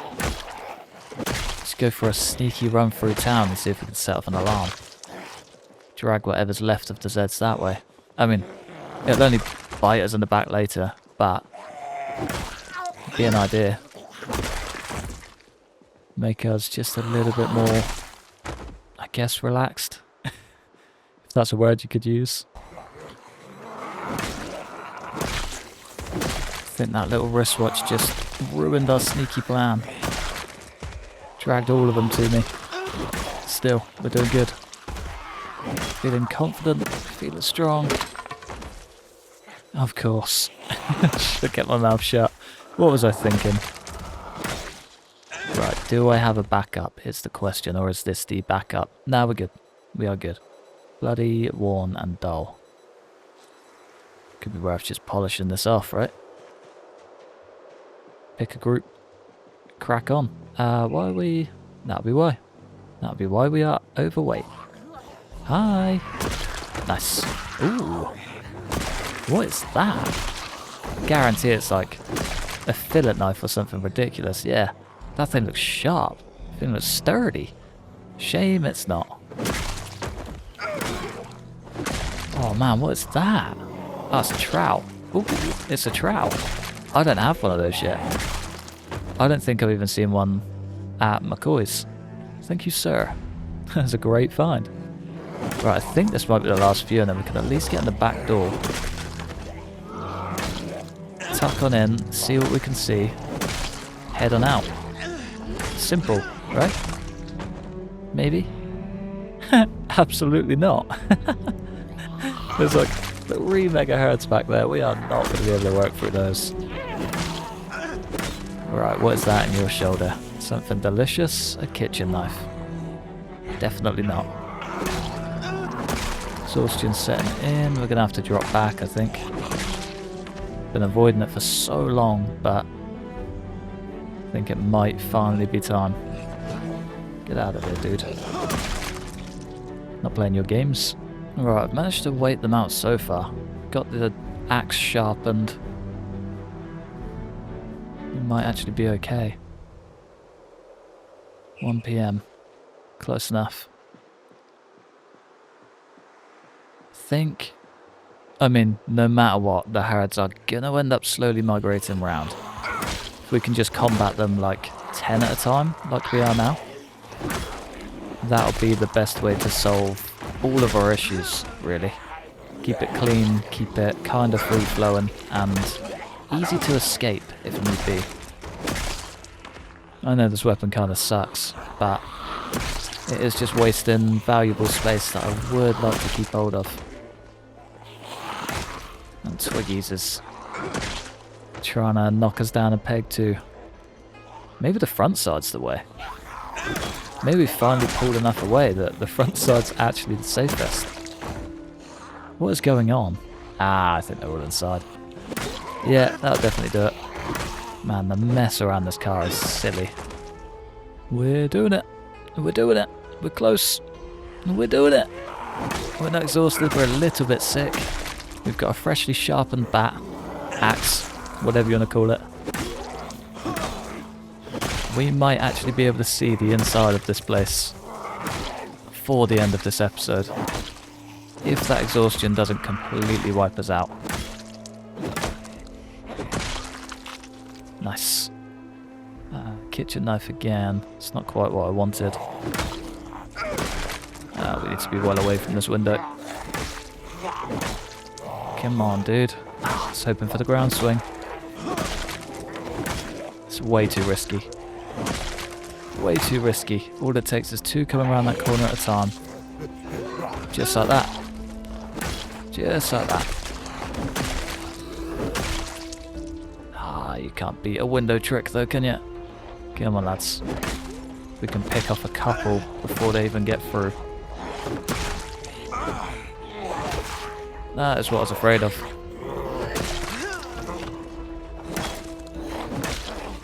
Speaker 1: Let's go for a sneaky run through town and see if we can set off an alarm. Drag whatever's left of the Zeds that way. I mean, it'll only bite us in the back later, but it'd be an idea. Make us just a little bit more, I guess, relaxed. If that's a word you could use. I think that little wristwatch just ruined our sneaky plan. Dragged all of them to me. Still, we're doing good. Feeling confident, feeling strong. Of course. Should have kept my mouth shut. What was I thinking? Right, do I have a backup is the question, or is this the backup? Nah, we're good. We are good. Bloody, worn and dull. Could be worth just polishing this off, right? Pick a group. Crack on. Why are we... That'll be why. That'll be why we are overweight. Hi. Nice. Ooh. What is that? Guarantee it's like a fillet knife or something ridiculous. Yeah. That thing looks sharp. That thing looks sturdy. Shame it's not. Oh man, what is that? Oh, it's a trout. Ooh, it's a trout. I don't have one of those yet. I don't think I've even seen one at McCoy's. Thank you, sir. That's a great find. Right, I think this might be the last few, and then we can at least get in the back door. Tuck on in, see what we can see. Head on out. Simple, right? Maybe? Absolutely not. There's like 3 megahertz back there. We are not going to be able to work through those. Right, what is that in your shoulder? Something delicious? A kitchen knife. Definitely not. Exhaustion setting in. We're going to have to drop back, I think. Been avoiding it for so long, but I think it might finally be time. Get out of here, dude. Not playing your games. Alright, I've managed to wait them out so far. Got the axe sharpened. We might actually be okay. 1 PM. Close enough. I mean, no matter what, the Harrods are gonna end up slowly migrating round. If we can just combat them like 10 at a time, like we are now, that'll be the best way to solve all of our issues, really. Keep it clean, keep it kind of free-flowing, and easy to escape if need be. I know this weapon kind of sucks, but it is just wasting valuable space that I would like to keep hold of. And Twiggies is trying to knock us down a peg too. Maybe the front side's the way. Maybe we finally pulled enough away that the front side's actually the safest. What is going on? Ah, I think they're all inside. Yeah, that'll definitely do it. Man, the mess around this car is silly. We're doing it. We're doing it. We're close. We're doing it. We're not exhausted. We're a little bit sick. We've got a freshly sharpened bat, axe, whatever you want to call it. We might actually be able to see the inside of this place before the end of this episode, if that exhaustion doesn't completely wipe us out. Nice. Kitchen knife again. It's not quite what I wanted. We need to be well away from this window. Come on, dude. I was hoping for the ground swing. It's way too risky. Way too risky. All it takes is 2 coming around that corner at a time. Just like that. Just like that. Ah, you can't beat a window trick though, can you? Come on, lads. We can pick off a couple before they even get through. That is what I was afraid of.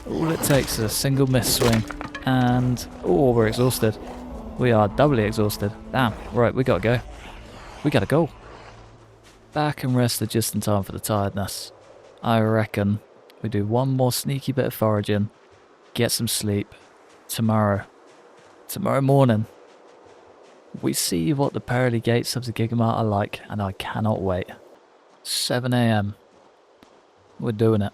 Speaker 1: All it takes is a single miss swing, and oh, we're exhausted. We are doubly exhausted. Damn. Right, we gotta go. We gotta go. Back and rested just in time for the tiredness. I reckon we do one more sneaky bit of foraging, get some sleep. Tomorrow morning, we see what the pearly gates of the Gigamart are like, and I cannot wait. 7 a.m. We're doing it.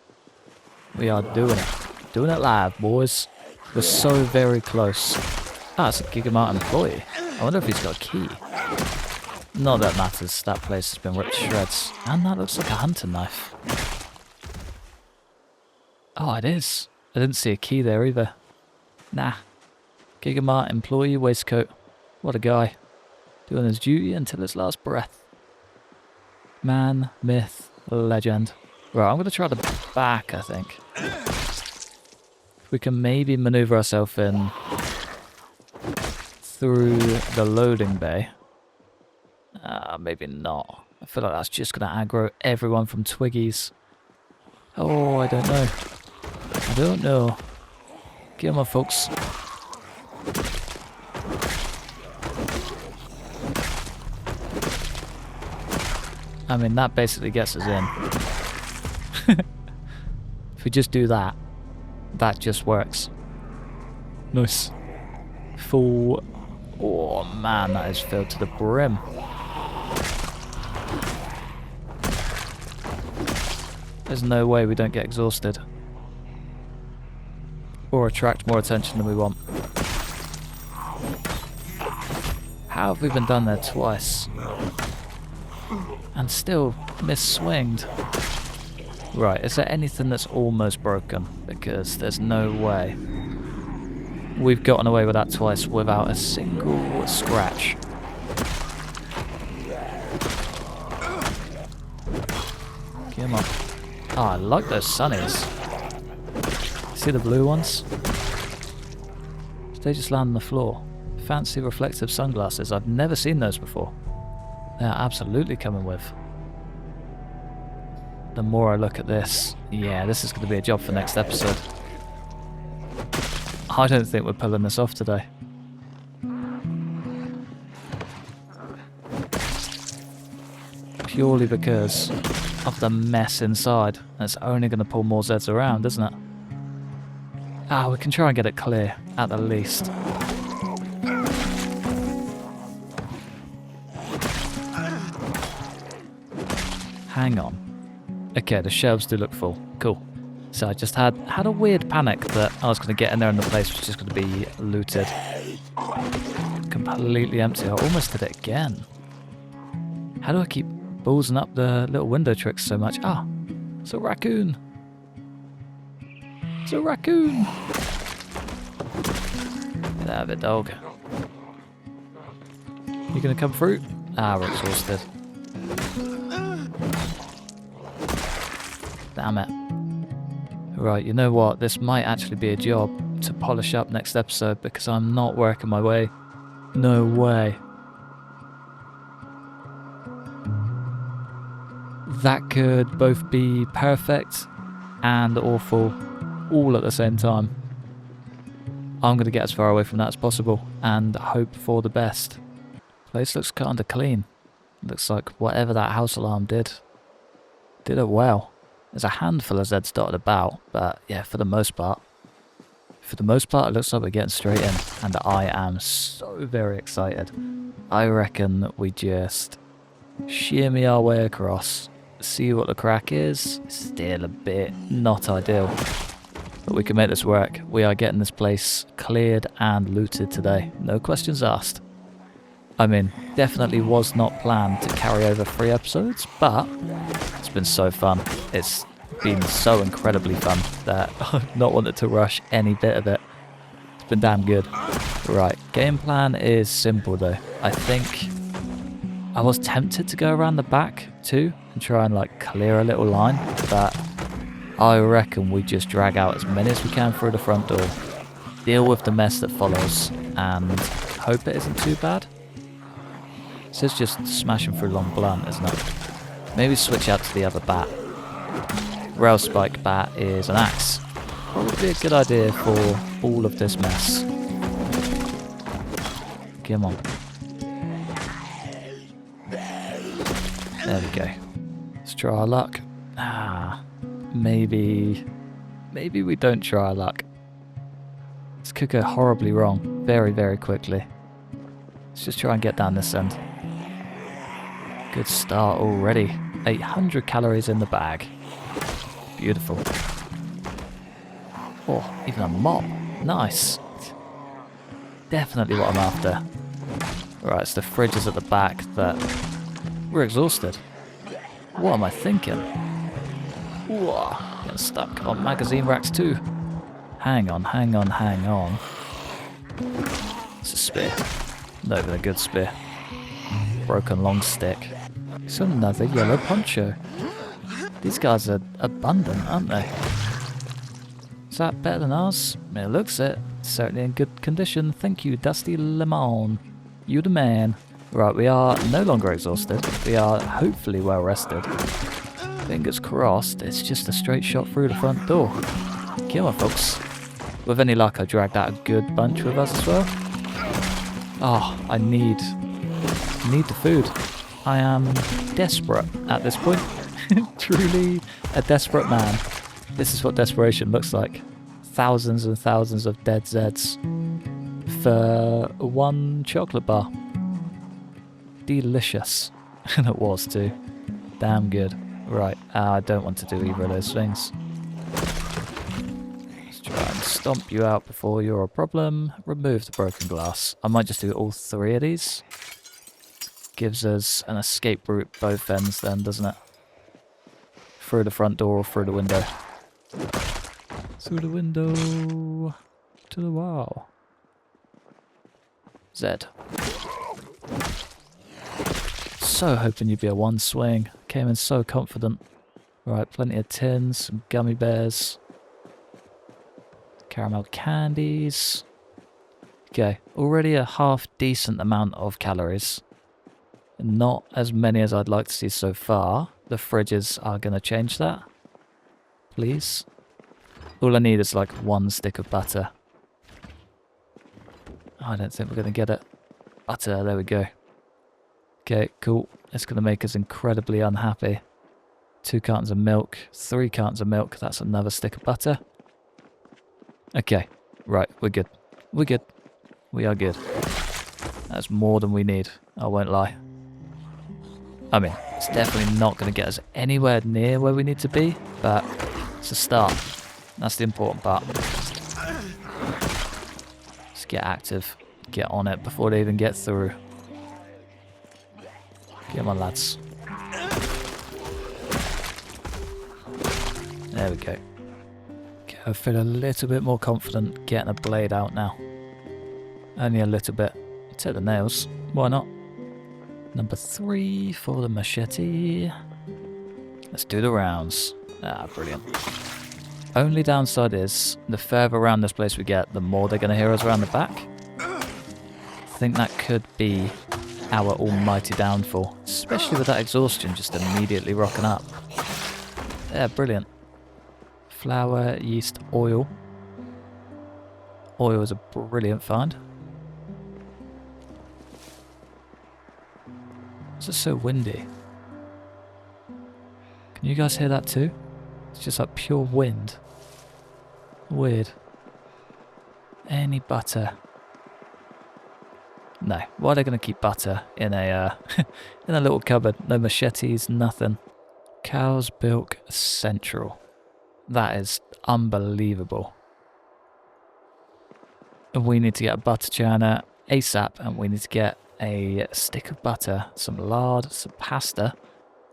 Speaker 1: We are doing it. Doing it live, boys. We're so very close. Ah, it's a Gigamart employee. I wonder if he's got a key. Not that matters. That place has been ripped to shreds. And that looks like a hunting knife. Oh, it is. I didn't see a key there either. Nah. Gigamart employee waistcoat. What a guy. Doing his duty until his last breath. Man, myth, legend. Right, I'm going to try the back, I think. We can maybe maneuver ourselves in through the loading bay. Maybe not. I feel like that's just going to aggro everyone from Twiggies. Oh, I don't know. I don't know. Get on, folks. I mean, that basically gets us in. If we just do that, that just works. Nice. Full... Oh man, that is filled to the brim. There's no way we don't get exhausted. Or attract more attention than we want. How have we been done there twice? And still misswinged. Right, is there anything that's almost broken? Because there's no way. We've gotten away with that twice without a single scratch. Come on. Oh, I like those sunnies. See the blue ones? They just land on the floor. Fancy reflective sunglasses. I've never seen those before. They're absolutely coming with. The more I look at this, yeah, this is going to be a job for next episode. I don't think we're pulling this off today. Purely because of the mess inside. And it's only going to pull more Zeds around, isn't it? Ah, we can try and get it clear, at the least. Hang on. Okay, the shelves do look full. Cool. So I just had a weird panic that I was going to get in there and the place was just going to be looted. Completely empty. I almost did it again. How do I keep ballsing up the little window tricks so much? Ah, it's a raccoon. It's a raccoon. Get out of it, dog. You going to come through? Ah, we're exhausted. Damn it. Right, you know what? This might actually be a job to polish up next episode because I'm not working my way. No way. That could both be perfect and awful all at the same time. I'm going to get as far away from that as possible and hope for the best. Place looks kind of clean. Looks like whatever that house alarm did it well. There's a handful of Zeds dotted about, but yeah, for the most part, it looks like we're getting straight in, and I am so very excited. I reckon we just shimmy our way across, see what the crack is. Still a bit not ideal, but we can make this work. We are getting this place cleared and looted today, no questions asked. I mean, definitely was not planned to carry over 3 episodes, but it's been so fun. It's been so incredibly fun that I've not wanted to rush any bit of it. It's been damn good. Right, game plan is simple though. I think I was tempted to go around the back too and try and like clear a little line, but I reckon we just drag out as many as we can through the front door, deal with the mess that follows, and hope it isn't too bad. This is just smashing through long blunt, isn't it? Maybe switch out to the other bat. Rail spike bat is an axe. Probably a good idea for all of this mess. Come on. There we go. Let's try our luck. Ah, maybe we don't try our luck. This could go horribly wrong very, very quickly. Let's just try and get down this end. Good start already. 800 calories in the bag. Beautiful. Oh, even a mop. Nice. Definitely what I'm after. Right, it's the fridges at the back that... We're exhausted. What am I thinking? Whoa, getting stuck. Come on, magazine racks too. Hang on, hang on, hang on. It's a spear. Not even a good spear. Broken long stick. It's another yellow poncho. These guys are abundant, aren't they? Is that better than ours? It looks it. Certainly in good condition. Thank you, Dusty Lemon. You the man. Right, we are no longer exhausted. We are hopefully well rested. Fingers crossed, it's just a straight shot through the front door. Come on, folks. With any luck, I dragged out a good bunch with us as well. Oh, I need the food. I am desperate at this point. Truly a desperate man. This is what desperation looks like. Thousands and thousands of dead Zeds for one chocolate bar. Delicious. And it was too. Damn good. Right, I don't want to do either of those things. Let's try and stomp you out before you're a problem. Remove the broken glass. I might just do all three of these. Gives us an escape route both ends then, doesn't it? Through the front door or through the window. Through the window to the wall. Zed. So hoping you'd be a one swing. Came in so confident. Right, plenty of tins, some gummy bears. Caramel candies. Okay, already a half decent amount of calories. Not as many as I'd like to see so far. The fridges are going to change that. Please. All I need is like one stick of butter. I don't think we're going to get it. Butter, there we go. Okay, cool. It's going to make us incredibly unhappy. 2 cartons of milk, 3 cartons of milk. That's another stick of butter. Okay, right, we're good. We're good. We are good. That's more than we need, I won't lie. I mean, it's definitely not going to get us anywhere near where we need to be, but it's a start. That's the important part. Let's get active. Get on it before they even get through. Come on, lads. There we go. Okay, I feel a little bit more confident getting a blade out now. Only a little bit. Take the nails. Why not? Number 3 for the machete. Let's do the rounds. Ah, brilliant. Only downside is, the further around this place we get, the more they're going to hear us around the back. I think that could be our almighty downfall. Especially with that exhaustion just immediately rocking up. Yeah, brilliant. Flour, yeast, oil. Oil is a brilliant find. It's just so windy. Can you guys hear that too? It's just like pure wind. Weird. Any butter? No. Why are they going to keep butter in a in a little cupboard? No machetes, nothing. Cow's milk central. That is unbelievable. And we need to get a butter churner ASAP, and we need to get a stick of butter, some lard, some pasta.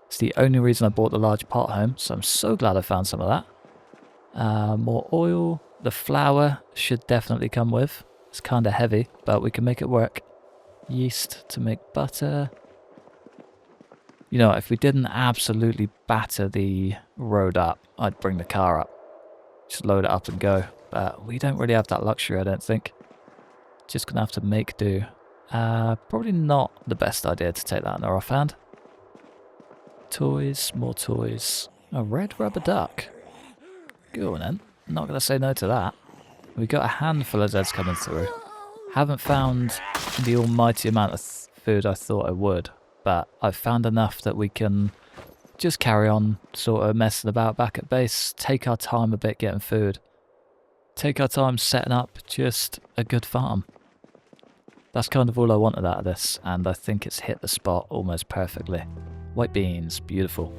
Speaker 1: It's the only reason I bought the large pot home, so I'm so glad I found some of that. More oil. The flour should definitely come with. It's kind of heavy, but we can make it work. Yeast to make butter. You know, if we didn't absolutely batter the road up, I'd bring the car up. Just load it up and go. But we don't really have that luxury, I don't think. Just gonna have to make do. Probably not the best idea to take that in the offhand. Toys, more toys. A red rubber duck. Go on then. Not going to say no to that. We got a handful of Zeds coming through. Haven't found the almighty amount of food I thought I would, but I've found enough that we can just carry on sort of messing about back at base. Take our time a bit getting food. Take our time setting up just a good farm. That's kind of all I wanted out of this, and I think it's hit the spot almost perfectly. White beans, beautiful.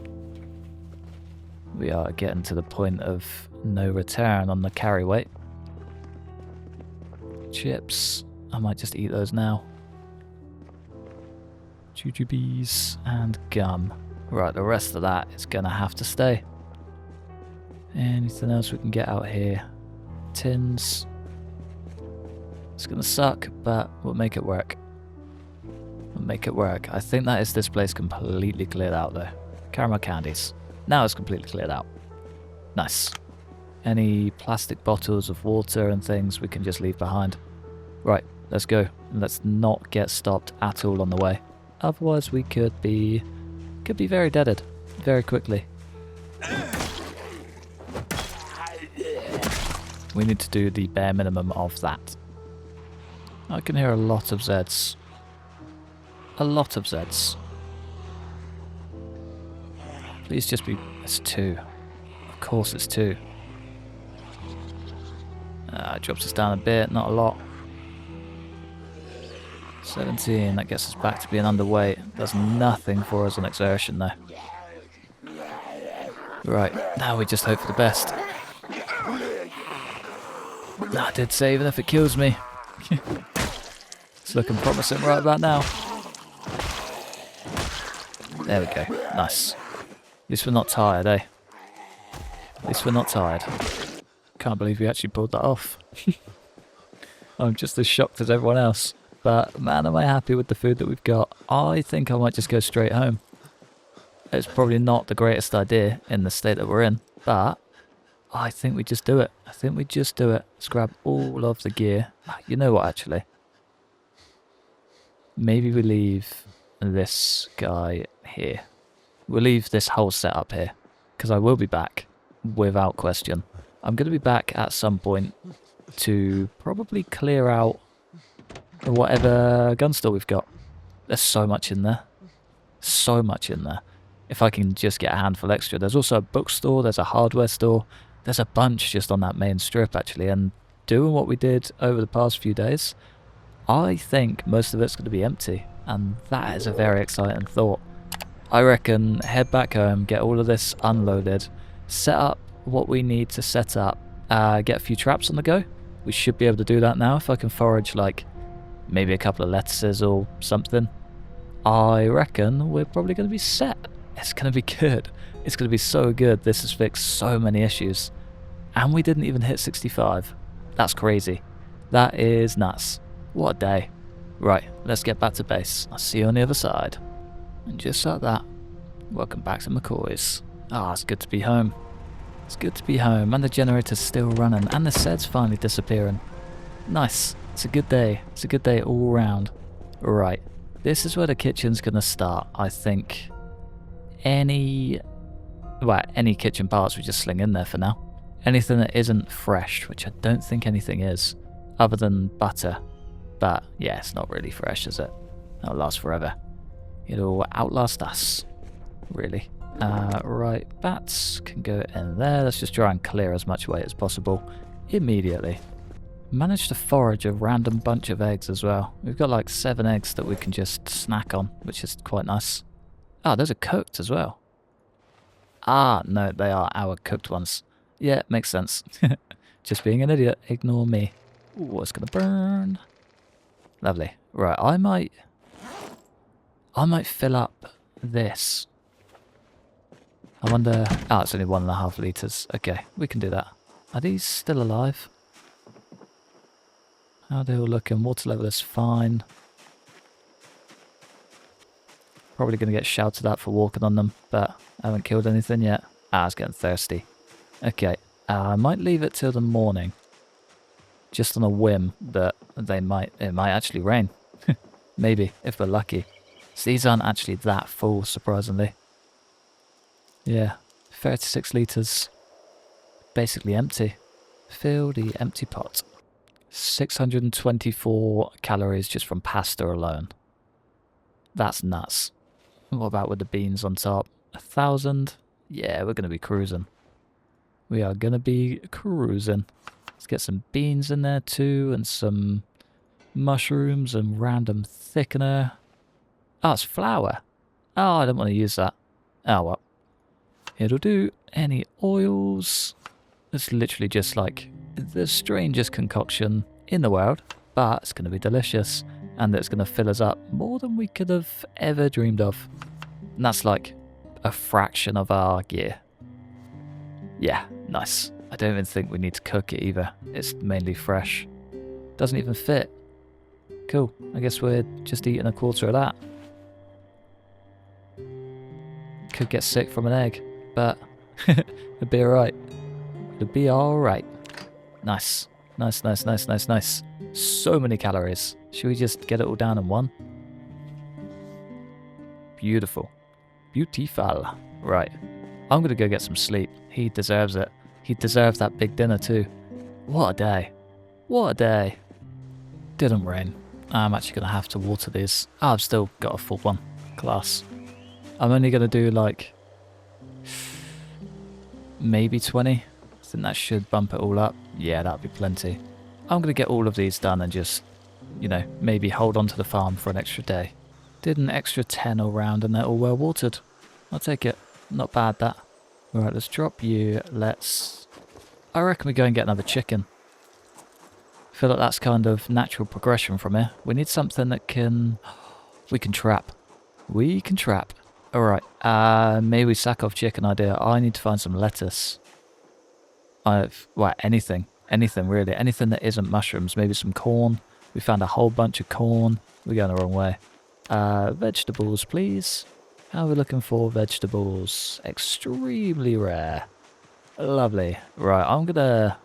Speaker 1: We are getting to the point of no return on the carry weight. Chips, I might just eat those now. Jujubes and gum. Right, the rest of that is going to have to stay. Anything else we can get out here? Tins. It's going to suck, but we'll make it work. We'll make it work. I think that is this place completely cleared out though. Caramel candies. Now it's completely cleared out. Nice. Any plastic bottles of water and things we can just leave behind. Right, let's go. Let's not get stopped at all on the way. Otherwise we could be very deaded very quickly. We need to do the bare minimum of that. I can hear a lot of Zeds. A lot of Zeds. Please just be... It's 2. Of course it's 2. Drops us down a bit, not a lot. 17, that gets us back to being underweight. Does nothing for us on exertion though. Right, now we just hope for the best. I did say even if it kills me. It's looking promising right about now. There we go, nice. At least we're not tired, eh? At least we're not tired. Can't believe we actually pulled that off. I'm just as shocked as everyone else. But man, am I happy with the food that we've got. I think I might just go straight home. It's probably not the greatest idea in the state that we're in, but I think we just do it. I think we just do it. Let's grab all of the gear. You know what, actually? Maybe we leave this guy here. We'll leave this whole setup here, because I will be back, without question. I'm going to be back at some point to probably clear out whatever gun store we've got. There's so much in there. So much in there. If I can just get a handful extra. There's also a bookstore, there's a hardware store. There's a bunch just on that main strip, actually. And doing what we did over the past few days, I think most of it's going to be empty. And that is a very exciting thought. I reckon head back home, get all of this unloaded, set up what we need to set up, get a few traps on the go. We should be able to do that now if I can forage like maybe a couple of lettuces or something. I reckon we're probably going to be set. It's going to be good. It's going to be so good. This has fixed so many issues. And we didn't even hit 65. That's crazy. That is nuts. What a day. Right, let's get back to base. I'll see you on the other side. And just like that, welcome back to McCoy's. It's good to be home. It's good to be home, and the generator's still running, and the sed's finally disappearing. Nice. It's a good day. It's a good day all round. Right, this is where the kitchen's gonna start, I think. Any kitchen parts we just sling in there for now. Anything that isn't fresh, which I don't think anything is, other than butter. But yeah, it's not really fresh, is it? That'll last forever. It'll outlast us, really. Right, bats can go in there. Let's just try and clear as much weight as possible immediately. Managed to forage a random bunch of eggs as well. We've got like 7 eggs that we can just snack on, which is quite nice. Those are cooked as well. No, they are our cooked ones. Yeah, makes sense. Just being an idiot. Ignore me. Ooh, it's gonna burn. Lovely. Right, I might fill up this. I wonder... it's only 1.5 litres. Okay, we can do that. Are these still alive? How are they all looking? Water level is fine. Probably going to get shouted at for walking on them, but I haven't killed anything yet. It's getting thirsty. Okay, I might leave it till the morning. Just on a whim that it might actually rain. Maybe, if we're lucky. So these aren't actually that full, surprisingly. Yeah, 36 litres. Basically empty. Fill the empty pot. 624 calories just from pasta alone. That's nuts. What about with the beans on top? 1,000. Yeah, we're going to be cruising. We are going to be cruising. Let's get some beans in there too, and some mushrooms and random thickener. Oh, it's flour. Oh, I don't want to use that. Oh, well. It'll do. Any oils? It's literally just like the strangest concoction in the world, but it's going to be delicious, and it's going to fill us up more than we could have ever dreamed of. And that's like a fraction of our gear. Yeah, nice. I don't even think we need to cook it either. It's mainly fresh. Doesn't even fit. Cool. I guess we're just eating a quarter of that. Could get sick from an egg, but it'd be alright. It'll be alright. Nice. Nice, nice, nice, nice, nice. So many calories. Should we just get it all down in one? Beautiful. Beautiful. Right. I'm going to go get some sleep. He deserves it. He deserves that big dinner too. What a day. What a day. Didn't rain. I'm actually going to have to water these. Oh, I've still got a full one. Class. I'm only going to do like maybe 20. I think that should bump it all up. Yeah, that'll be plenty. I'm going to get all of these done and just, you know, maybe hold on to the farm for an extra day. Did an extra 10 all round and they're all well watered. I'll take it. Not bad, that. Alright, let's drop you. I reckon we go and get another chicken. I feel like that's kind of natural progression from here. We need something that can... We can trap. We can trap. Alright, maybe we sack off chicken idea. I need to find some lettuce. Anything. Anything, really. Anything that isn't mushrooms. Maybe some corn. We found a whole bunch of corn. We're going the wrong way. Vegetables, please. How are we looking for vegetables? Extremely rare. Lovely. Right, I'm gonna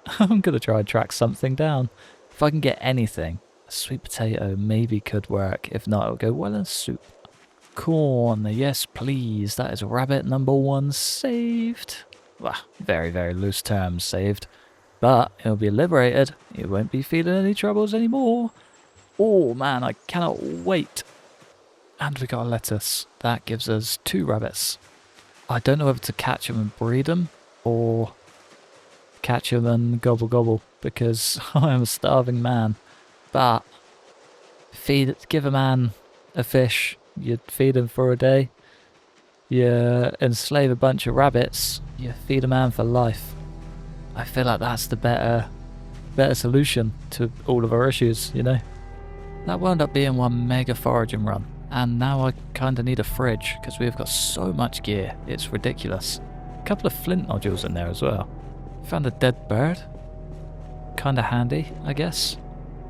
Speaker 1: try and track something down. If I can get anything, a sweet potato maybe could work. If not, it'll go well in soup. Corn, yes please. That is rabbit number 1 saved. Well, very, very loose terms saved. But it'll be liberated. It won't be feeling any troubles anymore. Oh man, I cannot wait. And we got a lettuce. That gives us 2 rabbits. I don't know whether to catch them and breed them, or catch them and gobble gobble, because I am a starving man. But give a man a fish, you feed him for a day. You enslave a bunch of rabbits, you feed a man for life. I feel like that's the better solution to all of our issues, you know. That wound up being one mega foraging run. And now I kind of need a fridge, because we've got so much gear. It's ridiculous. A couple of flint nodules in there as well. Found a dead bird. Kind of handy, I guess.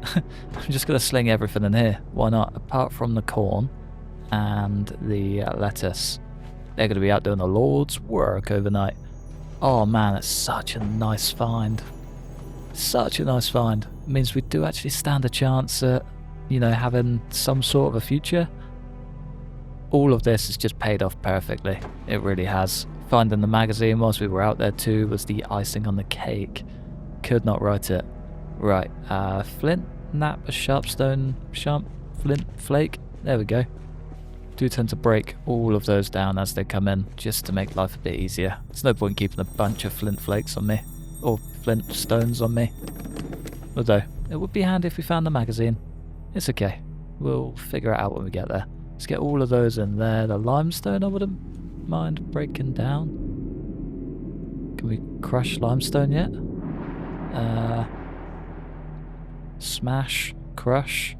Speaker 1: I'm just going to sling everything in here. Why not? Apart from the corn and the lettuce. They're going to be out doing the Lord's work overnight. Oh man, it's such a nice find. Such a nice find. It means we do actually stand a chance at, you know, having some sort of a future. All of this has just paid off perfectly. It really has. Finding the magazine whilst we were out there too was the icing on the cake. Could not write it. Right, flint, nap, a sharpstone, flint, flake. There we go. Do tend to break all of those down as they come in, just to make life a bit easier. There's no point keeping a bunch of flint flakes on me, or flint stones on me. Although, it would be handy if we found the magazine. It's okay. We'll figure it out when we get there. Let's get all of those in there. The limestone I wouldn't mind breaking down. Can we crush limestone yet? Smash, crush,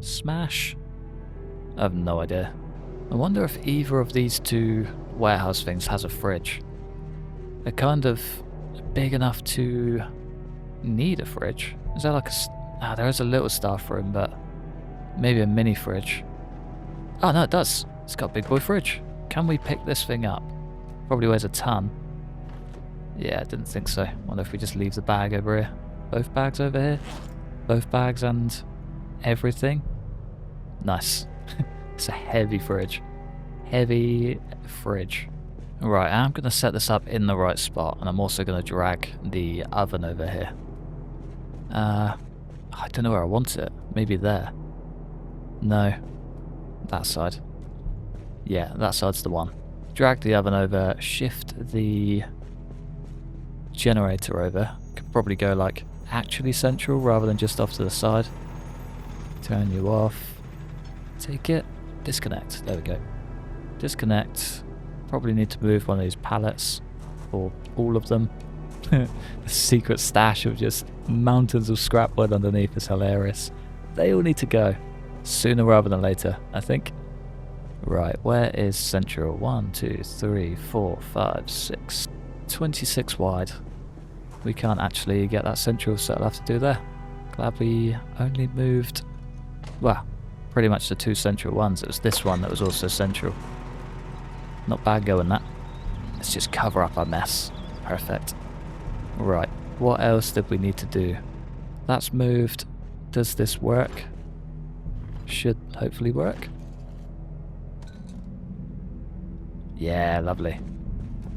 Speaker 1: smash. I have no idea. I wonder if either of these 2 warehouse things has a fridge. They're kind of big enough to need a fridge. Is there like a... there is a little staff room, but maybe a mini fridge. Oh no, it does. It's got a big boy fridge. Can we pick this thing up? Probably weighs a ton. Yeah, I didn't think so. Wonder if we just leave the bag over here. Both bags over here. Both bags and everything. Nice. It's a heavy fridge. Heavy fridge. Right, I'm going to set this up in the right spot, and I'm also going to drag the oven over here. I don't know where I want it. Maybe there. No. That side. Yeah, that side's the one. drag the oven over, shift the generator over. Could probably go like actually central rather than just off to the side. Turn you off. Take it. Disconnect. There we go. Disconnect. Probably need to move one of these pallets. Or all of them. The secret stash of just mountains of scrap wood underneath is hilarious. They all need to go. Sooner rather than later, I think. Right, where is central? 1, 2, 3, 4, 5, 6. 26 wide. We can't actually get that central, so I'll have to do there. Glad we only moved, well, pretty much the 2 central ones. It was this one that was also central. Not bad going that. Let's just cover up our mess. Perfect. Right, what else did we need to do? That's moved. Does this work? Should hopefully work. Yeah, lovely.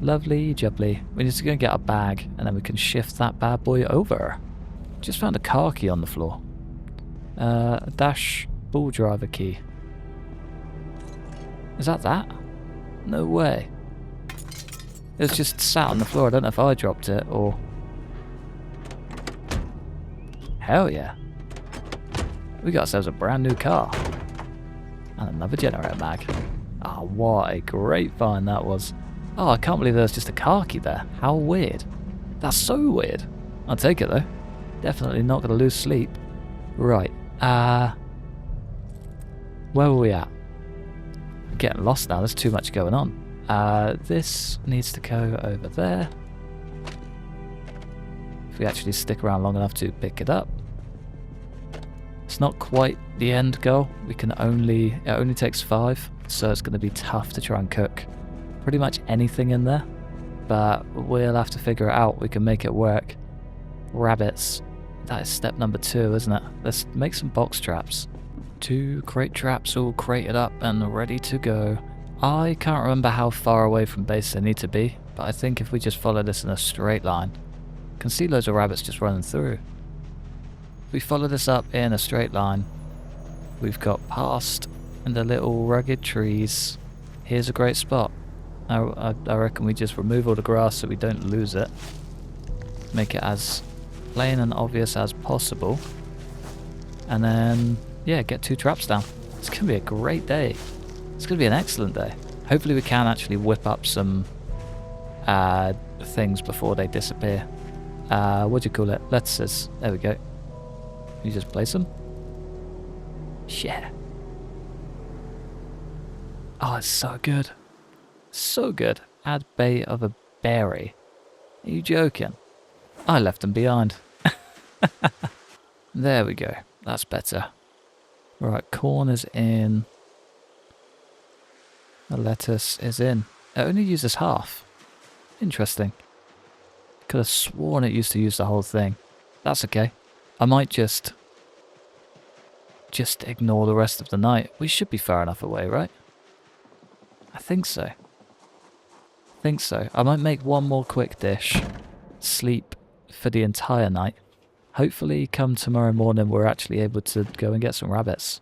Speaker 1: Lovely jubbly. We need to go and get our bag, and then we can shift that bad boy over. Just found a car key on the floor. A dash ball driver key. Is that? No way. It was just sat on the floor. I don't know if I dropped it or... Hell yeah. We got ourselves a brand new car. And another generator mag. Ah, oh, what a great find that was. Oh, I can't believe there was just a car key there. How weird. That's so weird. I'll take it though. Definitely not going to lose sleep. Right. Where were we at? I'm getting lost now. There's too much going on. This needs to go over there. If we actually stick around long enough to pick it up. It's not quite the end goal. It only takes 5, so it's going to be tough to try and cook pretty much anything in there. But we'll have to figure it out. We can make it work. Rabbits. That is step number 2, isn't it? Let's make some box traps. 2 crate traps all crated up and ready to go. I can't remember how far away from base they need to be, but I think if we just follow this in a straight line, I can see loads of rabbits just running through. If we follow this up in a straight line, we've got past and the little rugged trees. Here's a great spot. I reckon we just remove all the grass so we don't lose it. Make it as plain and obvious as possible. And then, yeah, get 2 traps down. It's going to be a great day. It's going to be an excellent day. Hopefully we can actually whip up some things before they disappear. What do you call it? Lettuces. There we go. You just place them. Yeah. Oh, it's so good. So good. Add bait of a berry. Are you joking? I left them behind. There we go. That's better. Right, corn is in. The lettuce is in. It only uses half. Interesting. Could have sworn it used to use the whole thing. That's okay. I might just ignore the rest of the night. We should be far enough away, right? I think so. I might make one more quick dish. Sleep for the entire night. Hopefully come tomorrow morning we're actually able to go and get some rabbits.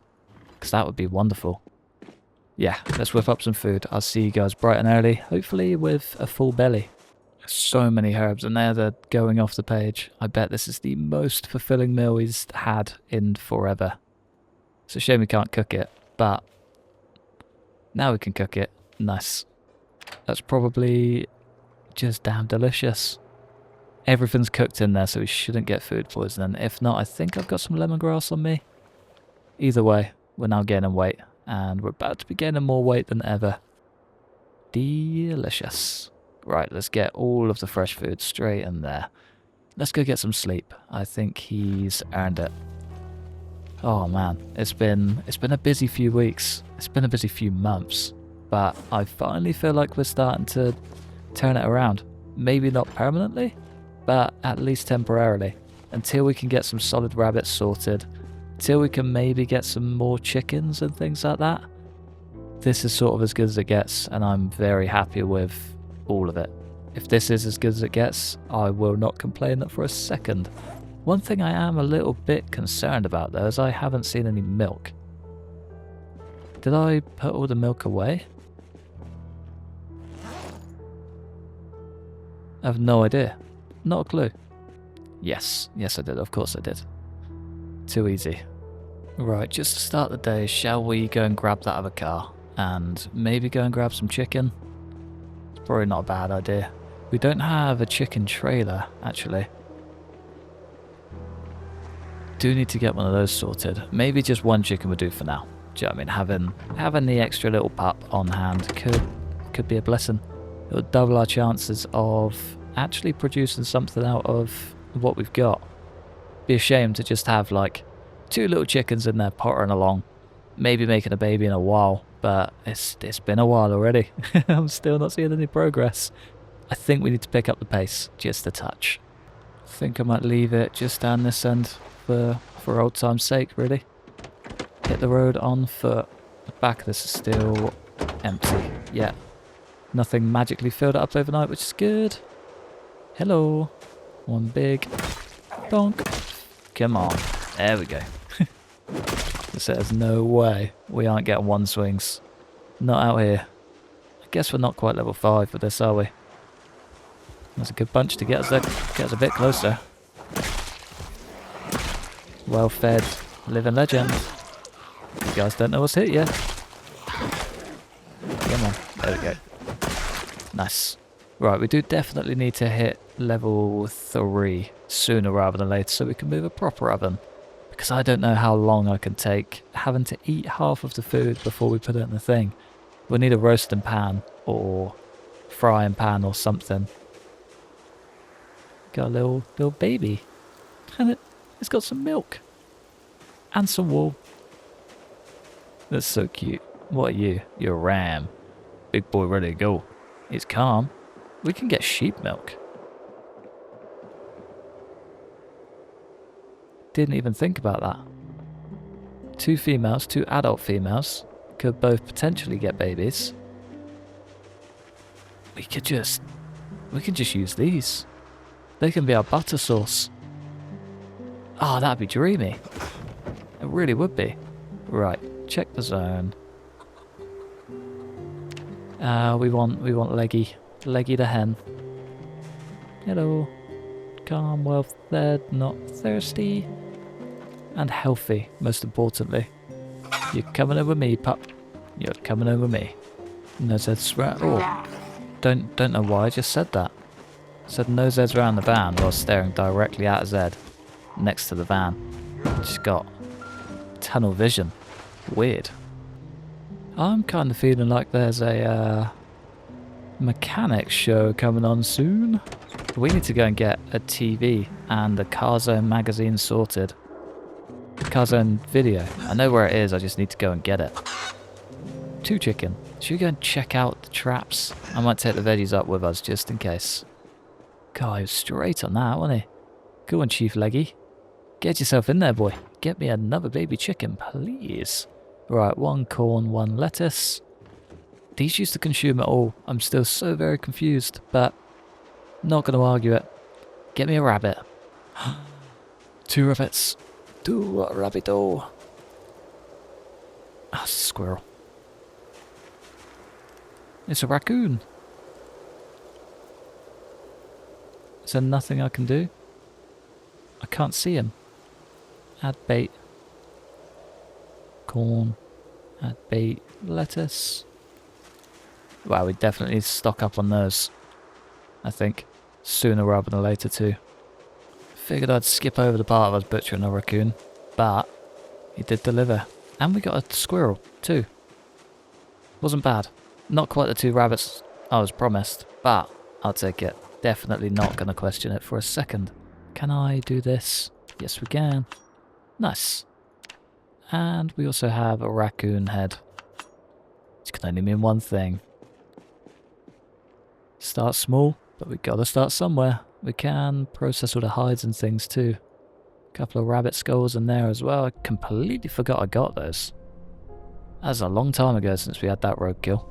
Speaker 1: Because that would be wonderful. Yeah, let's whip up some food. I'll see you guys bright and early. Hopefully with a full belly. So many herbs and they're going off the page. I bet this is the most fulfilling meal he's had in forever. It's a shame we can't cook it, but now we can cook it. Nice. That's probably just damn delicious. Everything's cooked in there, so we shouldn't get food poisoning. If not, I think I've got some lemongrass on me. Either way, we're now gaining weight, and we're about to be gaining more weight than ever. Delicious. Right, let's get all of the fresh food straight in there. Let's go get some sleep. I think he's earned it. Oh man, it's been a busy few weeks. It's been a busy few months. But I finally feel like we're starting to turn it around. Maybe not permanently, but at least temporarily. Until we can get some solid rabbits sorted. Until we can maybe get some more chickens and things like that. This is sort of as good as it gets, and I'm very happy with all of it. If this is as good as it gets, I will not complain for a second. One thing I am a little bit concerned about though is I haven't seen any milk. Did I put all the milk away? I have no idea. Not a clue. Yes, yes I did, of course I did. Too easy. Right, just to start the day, shall we go and grab that other car? And maybe go and grab some chicken? It's probably not a bad idea. We don't have a chicken trailer, actually. Do need to get one of those sorted. Maybe just one chicken would do for now. Do you know what I mean? Having the extra little pup on hand could be a blessing. It would double our chances of actually producing something out of what we've got. Be a shame to just have like 2 little chickens in there pottering along, maybe making a baby in a while, but it's been a while already. I'm still not seeing any progress. I think we need to pick up the pace just a touch. I think I might leave it just down this end for old time's sake, really. Hit the road on foot. The back of this is still empty. Yeah. Nothing magically filled it up overnight, which is good. Hello. One big donk. Come on. There we go. There's no way we aren't getting 1 swings. Not out here. I guess we're not quite level 5 for this, are we? That's a good bunch to get us there, get us a bit closer. Well fed, living legend. You guys don't know what's hit yet. Come on, there we go. Nice. Right, we do definitely need to hit level 3 sooner rather than later so we can move a proper oven. Because I don't know how long I can take having to eat half of the food before we put it in the thing. We'll need a roasting pan or frying pan or something. Got a little baby. And it's got some milk. And some wool. That's so cute. What are you? You're a ram. Big boy ready to go. It's calm. We can get sheep milk. Didn't even think about that. 2 females, 2 adult females, could both potentially get babies. We can just use these. They can be our butter sauce. Oh, that'd be dreamy. It really would be. Right, check the zone. We want Leggy. Leggy the hen. Hello. Calm, well fed, not thirsty. And healthy, most importantly. You're coming in with me, pup. You're coming in with me. No Zed's round. Oh, don't know why I just said that. Said no Zed's round the van while staring directly at Zed, next to the van. Just got tunnel vision. Weird. I'm kind of feeling like there's a mechanics show coming on soon. We need to go and get a TV and the Carzone magazine sorted. Carzone video. I know where it is, I just need to go and get it. 2 chicken. Should we go and check out the traps? I might take the veggies up with us just in case. God, he was straight on that, wasn't he? Go on, Chief Leggy. Get yourself in there, boy. Get me another baby chicken, please. Right, 1 corn, 1 lettuce. These used to consume it all. I'm still so very confused, but not going to argue it. Get me a rabbit. 2 rabbits. 2 rabbito. Ah, it's a squirrel. It's a raccoon. Is there nothing I can do? I can't see him. Add bait. Corn. Add bait. Lettuce. Wow, we definitely need to stock up on those. I think. Sooner rather than later too. Figured I'd skip over the part of us butchering a raccoon. But he did deliver. And we got a squirrel too. Wasn't bad. Not quite the 2 rabbits I was promised. But I'll take it. Definitely not going to question it for a second. Can I do this? Yes, we can. Nice. And we also have a raccoon head. Which can only mean one thing. Start small, but we gotta start somewhere. We can process all the hides and things too. A couple of rabbit skulls in there as well. I completely forgot I got those. That was a long time ago since we had that roadkill.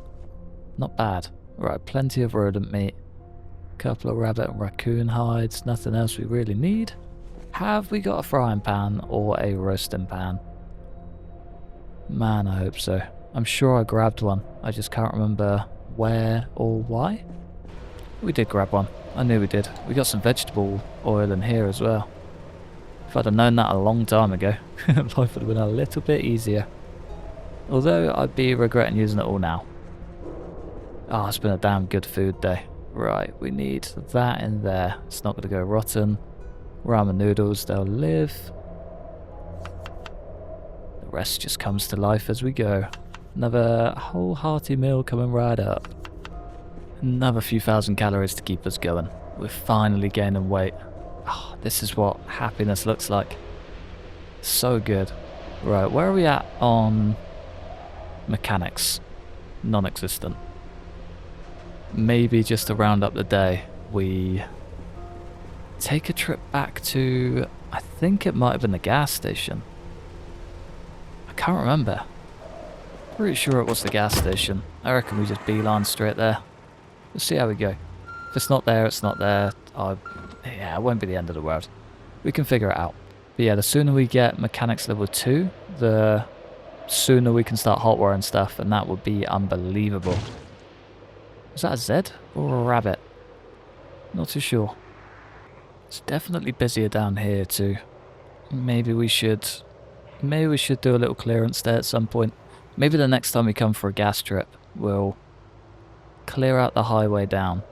Speaker 1: Not bad. Right, plenty of rodent meat. Couple of rabbit and raccoon hides, nothing else we really need. Have we got a frying pan or a roasting pan? Man, I hope so. I'm sure I grabbed one. I just can't remember where or why. We did grab one. I knew we did. We got some vegetable oil in here as well. If I'd have known that a long time ago, life would have been a little bit easier. Although I'd be regretting using it all now. Oh, it's been a damn good food day. Right, we need that in there. It's not going to go rotten. Ramen noodles, they'll live. The rest just comes to life as we go. Another whole hearty meal coming right up. Another few thousand calories to keep us going. We're finally gaining weight. Oh, this is what happiness looks like. So good. Right, where are we at on mechanics? Non-existent. Maybe just to round up the day, we take a trip back to, I think it might have been the gas station. I can't remember. Pretty sure it was the gas station. I reckon we just beeline straight there. We'll see how we go. If it's not there, it's not there. Yeah, it won't be the end of the world. We can figure it out. But yeah, the sooner we get mechanics level 2, the sooner we can start hot wiring stuff, and that would be unbelievable. Is that a Z or a rabbit? Not too sure. It's definitely busier down here too. Maybe we should do a little clearance there at some point. Maybe the next time we come for a gas trip, we'll clear out the highway down.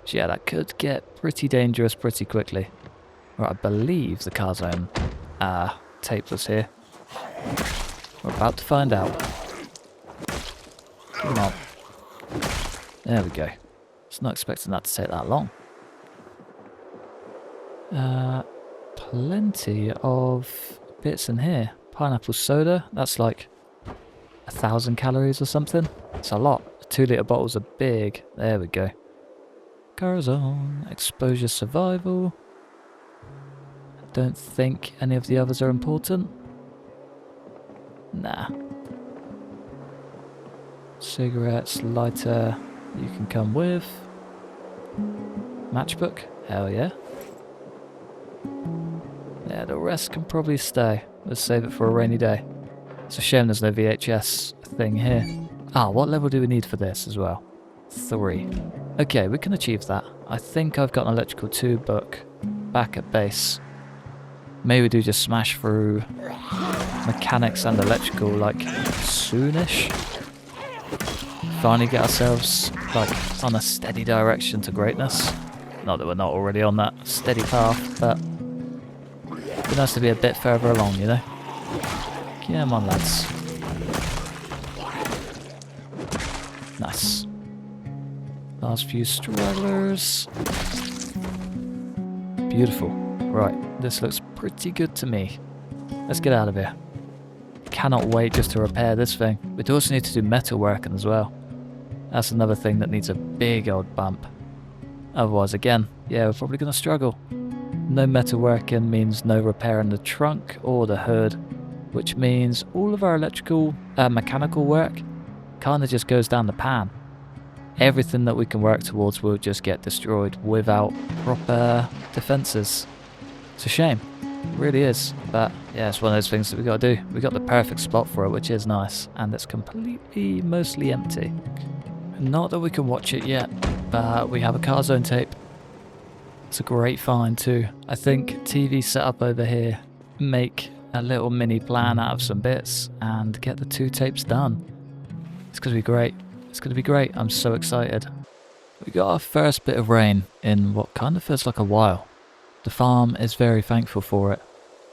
Speaker 1: So yeah, that could get pretty dangerous pretty quickly. Right, I believe the car zone tape was here. We're about to find out. Come on. There we go. I was not expecting that to take that long. Plenty of bits in here. Pineapple soda, that's like 1,000 calories or something. It's a lot. The 2-litre bottles are big. There we go. Corazon, exposure survival. Don't think any of the others are important. Nah. Cigarettes, lighter, you can come with. Matchbook, hell yeah. Yeah, the rest can probably stay. Let's save it for a rainy day. It's a shame there's no VHS thing here. Ah, what level do we need for this as well? 3. Okay, we can achieve that. I think I've got an electrical 2 book back at base. Maybe we do just smash through mechanics and electrical like soonish. Finally get ourselves like on a steady direction to greatness. Not that we're not already on that steady path, but it'd be nice to be a bit further along, you know? Come on, lads. Nice. Last few stragglers. Beautiful. Right, this looks pretty good to me. Let's get out of here. Cannot wait just to repair this thing. We'd also need to do metal working as well. That's another thing that needs a big old bump. Otherwise, again, yeah, we're probably going to struggle. No metal working means no repairing the trunk or the hood, which means all of our electrical, mechanical work kind of just goes down the pan. Everything that we can work towards will just get destroyed without proper defences. It's a shame. It really is. But yeah, it's one of those things that we got to do. We got the perfect spot for it, which is nice. And it's completely, mostly empty. Not that we can watch it yet, but we have a car zone tape. It's a great find too. I think TV setup over here, make a little mini plan out of some bits and get the 2 tapes done. It's going to be great. It's going to be great. I'm so excited. We got our first bit of rain in what kind of feels like a while. The farm is very thankful for it.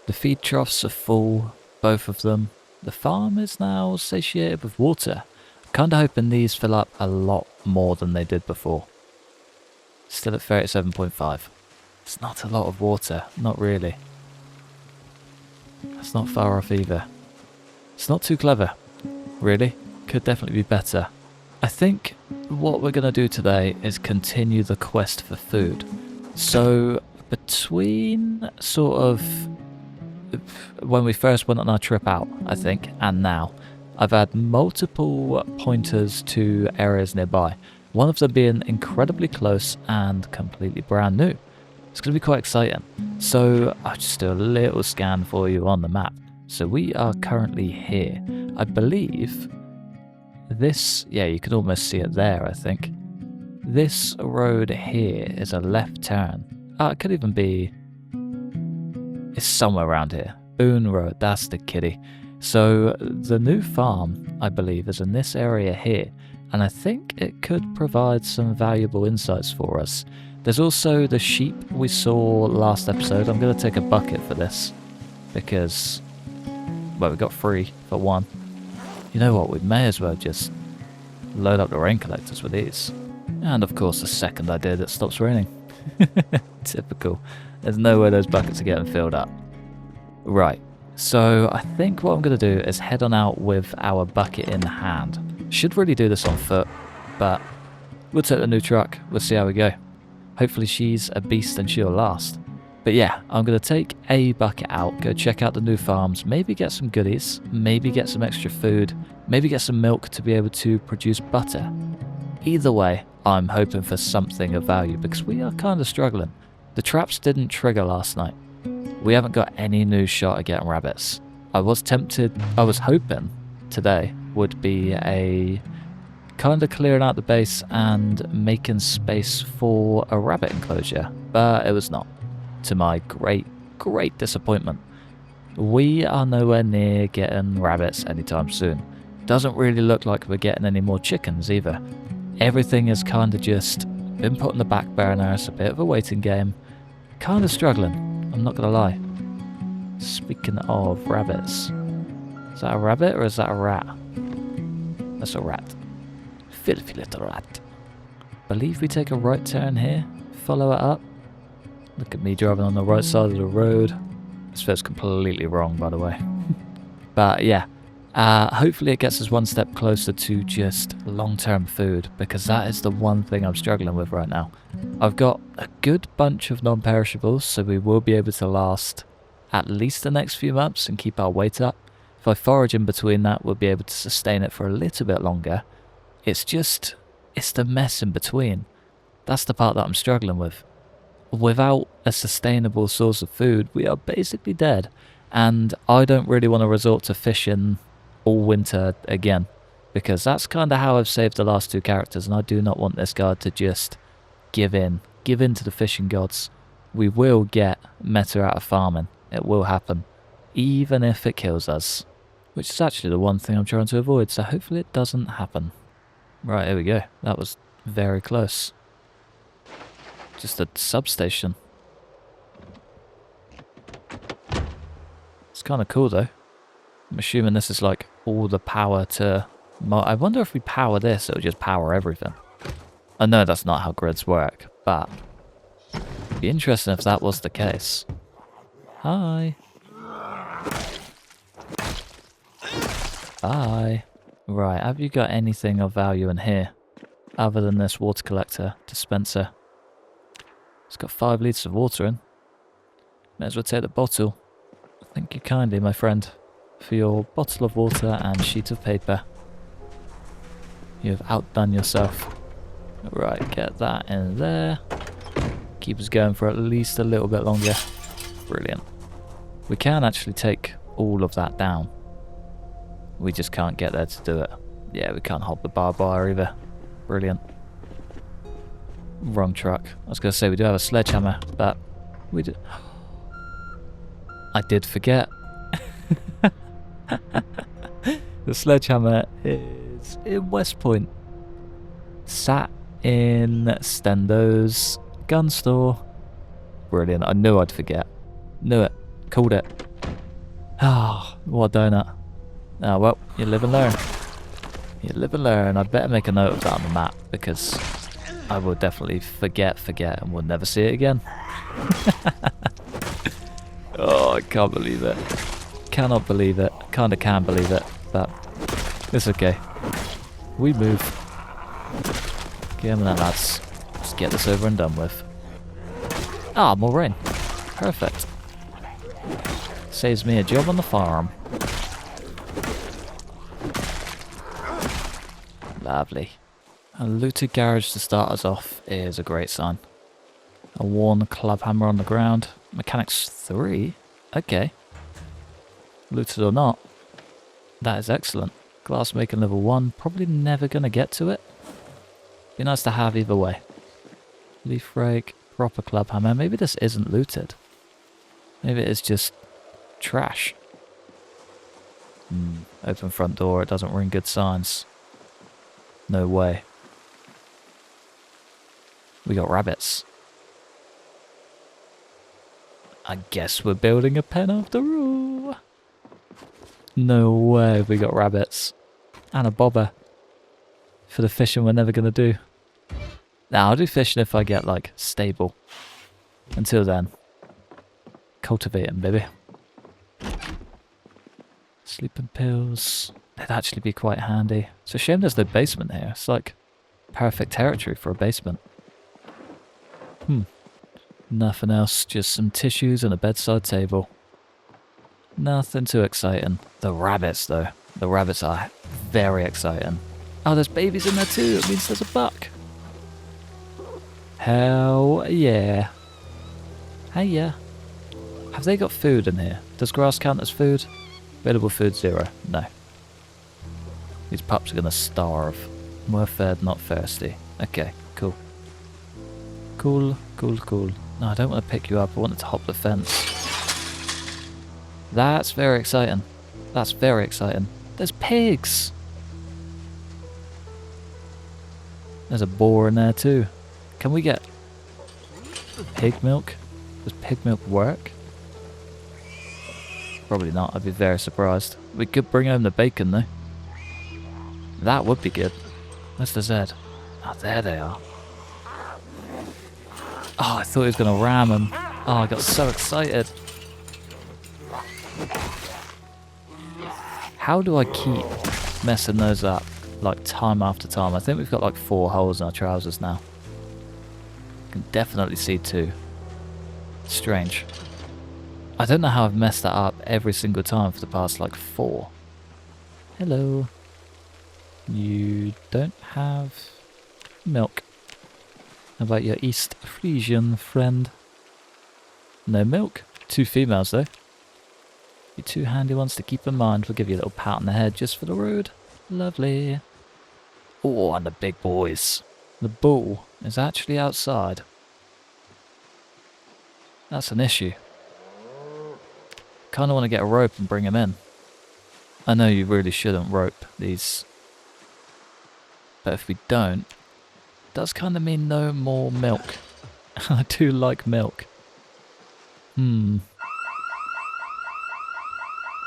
Speaker 1: The feed troughs are full, both of them. The farm is now satiated with water. I'm kind of hoping these fill up a lot more than they did before. Still at 37.5. It's not a lot of water, not really. That's not far off either. It's not too clever, really. Could definitely be better. I think what we're going to do today is continue the quest for food. So between sort of when we first went on our trip out, I think, and now, I've had multiple pointers to areas nearby. One of them being incredibly close and completely brand new. It's going to be quite exciting. So I'll just do a little scan for you on the map. So we are currently here. I believe this, yeah, you can almost see it there, I think. This road here is a left turn. It could even be... It's somewhere around here. Boone Road, that's the kitty. So the new farm, I believe, is in this area here. And I think it could provide some valuable insights for us. There's also the sheep we saw last episode. I'm going to take a bucket for this. Because, well, we got 3 for 1. You know what, we may as well just load up the rain collectors with these. And of course, the second I did, it stops raining. Typical. There's no way those buckets are getting filled up. Right, so I think what I'm going to do is head on out with our bucket in hand. Should really do this on foot, but we'll take the new truck. We'll see how we go. Hopefully she's a beast and she'll last. But yeah, I'm going to take a bucket out, go check out the new farms, maybe get some goodies, maybe get some extra food, maybe get some milk to be able to produce butter. Either way, I'm hoping for something of value because we are kind of struggling. The traps didn't trigger last night. We haven't got any new shot at getting rabbits. I was hoping today would be a kind of clearing out the base and making space for a rabbit enclosure, but it was not. To my great disappointment. We are nowhere near getting rabbits anytime soon. Doesn't really look like we're getting any more chickens either. Everything has kind of just been put on the back burner. It's a bit of a waiting game. Kind of struggling, I'm not gonna lie. Speaking of rabbits, is that a rabbit or is that a rat? That's a rat. Filthy little rat. Believe we take a right turn here, follow it up. Look at me driving on the right side of the road. This feels completely wrong, by the way. But yeah, hopefully it gets us one step closer to just long-term food, because that is the one thing I'm struggling with right now. I've got a good bunch of non-perishables, so we will be able to last at least the next few months and keep our weight up. If I forage in between that, we'll be able to sustain it for a little bit longer. It's the mess in between. That's the part that I'm struggling with. Without a sustainable source of food, we are basically dead. And I don't really want to resort to fishing all winter again, because that's kind of how I've saved the last 2 characters, and I do not want this guy to just give in to the fishing gods. We will get meta out of farming. It will happen, even if it kills us, which is actually the one thing I'm trying to avoid, so hopefully it doesn't happen. Right, here we go. That was very close. Just a substation. It's kind of cool though. I'm assuming this is like all the power to... I wonder if we power this, it'll just power everything. I know that's not how grids work, but it'd be interesting if that was the case. Hi. Bye. Right, have you got anything of value in here other than this water collector dispenser? It's got 5 litres of water in. May as well take the bottle. Thank you kindly, my friend, for your bottle of water and sheet of paper. You have outdone yourself. Right, get that in there. Keep us going for at least a little bit longer. Brilliant. We can actually take all of that down. We just can't get there to do it. Yeah, we can't hold the barbed wire either. Brilliant. Wrong truck. I was going to say we do have a sledgehammer, but we do. I did forget. The sledgehammer is in West Point. Sat in Stendo's gun store. Brilliant. I knew I'd forget. Knew it. Called it. Ah, oh, what a donut. Ah, well, you live and learn. You live and learn. I'd better make a note of that on the map, because I will definitely forget, and we'll never see it again. Oh, I can't believe it. Cannot believe it. Kinda can believe it, but it's okay. We move. Get on then, lads. Let's get this over and done with. Ah, more rain. Perfect. Saves me a job on the farm. Lovely. A looted garage to start us off is a great sign. A worn club hammer on the ground. Mechanics 3? Okay. Looted or not. That is excellent. Glass making level 1. Probably never going to get to it. Be nice to have either way. Leaf rake, proper club hammer. Maybe this isn't looted. Maybe it is just trash. Open front door. It doesn't ring good signs. No way. We got rabbits. I guess we're building a pen after all. No way we got rabbits. And a bobber. For the fishing we're never going to do. Now, I'll do fishing if I get, like, stable. Until then. Cultivating, baby. Sleeping pills. They'd actually be quite handy. It's a shame there's no basement here. It's like perfect territory for a basement. Nothing else. Just some tissues and a bedside table. Nothing too exciting. The rabbits, though. The rabbits are very exciting. Oh, there's babies in there too. It means there's a buck. Hell yeah. Hey, yeah. Have they got food in here? Does grass count as food? Available food 0. No. These pups are going to starve. Well fed, not thirsty. Okay, cool. Cool. No, I don't want to pick you up. I wanted to hop the fence. That's very exciting. That's very exciting. There's pigs. There's a boar in there too. Can we get pig milk? Does pig milk work? Probably not. I'd be very surprised. We could bring home the bacon though. That would be good. Where's the Z? Oh, there they are. Oh, I thought he was going to ram him. Oh, I got so excited. How do I keep messing those up, like, time after time? I think we've got, like, 4 holes in our trousers now. Can definitely see 2. Strange. I don't know how I've messed that up every single time for the past, like, 4. Hello. You don't have milk. How about your East Frisian friend? No milk. 2 females, though. You're 2 handy ones to keep in mind. We'll give you a little pat on the head just for the road. Lovely. Oh, and the big boys. The bull is actually outside. That's an issue. Kind of want to get a rope and bring him in. I know you really shouldn't rope these. But if we don't, it does kind of mean no more milk. I do like milk.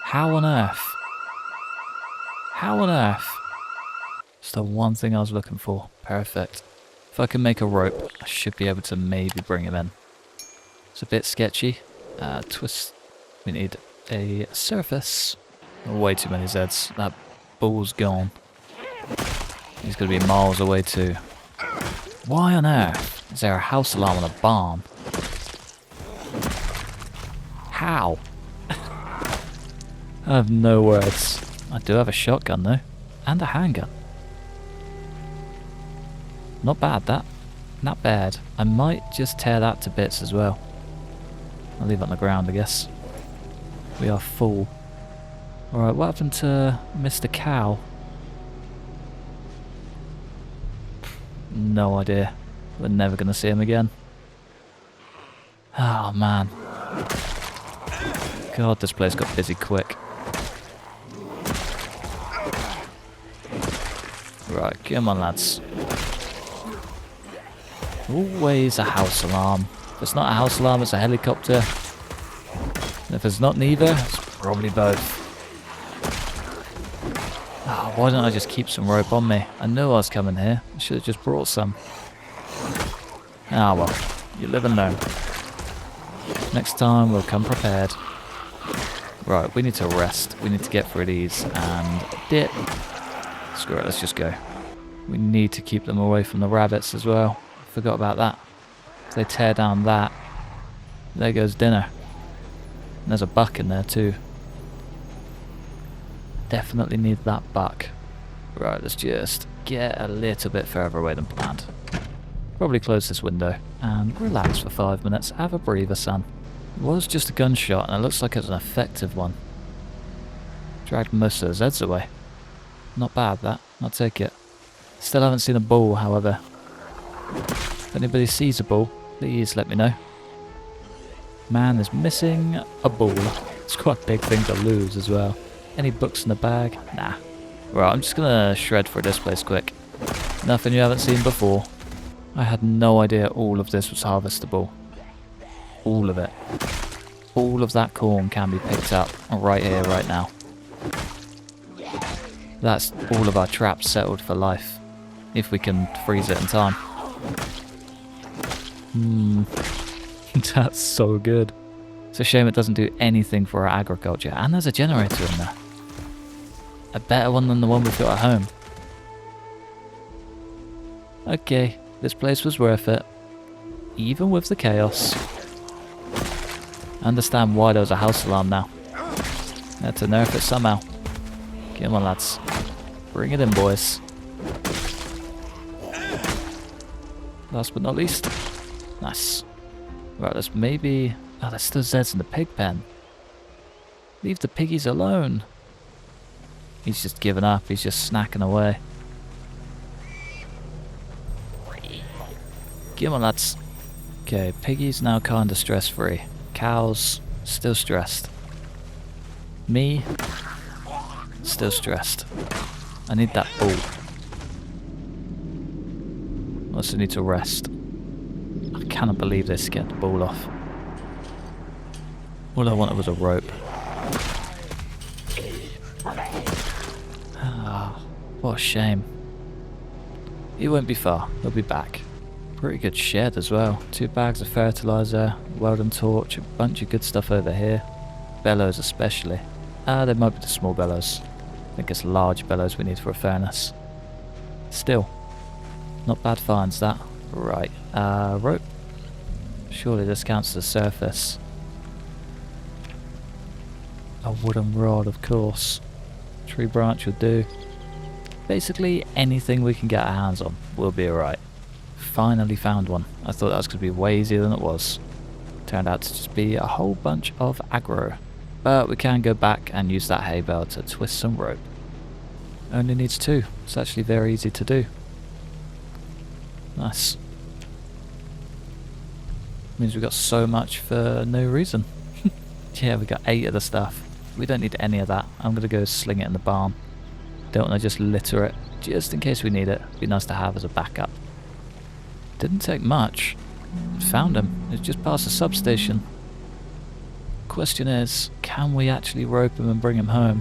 Speaker 1: How on earth? How on earth? It's the one thing I was looking for. Perfect. If I can make a rope, I should be able to maybe bring him in. It's a bit sketchy. Twist. We need a surface. Way too many Zeds. That bull's gone. He's going to be miles away too. Why on earth is there a house alarm on a barn? How? I have no words. I do have a shotgun though. And a handgun. Not bad that. Not bad. I might just tear that to bits as well. I'll leave it on the ground I guess. We are full. Alright, what happened to Mr. Cow? No idea. We're never going to see him again. Oh man. God, this place got busy quick. Right, come on lads. Always a house alarm. If it's not a house alarm, it's a helicopter. And if it's not neither, it's probably both. Oh, why don't I just keep some rope on me? I knew I was coming here. I should have just brought some. Ah well, you live and learn. Next time we'll come prepared. Right, we need to rest. We need to get through these and dip. Screw it, let's just go. We need to keep them away from the rabbits as well. Forgot about that. If they tear down that, there goes dinner. And there's a buck in there too. Definitely need that buck. Right, let's just get a little bit further away than planned. Probably close this window and relax for 5 minutes. Have a breather, son. It was just a gunshot and it looks like it's an effective one. Dragged most of the Zeds away. Not bad that, I'll take it. Still haven't seen a bull, however. If anybody sees a bull, please let me know. Man is missing a bull. It's quite a big thing to lose as well. Any books in the bag? Nah. Right, I'm just gonna shred through this place quick. Nothing you haven't seen before. I had no idea all of this was harvestable. All of it. All of that corn can be picked up right here, right now. That's all of our traps settled for life. If we can freeze it in time. That's so good. It's a shame it doesn't do anything for our agriculture. And there's a generator in there. A better one than the one we've got at home. Okay, this place was worth it. Even with the chaos. I understand why there was a house alarm now. Had to nerf it somehow. Come on, lads. Bring it in, boys. Last but not least. Nice. Right, there's maybe... Oh, there's still Zeds in the pig pen. Leave the piggies alone. He's just given up. He's just snacking away. Come on, lads. Okay, piggies now kind of stress-free. Cows, still stressed. Me, still stressed. I need that bull. Also need to rest. I cannot believe they scared the bull off. All I wanted was a rope. Ah, what a shame. He won't be far. He'll be back. Pretty good shed as well. 2 bags of fertilizer, welding torch, a bunch of good stuff over here. Bellows especially. There might be the small bellows. I think it's large bellows we need for a furnace. Still, not bad finds that. Right, rope. Surely this counts as a surface. A wooden rod, of course. Tree branch will do. Basically anything we can get our hands on will be alright. Finally found one. I thought that was going to be way easier than it was. Turned out to just be a whole bunch of aggro. But we can go back and use that hay bale to twist some rope. Only needs 2. It's actually very easy to do. Nice. Means we got so much for no reason. Yeah, we got 8 of the stuff. We don't need any of that. I'm going to go sling it in the barn. Don't want to just litter it, just in case we need it. Be nice to have as a backup. Didn't take much. Found him. It's just past the substation. Question is, can we actually rope him and bring him home?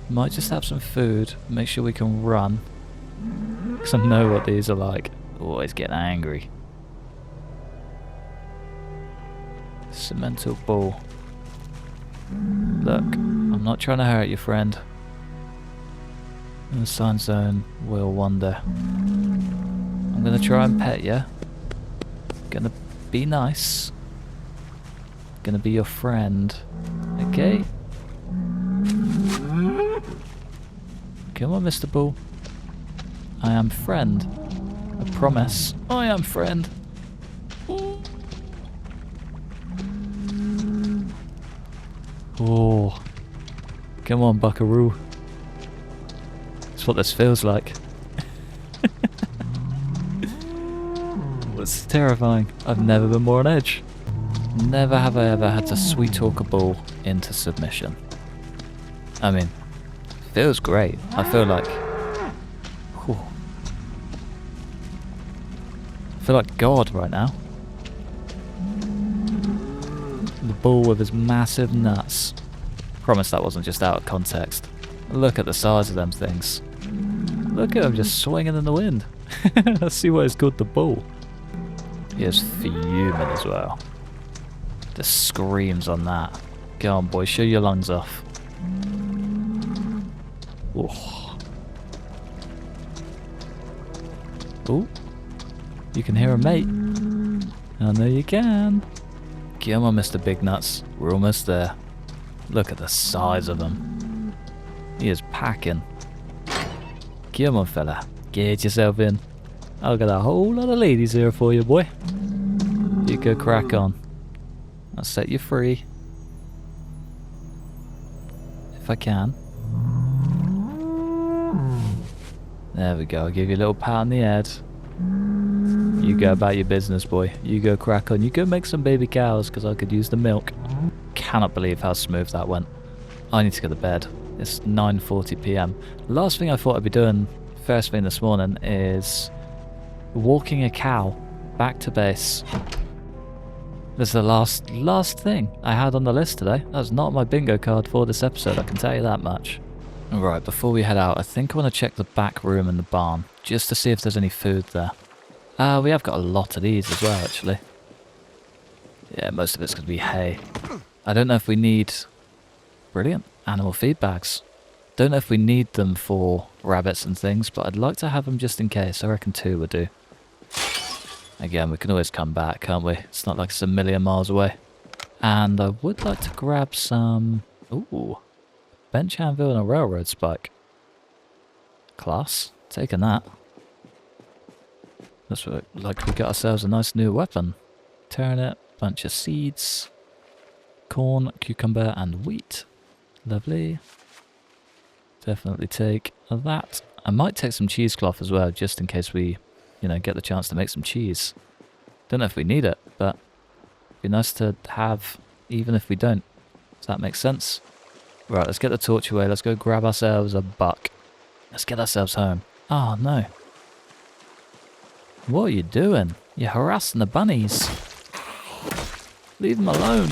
Speaker 1: Might just have some food. Make sure we can run. Because I know what these are like. Always getting angry. Cemental bull. Look, I'm not trying to hurt you, friend. In the sun zone, we'll wander. I'm gonna try and pet you. Gonna be nice. Gonna be your friend. Okay? Come on, Mr. Bull. I am friend. I promise. I am friend. Oh. Come on, buckaroo. That's what this feels like. It's terrifying. I've never been more on edge. Never have I ever had to sweet talk a bull into submission. I mean, feels great. I feel like... Whew. I feel like God right now. The bull with his massive nuts. Promise that wasn't just out of context. Look at the size of them things. Look at him just swinging in the wind. Let's see why it's called the bull. He is fuming as well. The screams on that. Go on, boy, show your lungs off. Oh. Ooh. You can hear a mate. I know you can. Come on, Mr. Big Nuts. We're almost there. Look at the size of him. He is packing. Come on, fella. Get yourself in. I've got a whole lot of ladies here for you, boy. You go crack on. I'll set you free. If I can. There we go. I'll give you a little pat on the head. You go about your business, boy. You go crack on. You go make some baby cows, because I could use the milk. Cannot believe how smooth that went. I need to go to bed. It's 9:40 p.m. Last thing I thought I'd be doing first thing this morning is walking a cow back to base. This is the last thing I had on the list today. That's not my bingo card for this episode, I can tell you that much. Right, before we head out, I think I want to check the back room in the barn, just to see if there's any food there. We have got a lot of these as well, actually. Yeah, most of it's going to be hay. I don't know if we need... Brilliant. Animal feed bags. Don't know if we need them for rabbits and things, but I'd like to have them just in case. I reckon 2 would do. Again, we can always come back, can't we? It's not like it's a million miles away. And I would like to grab some... Ooh. Bench anvil and a railroad spike. Class. Taking that. Looks like we got ourselves a nice new weapon. Turnip, bunch of seeds, corn, cucumber and wheat. Lovely. Definitely take that. I might take some cheesecloth as well, just in case we, you know, get the chance to make some cheese. Don't know if we need it, but it'd be nice to have, even if we don't. Does that make sense? Right, let's get the torch away. Let's go grab ourselves a buck. Let's get ourselves home. Oh, no. What are you doing? You're harassing the bunnies. Leave them alone.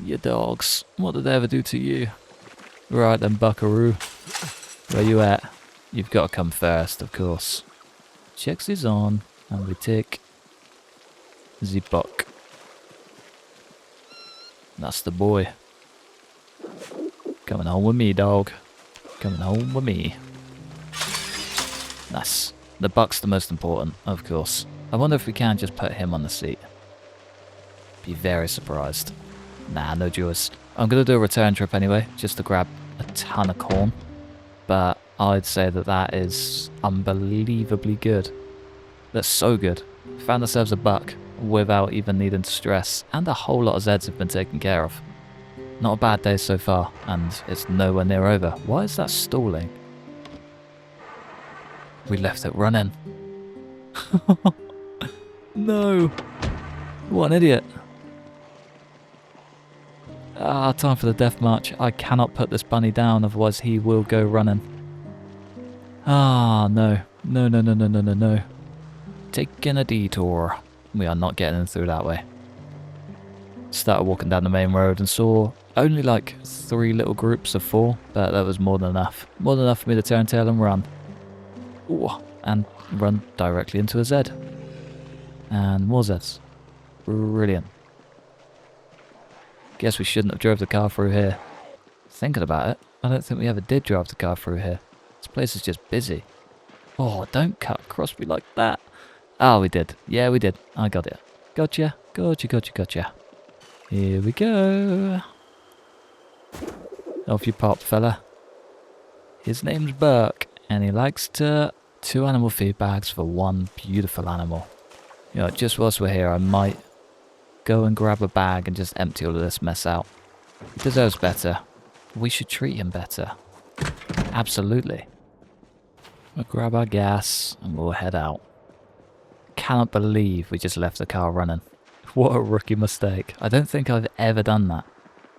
Speaker 1: You dogs. What did they ever do to you? Right then, buckaroo. Where you at? You've got to come first, of course. Checks is on, and we take the buck. That's the boy. Coming home with me, dog. Coming home with me. Nice. The buck's the most important, of course. I wonder if we can just put him on the seat. Be very surprised. Nah, no joys. I'm going to do a return trip anyway, just to grab a ton of corn. But I'd say that that is unbelievably good. That's so good. Found ourselves a buck without even needing to stress, and a whole lot of Zeds have been taken care of. Not a bad day so far, and it's nowhere near over. Why is that stalling? We left it running. No! What an idiot. Ah, time for the death march. I cannot put this bunny down, otherwise he will go running. Ah, no. No, no, no, no, no, no, no. Taking a detour. We are not getting in through that way. Started walking down the main road and saw only like 3 little groups of 4, but that was more than enough. More than enough for me to turn tail and run. Ooh, and run directly into a Z. And more Zs. Brilliant. Guess we shouldn't have drove the car through here. Thinking about it, I don't think we ever did drive the car through here. This place is just busy. Oh, don't cut across me like that. Oh, we did. Yeah, we did. I got it. Gotcha. Gotcha, gotcha, gotcha. Here we go. Off you pop, fella. His name's Burke, and he likes to... 2 animal feed bags for 1 beautiful animal. You know, just whilst we're here, I might go and grab a bag and just empty all of this mess out. He deserves better. We should treat him better. Absolutely. We'll grab our gas and we'll head out. Cannot believe we just left the car running. What a rookie mistake. I don't think I've ever done that.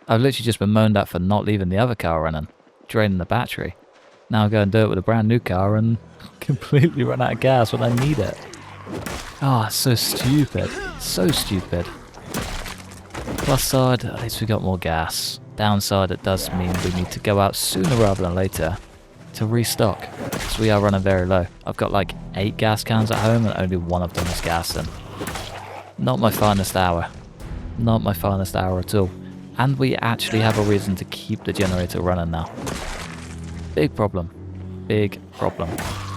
Speaker 1: I've literally just been moaned at for not leaving the other car running, draining the battery. Now I'll go and do it with a brand new car and completely run out of gas when I need it. Ah, oh, so stupid. So stupid. Plus side, at least we got more gas. Downside, it does mean we need to go out sooner rather than later to restock, because we are running very low. I've got like 8 gas cans at home and only 1 of them is gassing. Not my finest hour. Not my finest hour at all. And we actually have a reason to keep the generator running now. Big problem. Big problem.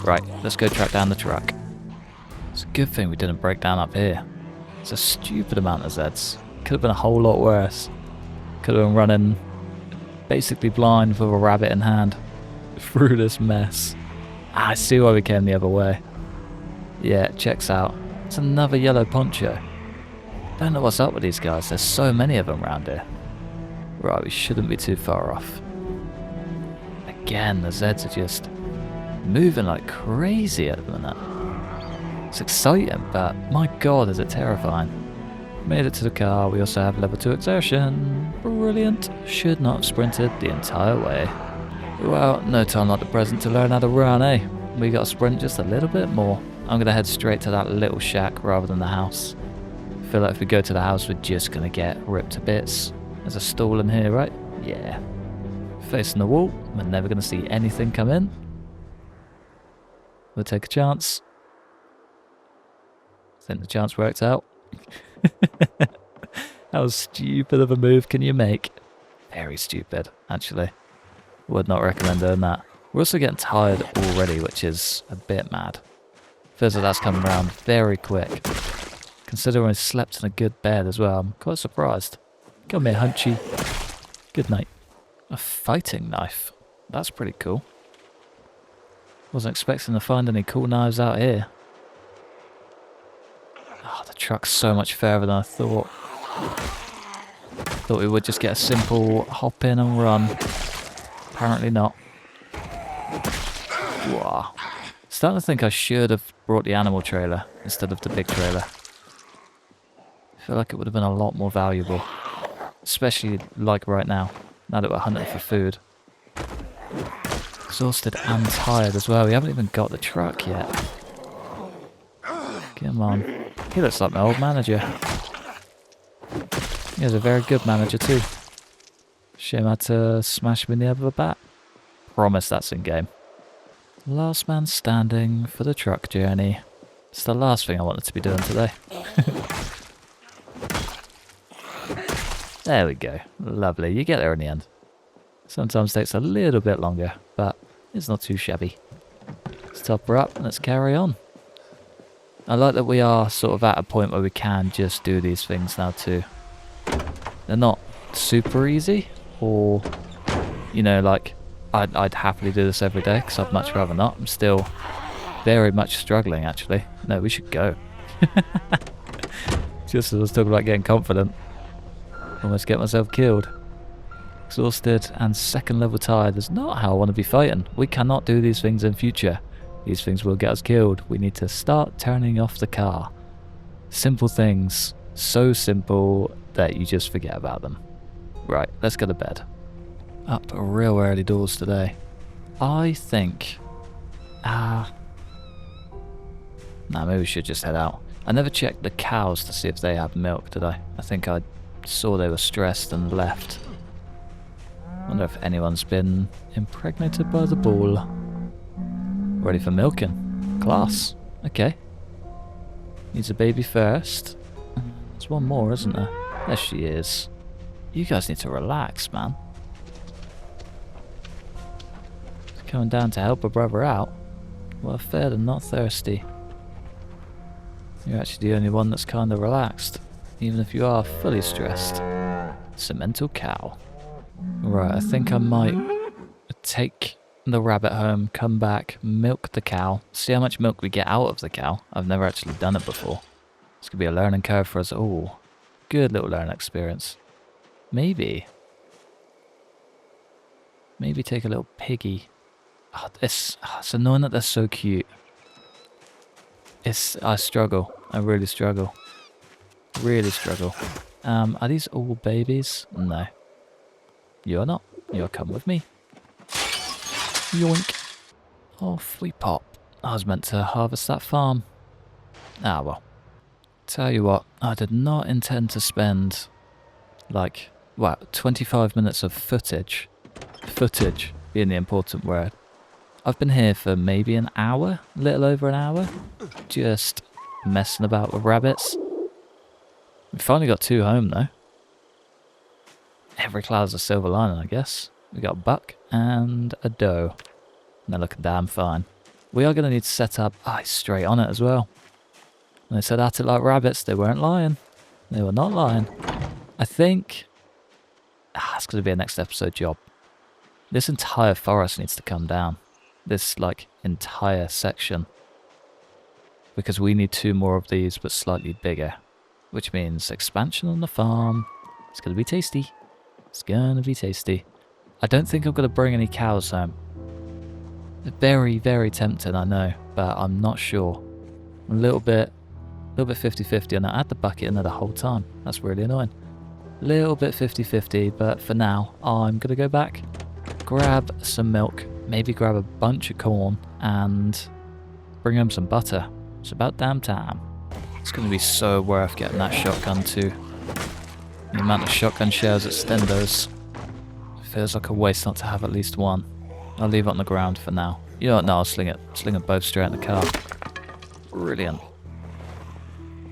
Speaker 1: Right, let's go track down the truck. It's a good thing we didn't break down up here. It's a stupid amount of Zeds. Could have been a whole lot worse. Could have been running basically blind with a rabbit in hand through this mess. I see why we came the other way. Yeah, it checks out. It's another yellow poncho. Don't know what's up with these guys. There's so many of them around here. Right, we shouldn't be too far off. again, the Zeds are just moving like crazy at the minute. It's exciting, but my god, is it terrifying. Made it to the car. We also have level 2 exertion. Brilliant. Should not have sprinted the entire way. Well, no time like the present to learn how to run, eh? We got to sprint just a little bit more. I'm going to head straight to that little shack rather than the house. I feel like if we go to the house, we're just going to get ripped to bits. There's a stall in here, right? Yeah. Facing the wall. We're never going to see anything come in. We'll take a chance. I think the chance worked out. How stupid of a move can you make? Very stupid, actually. Would not recommend doing that. We're also getting tired already, which is a bit mad. Feels like that's coming around very quick. Considering I slept in a good bed as well, I'm quite surprised. Come here, Hunchy. Good night. A fighting knife. That's pretty cool. Wasn't expecting to find any cool knives out here. Oh, the truck's so much further than I thought. Thought we would just get a simple hop in and run. Apparently not. Wow. Starting to think I should have brought the animal trailer instead of the big trailer. I feel like it would have been a lot more valuable. Especially like right now that we're hunting for food. Exhausted and tired as well. We haven't even got the truck yet. Come on. He looks like my old manager. He was a very good manager too. Shame I had to smash him in the head with a bat. Promise that's in game. Last man standing for the truck journey. It's the last thing I wanted to be doing today. There we go. Lovely. You get there in the end. Sometimes takes a little bit longer, but it's not too shabby. Let's top her up and let's carry on. I like that we are sort of at a point where we can just do these things now too. They're not super easy, or, you know, like, I'd happily do this every day, because I'd much rather not. I'm still very much struggling, actually. No, we should go. Just as I was talking about getting confident. Almost get myself killed. Exhausted and second level tired is not how I want to be fighting. We cannot do these things in future. These things will get us killed. We need to start turning off the car. Simple things. So simple that you just forget about them. Right, let's go to bed. Up real early doors today. I think... nah, maybe we should just head out. I never checked the cows to see if they have milk, did I? I think I saw they were stressed and left. Wonder if anyone's been impregnated by the bull. Ready for milking. Class. Okay. Needs a baby first. There's one more, isn't there? There she is. You guys need to relax, man. Coming down to help a brother out. Well fed and not thirsty. You're actually the only one that's kind of relaxed, even if you are fully stressed. It's a mental cow. Right, I think I might take the rabbit home, come back, milk the cow, see how much milk we get out of the cow. I've never actually done it before. It's going to be a learning curve for us all. Good little learning experience. Maybe take a little piggy. Oh, it's annoying that they're so cute. I struggle. I really struggle. Really struggle. Are these all babies? No. You're not. You'll come with me. Yoink. Off we pop. I was meant to harvest that farm. Ah, well. Tell you what, I did not intend to spend, like, 25 minutes of footage. Footage being the important word. I've been here for maybe an hour, a little over an hour, just messing about with rabbits. We finally got 2 home though. Every cloud's a silver lining, I guess. We got a buck and a doe. And they're looking damn fine. We are going to need to set up ice straight on it as well. When they said at it like rabbits, they weren't lying. They were not lying. I think it's going to be a next episode job. This entire forest needs to come down. This, like, entire section. Because we need 2 more of these, but slightly bigger. Which means expansion on the farm. It's going to be tasty. It's going to be tasty. I don't think I'm going to bring any cows home. Very, very tempting, I know, but I'm not sure. A little bit 50-50, and I had the bucket in there the whole time. That's really annoying. Little bit 50-50, but for now, I'm going to go back, grab some milk, maybe grab a bunch of corn, and bring home some butter. It's about damn time. It's going to be so worth getting that shotgun too. The amount of shotgun shells at Stendo's. Feels like a waste not to have at least one. I'll leave it on the ground for now. You know what, no, I'll sling it. Sling it both straight in the car. Brilliant.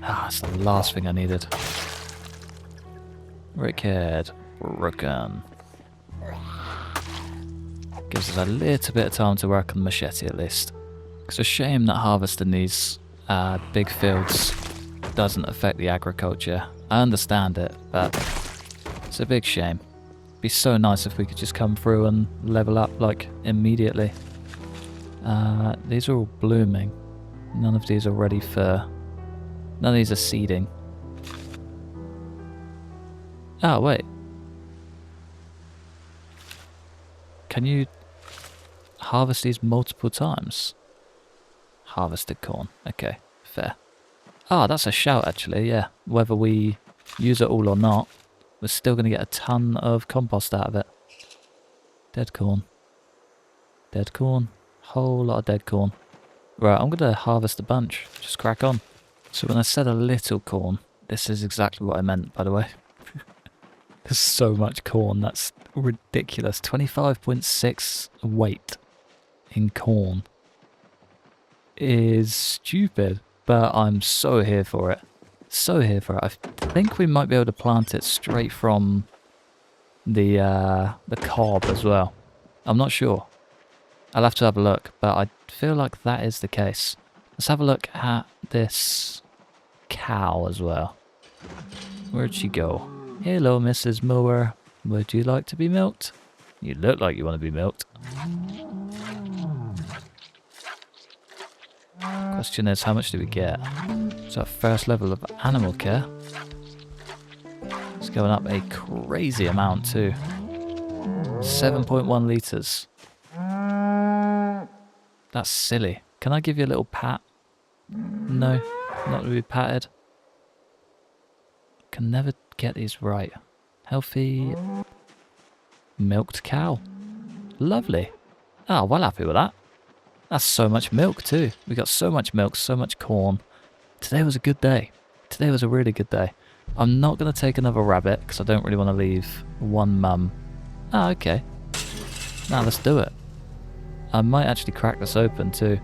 Speaker 1: Ah, that's the last thing I needed. Rickhead. Broken. Gives us a little bit of time to work on the machete at least. It's a shame that harvesting these big fields doesn't affect the agriculture. I understand it, but it's a big shame. It'd be so nice if we could just come through and level up like immediately. These are all blooming. None of these are ready for... None of these are seeding. Oh, wait. Can you harvest these multiple times? Harvested corn. Okay, fair. Ah, that's a shout actually, yeah. Whether we use it all or not, we're still going to get a ton of compost out of it. Dead corn. Dead corn. Whole lot of dead corn. Right, I'm going to harvest a bunch. Just crack on. So when I said a little corn, this is exactly what I meant, by the way. There's so much corn, that's ridiculous. 25.6 weight in corn is stupid, but I'm so here for it. So here for it. I think we might be able to plant it straight from the cob as well. I'm not sure. I'll have to have a look, but I feel like that is the case. Let's have a look at this cow as well. Where'd she go? Hello, Mrs. Mower. Would you like to be milked? You look like you want to be milked. Question is, how much do we get? So our first level of animal care. It's going up a crazy amount too. 7.1 litres. That's silly. Can I give you a little pat? No, not to be patted. Can never get these right. Healthy milked cow. Lovely. Ah, well happy with that. That's so much milk too. We got so much milk, so much corn. Today was a good day. Today was a really good day. I'm not going to take another rabbit because I don't really want to leave one mum. Ah, okay. Now let's do it. I might actually crack this open too.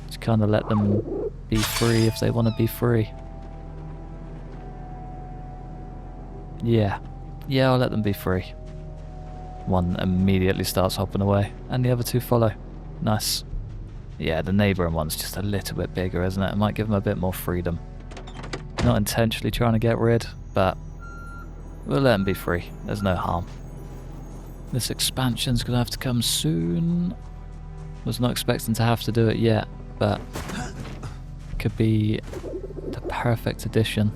Speaker 1: Just kind of let them be free if they want to be free. Yeah. Yeah, I'll let them be free. One immediately starts hopping away, and the other two follow. Nice. Yeah, the neighbouring one's just a little bit bigger, isn't it? It might give them a bit more freedom. Not intentionally trying to get rid, but we'll let them be free. There's no harm. This expansion's going to have to come soon. Was not expecting to have to do it yet, but could be the perfect addition.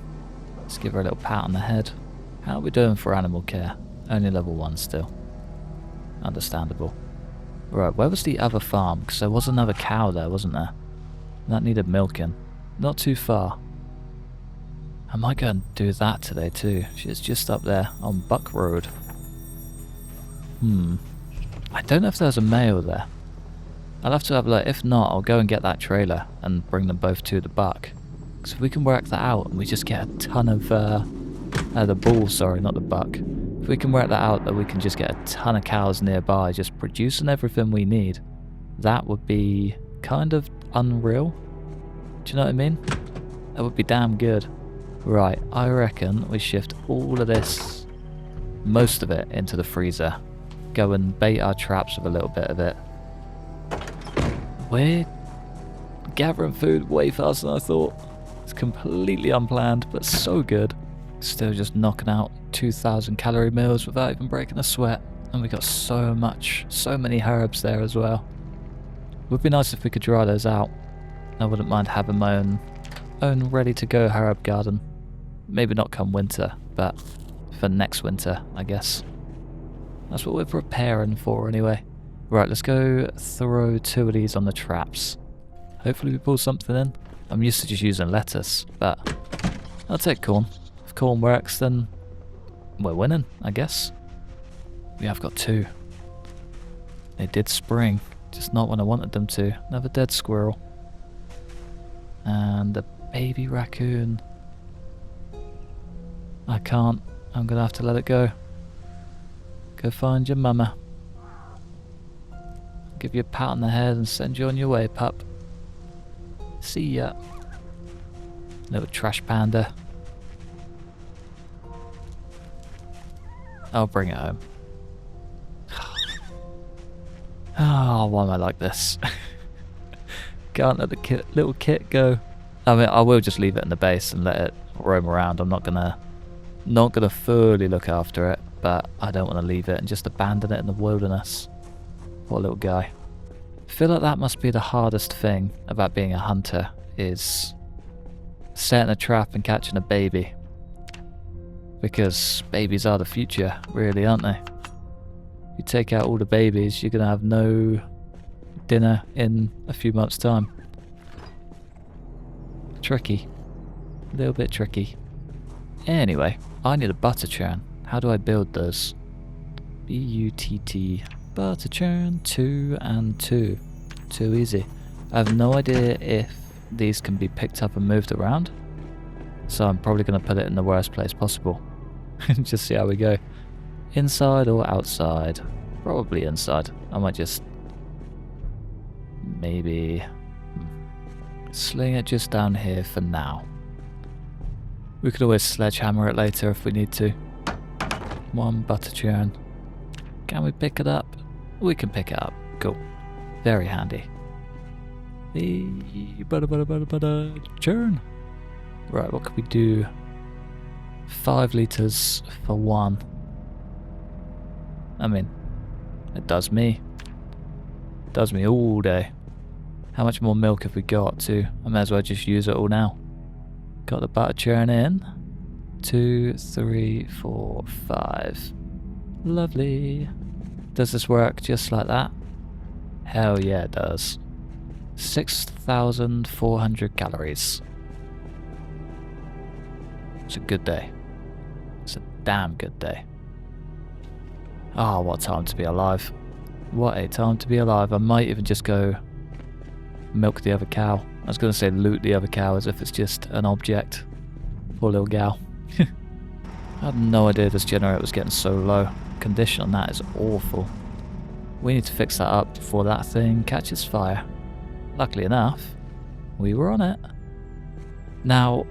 Speaker 1: Let's give her a little pat on the head. How are we doing for animal care? Only level 1 still. Understandable. Right, where was the other farm? Because there was another cow there, wasn't there? That needed milking. Not too far. I might go and do that today too. She's just up there on Buck Road. I don't know if there's a male there. I'll have to have a look. If not, I'll go and get that trailer and bring them both to the buck. Because if we can work that out and we just get a ton of... the bull, sorry, not the buck. If we can work that out, that we can just get a ton of cows nearby just producing everything we need, that would be kind of unreal. Do you know what I mean? That would be damn good. Right, I reckon we shift all of this, most of it, into the freezer. Go and bait our traps with a little bit of it. We're gathering food way faster than I thought. It's completely unplanned, but so good. Still just knocking out 2,000 calorie meals without even breaking a sweat. And we got so many herbs there as well. Would be nice if we could dry those out. I wouldn't mind having my own ready to go herb garden. Maybe not come winter, but for next winter, I guess. That's what we're preparing for anyway. Right, let's go throw 2 of these on the traps. Hopefully we pull something in. I'm used to just using lettuce, but I'll take corn. If corn works, then we're winning, I guess. We have got 2. They did spring, just not when I wanted them to. Another dead squirrel. And a baby raccoon. I can't. I'm gonna have to let it go. Go find your mama. Give you a pat on the head and send you on your way, pup. See ya. Little trash panda. I'll bring it home. Oh, why am I like this? Can't let the little kit go. I mean, I will just leave it in the base and let it roam around. I'm not gonna fully look after it, but I don't want to leave it and just abandon it in the wilderness. Poor little guy. I feel like that must be the hardest thing about being a hunter, is setting a trap and catching a baby. Because babies are the future, really, aren't they? You take out all the babies, you're going to have no dinner in a few months' time. Tricky. A little bit tricky. Anyway, I need a butter churn. How do I build those? B-U-T-T. Butter churn, 2 and 2. Too easy. I have no idea if these can be picked up and moved around. So I'm probably going to put it in the worst place possible. Just see how we go. Inside or outside? Probably inside. I might just maybe sling it just down here for now. We could always sledgehammer it later if we need to. 1 butter churn. Can we pick it up? We can pick it up. Cool. Very handy. The butter churn. Right, what could we do? 5 litres for 1. I mean, it does me. It does me all day. How much more milk have we got too? I may as well just use it all now. Got the butter churn in. 2, 3, 4, 5. Lovely. Does this work just like that? Hell yeah, it does. 6,400 calories. It's a good day. It's a damn good day. Ah, oh, what a time to be alive. What a time to be alive. I might even just go milk the other cow. I was going to say loot the other cow as if it's just an object. Poor little gal. I had no idea this generator was getting so low. Condition on that is awful. We need to fix that up before that thing catches fire. Luckily enough, we were on it. Now,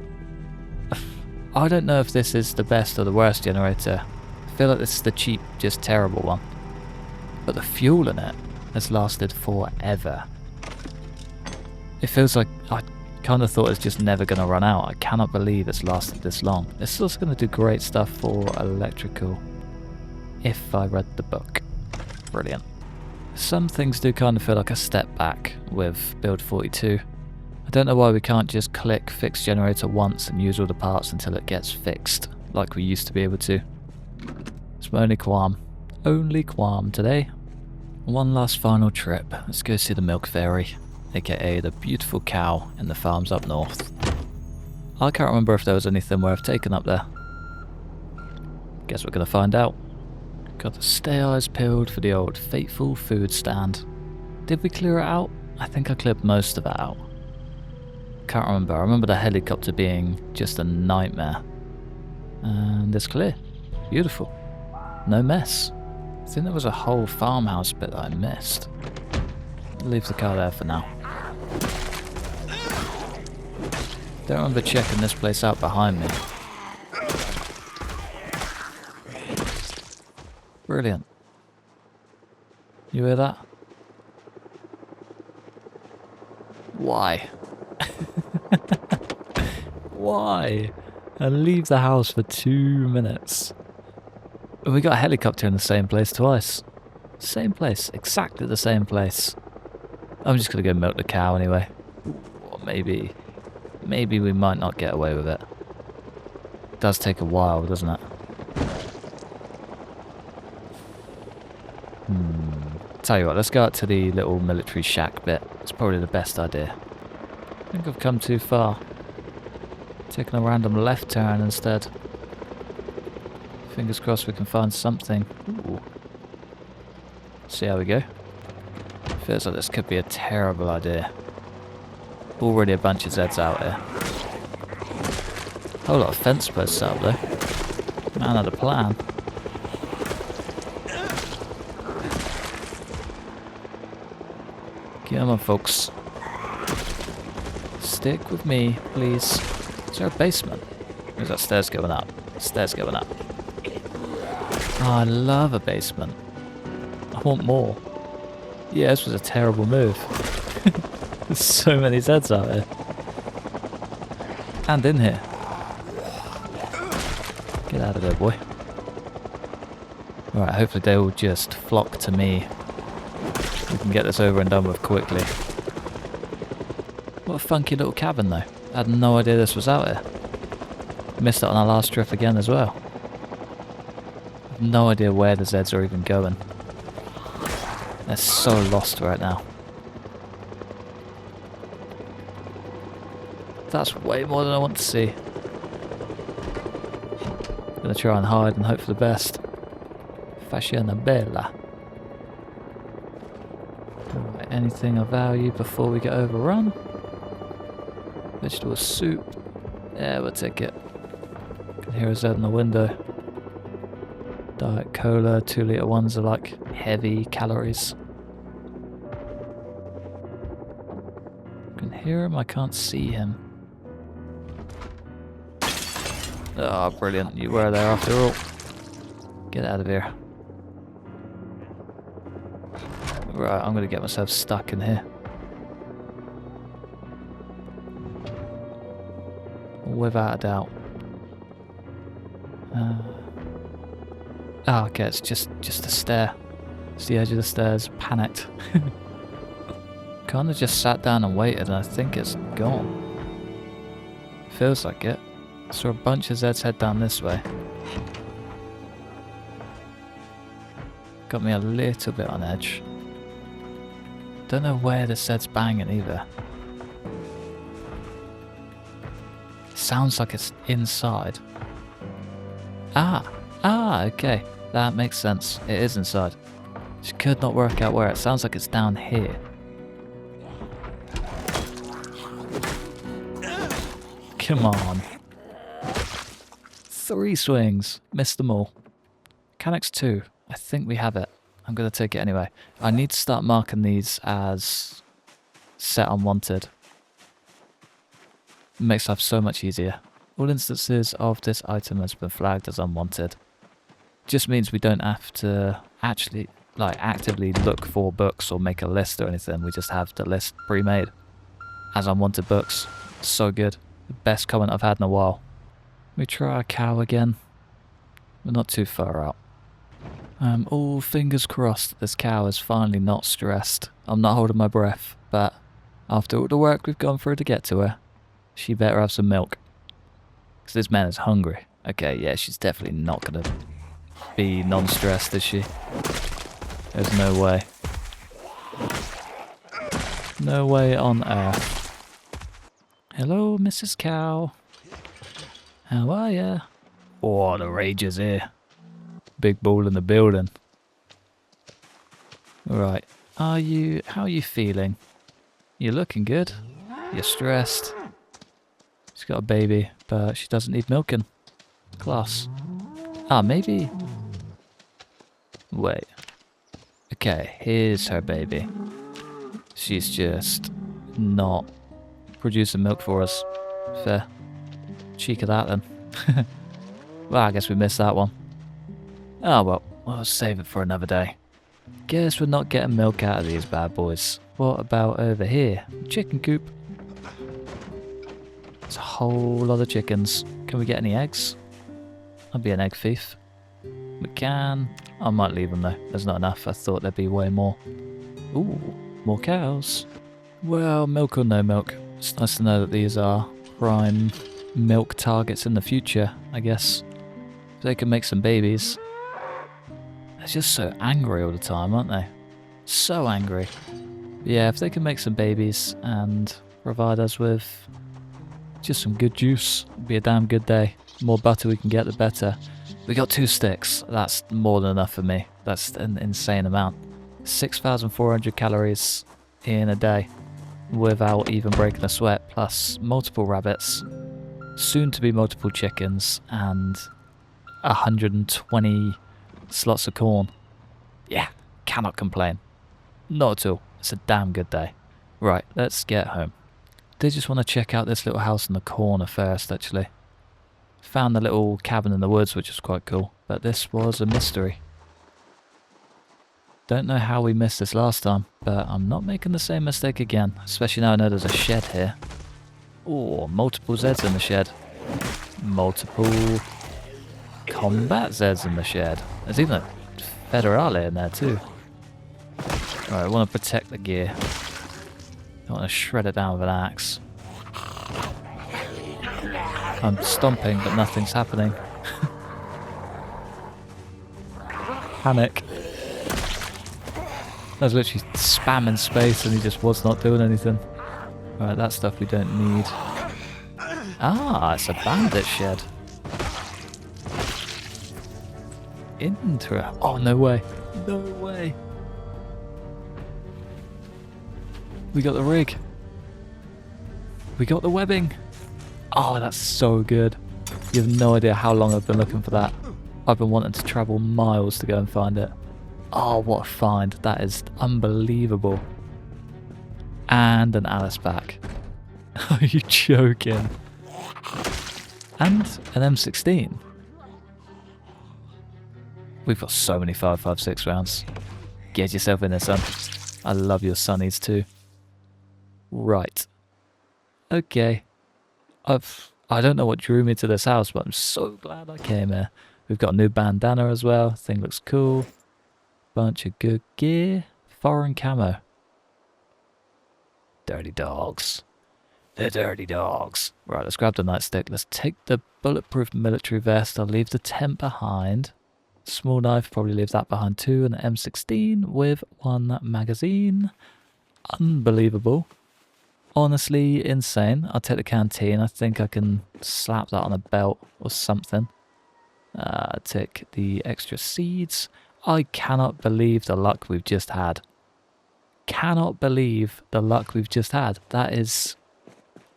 Speaker 1: I don't know if this is the best or the worst generator. I feel like this is the cheap, just terrible one. But the fuel in it has lasted forever. It feels like I kind of thought it's just never going to run out. I cannot believe it's lasted this long. It's also going to do great stuff for electrical. If I read the book. Brilliant. Some things do kind of feel like a step back with build 42. I don't know why we can't just click fix generator once and use all the parts until it gets fixed, like we used to be able to. It's my only qualm. Only qualm today. One last final trip. Let's go see the milk fairy, aka the beautiful cow in the farms up north. I can't remember if there was anything worth taking up there. Guess we're gonna find out. Got the stay eyes peeled for the old fateful food stand. Did we clear it out? I think I cleared most of it out. Can't remember. I remember the helicopter being just a nightmare. And it's clear. Beautiful. No mess. I think there was a whole farmhouse bit that I missed. I'll leave the car there for now. Don't remember checking this place out behind me. Brilliant. You hear that? Why? Why? And leave the house for 2 minutes. We got a helicopter in the same place twice. Same place, exactly the same place. I'm just gonna go milk the cow anyway. Or maybe we might not get away with it. It does take a while, doesn't it? Tell you what, let's go out to the little military shack bit. It's probably the best idea. I think I've come too far. Taking a random left turn instead. Fingers crossed we can find something. Ooh. See how we go. Feels like this could be a terrible idea. Already a bunch of Zeds out here. Whole lot of fence posts out there. Man had a plan. Come on, folks. Stick with me, please. Is there a basement? Or is that stairs going up? Stairs going up. Oh, I love a basement. I want more. Yeah, this was a terrible move. There's so many Zeds out here. And in here. Get out of there, boy. Alright, hopefully they will just flock to me. We can get this over and done with quickly. What a funky little cabin though. I had no idea this was out here. Missed it on our last trip again as well. I've no idea where the Zeds are even going. They're so lost right now. That's way more than I want to see. Gonna try and hide and hope for the best. Fashion bella. Right, anything of value before we get overrun? Vegetable soup. Yeah, we'll take it. Can hear a Z in the window. Diet Cola, 2 litre ones are like heavy calories. Can hear him, I can't see him. Oh, brilliant. You were there after all. Get out of here. Right, I'm going to get myself stuck in here. Without a doubt. Oh, okay, it's just a stair. It's the edge of the stairs. Panicked. Kinda just sat down and waited and I think it's gone. Feels like it. Saw a bunch of Zeds head down this way. Got me a little bit on edge. Don't know where the Zed's banging either. Sounds like it's inside. Okay. That makes sense. It is inside. Just could not work out where. It sounds like it's down here. Come on. 3 swings. Missed them all. Mechanics 2. I think we have it. I'm going to take it anyway. I need to start marking these as set unwanted. It makes life so much easier. All instances of this item has been flagged as unwanted. Just means we don't have to actually actively look for books or make a list or anything. We just have the list pre-made as unwanted books. So good. The best comment I've had in a while. We try a cow again. We're not too far out. All fingers crossed that this cow is finally not stressed. I'm not holding my breath, but after all the work we've gone through to get to her, she better have some milk. Because this man is hungry. Okay, yeah, she's definitely not going to be non-stressed, is she? There's no way. No way on earth. Hello, Mrs. Cow. How are ya? Oh, the rage is here. Big ball in the building. Right. How are you feeling? You're looking good. You're stressed. She's got a baby, but she doesn't need milking. Class. Maybe. Wait. Okay, here's her baby. She's just not producing milk for us. Fair. Cheek of that then. Well, I guess we missed that one. Oh well, we'll save it for another day. Guess we're not getting milk out of these bad boys. What about over here? Chicken coop. There's a whole lot of chickens. Can we get any eggs? I'll be an egg thief. We can. I might leave them though. There's not enough. I thought there'd be way more. Ooh, more cows. Well, milk or no milk. It's nice to know that these are prime milk targets in the future, I guess. If they can make some babies. They're just so angry all the time, aren't they? So angry. Yeah, if they can make some babies and provide us with just some good juice, it'd be a damn good day. The more butter we can get, the better. We got 2 sticks. That's more than enough for me. That's an insane amount. 6,400 calories in a day without even breaking a sweat, plus multiple rabbits, soon to be multiple chickens, and 120 slots of corn. Yeah, cannot complain. Not at all. It's a damn good day. Right, let's get home. Did just want to check out this little house in the corner first, actually. Found the little cabin in the woods, which is quite cool, but this was a mystery. Don't know how we missed this last time, but I'm not making the same mistake again, especially now I know there's a shed here. Oh, multiple Zeds in the shed. Multiple combat Zeds in the shed. There's even a Federale in there too. Alright, I want to protect the gear. I want to shred it down with an axe. I'm stomping, but nothing's happening. Panic. I was literally spamming space and he just was not doing anything. Right, that stuff we don't need. Ah, it's a bandit shed. Oh, no way. No way. We got the rig. We got the webbing. Oh, that's so good. You have no idea how long I've been looking for that. I've been wanting to travel miles to go and find it. Oh, what a find. That is unbelievable. And an Alice pack. Are you joking? And an M16. We've got so many 5.56 rounds. Get yourself in there, son. I love your sunnies too. Right. Okay. I don't know what drew me to this house, but I'm so glad I came here. We've got a new bandana as well. Thing looks cool. Bunch of good gear. Foreign camo. Dirty dogs. They're dirty dogs. Right, let's grab the nightstick. Let's take the bulletproof military vest. I'll leave the tent behind. Small knife, probably leave that behind too. And an M16 with 1 magazine. Unbelievable. Honestly, insane. I'll take the canteen. I think I can slap that on a belt or something. Take the extra seeds. I cannot believe the luck we've just had. Cannot believe the luck we've just had. That is...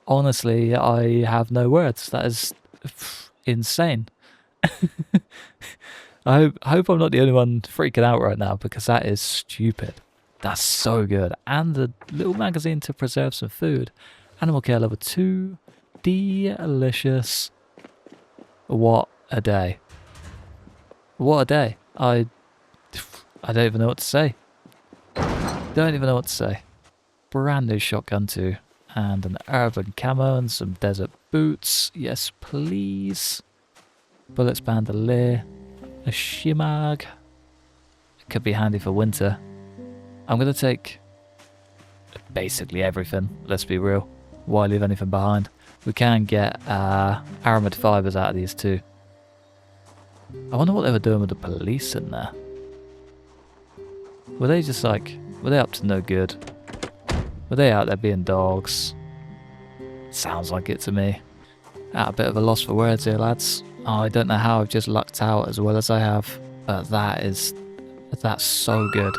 Speaker 1: Honestly, I have no words. That is insane. I hope I'm not the only one freaking out right now, because that is stupid. That's so good. And the little magazine to preserve some food. Animal care level 2. Delicious. What a day. What a day. I don't even know what to say. Don't even know what to say. Brand new shotgun too. And an urban camo and some desert boots. Yes, please. Bullets bandolier. A shimag. It could be handy for winter. I'm going to take basically everything, let's be real. Why leave anything behind? We can get aramid fibres out of these too. I wonder what they were doing with the police in there. Were they just like, were they up to no good? Were they out there being dogs? Sounds like it to me. At a bit of a loss for words here, lads. Oh, I don't know how I've just lucked out as well as I have, but that's so good.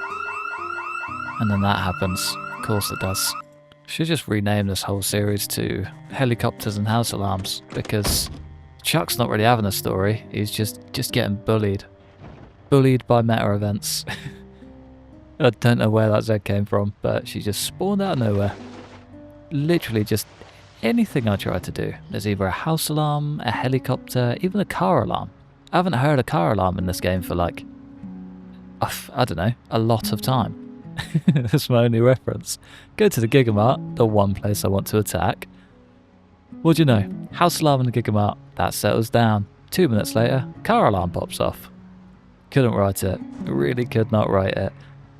Speaker 1: And then that happens. Of course it does. Should just rename this whole series to Helicopters and House Alarms, because Chuck's not really having a story. He's just getting bullied. Bullied by meta events. I don't know where that Z came from, but she just spawned out of nowhere. Literally just anything I try to do. There's either a house alarm, a helicopter, even a car alarm. I haven't heard a car alarm in this game for like, I don't know, a lot of time. That's my only reference. Go to the Gigamart, the one place I want to attack. What do you know? House alarm in the Gigamart, that settles down. 2 minutes later, car alarm pops off. Couldn't write it. Really could not write it.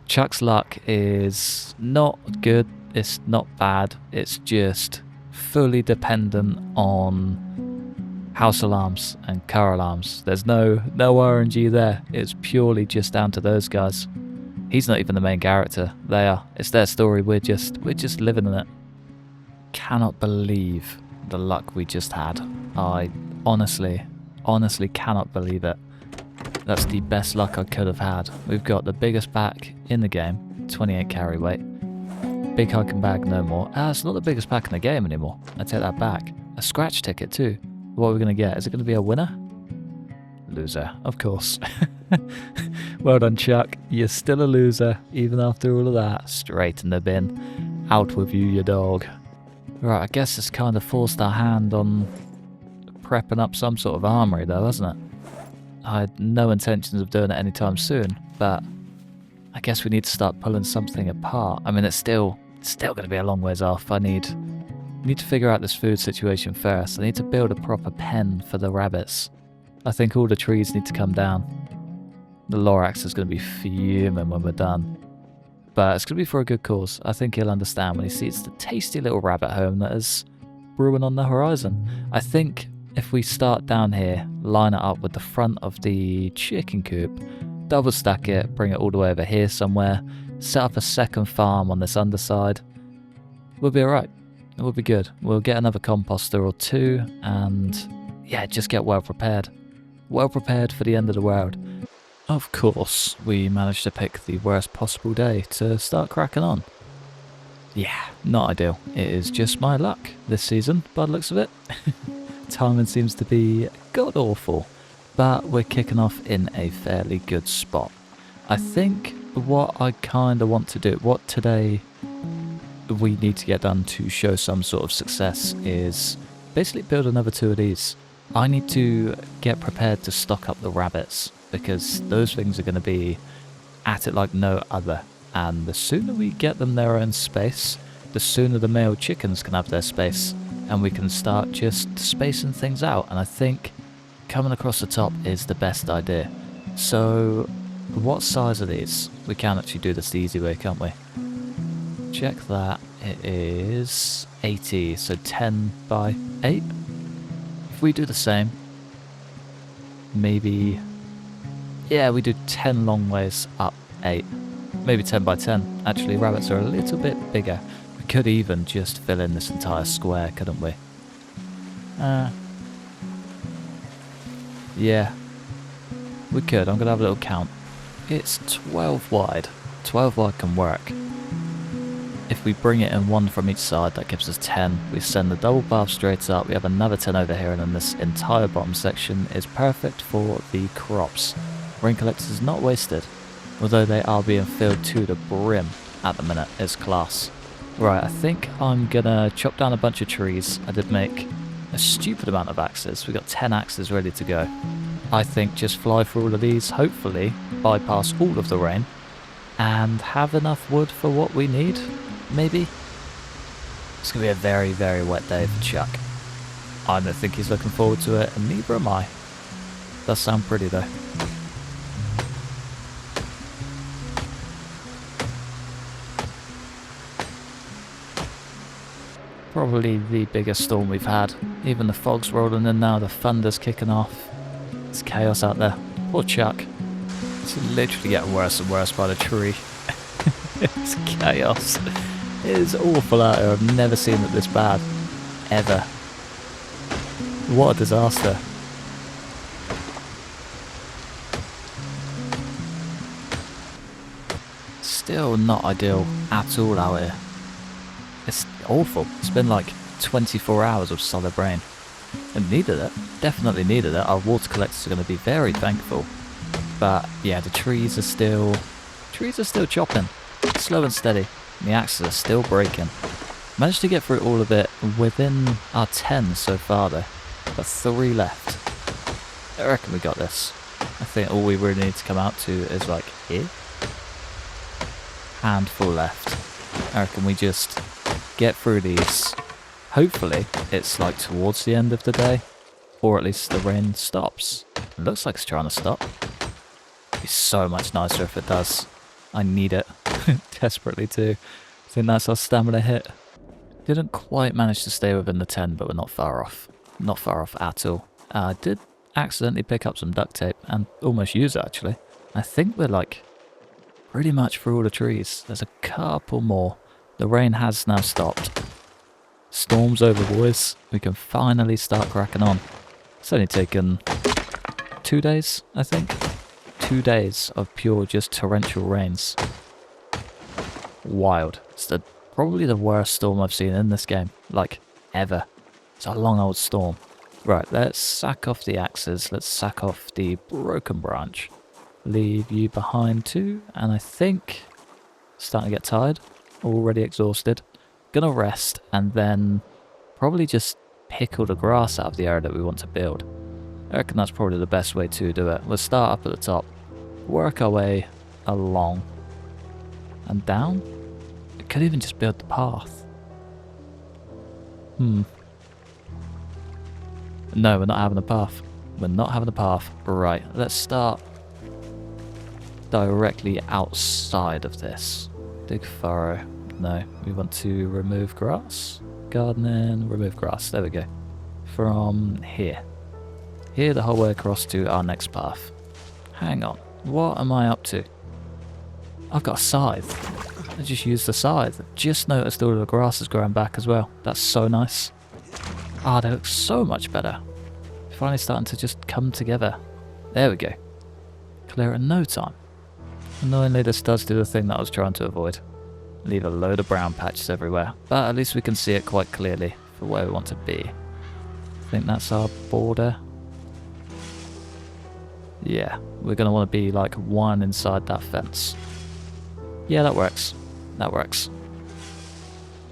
Speaker 1: Chuck's luck is not good, it's not bad, it's just fully dependent on house alarms and car alarms. There's no RNG there, it's purely just down to those guys. He's not even the main character. They are. It's their story. We're just living in it. Cannot believe the luck we just had. I honestly cannot believe it. That's the best luck I could have had. We've got the biggest pack in the game, 28 carry weight. Big hugging bag no more. It's not the biggest pack in the game anymore. I take that back. A scratch ticket too. What are we going to get? Is it going to be a winner? Loser, of course. Well done, Chuck. You're still a loser, even after all of that. Straight in the bin. Out with you, you dog. Right, I guess it's kind of forced our hand on prepping up some sort of armory though, hasn't it? I had no intentions of doing it anytime soon, but I guess we need to start pulling something apart. I mean, it's still going to be a long ways off. I need to figure out this food situation first. I need to build a proper pen for the rabbits. I think all the trees need to come down. The Lorax is going to be fuming when we're done. But it's going to be for a good cause. I think he'll understand when he sees the tasty little rabbit home that is brewing on the horizon. I think if we start down here, line it up with the front of the chicken coop, double stack it, bring it all the way over here somewhere, set up a second farm on this underside, we'll be alright. We'll be good. We'll get another composter or two and yeah, just get well prepared. Well prepared for the end of the world. Of course, we managed to pick the worst possible day to start cracking on. Yeah, not ideal. It is just my luck this season, by the looks of it. Timing seems to be god awful, but we're kicking off in a fairly good spot. I think what I kind of want to do, what today we need to get done to show some sort of success is basically build another two of these. I need to get prepared to stock up the rabbits because those things are going to be at it like no other. And the sooner we get them their own space, the sooner the male chickens can have their space and we can start just spacing things out. And I think coming across the top is the best idea. So what size are these? We can actually do this the easy way, can't we? Check that. It is 80, so 10 by 8. If we do the same, maybe, yeah, we do 10 long ways up 8. Maybe 10 by 10. Actually, rabbits are a little bit bigger. We could even just fill in this entire square, couldn't we? Yeah, we could. I'm going to have a little count. It's 12 wide. 12 wide can work. If we bring it in one from each side, that gives us 10. We send the double path straight up. We have another 10 over here, and then this entire bottom section is perfect for the crops. Rain collectors is not wasted, although they are being filled to the brim at the minute. It's class. Right, I think I'm gonna chop down a bunch of trees. I did make a stupid amount of axes. We got 10 axes ready to go. I think just fly through all of these, hopefully bypass all of the rain, and have enough wood for what we need. Maybe. It's going to be a very, very wet day for Chuck. I don't think he's looking forward to it, and neither am I. Does sound pretty though. Probably the biggest storm we've had. Even the fog's rolling in now, the thunder's kicking off. It's chaos out there. Poor Chuck. It's literally getting worse and worse by the tree. It's chaos. It is awful out here. I've never seen it this bad. Ever. What a disaster. Still not ideal at all out here. It's awful. It's been like 24 hours of solid rain. And needed it. Definitely needed it. Our water collectors are going to be very thankful. But yeah, the trees are still chopping. Slow and steady. The axes are still breaking. Managed to get through all of it within our 10 so far though. Got 3 left. I reckon we got this. I think all we really need to come out to is like here. Handful left. I reckon we just get through these. Hopefully it's like towards the end of the day. Or at least the rain stops. It looks like it's trying to stop. It'd be so much nicer if it does. I need it. Desperately too. I think that's our stamina hit. Didn't quite manage to stay within the 10, but we're not far off. Not far off at all. I did accidentally pick up some duct tape and almost use it actually. I think we're like pretty much through all the trees. There's a couple more. The rain has now stopped. Storm's over, boys. We can finally start cracking on. It's only taken 2 days, I think. 2 days of pure just torrential rains. Wild. It's probably the worst storm I've seen in this game. Like, ever. It's a long old storm. Right, let's sack off the axes. Let's sack off the broken branch. Leave you behind too. And I think... starting to get tired. Already exhausted. Gonna rest and then probably just pick all the grass out of the area that we want to build. I reckon that's probably the best way to do it. We'll start up at the top. Work our way along. And down? It could even just build the path. No, we're not having a path. We're not having a path. Right, let's start directly outside of this. Dig furrow. No, we want to remove grass. Gardening, remove grass. There we go. From here. Here the whole way across to our next path. Hang on. What am I up to? I've got a scythe. I just used the scythe. Just noticed all of the grass is growing back as well. That's so nice. Ah, they look so much better. Finally starting to just come together. There we go. Clear in no time. Annoyingly, this does do the thing that I was trying to avoid. Leave a load of brown patches everywhere. But at least we can see it quite clearly for where we want to be. I think that's our border. Yeah, we're going to want to be like one inside that fence. Yeah, that works. That works.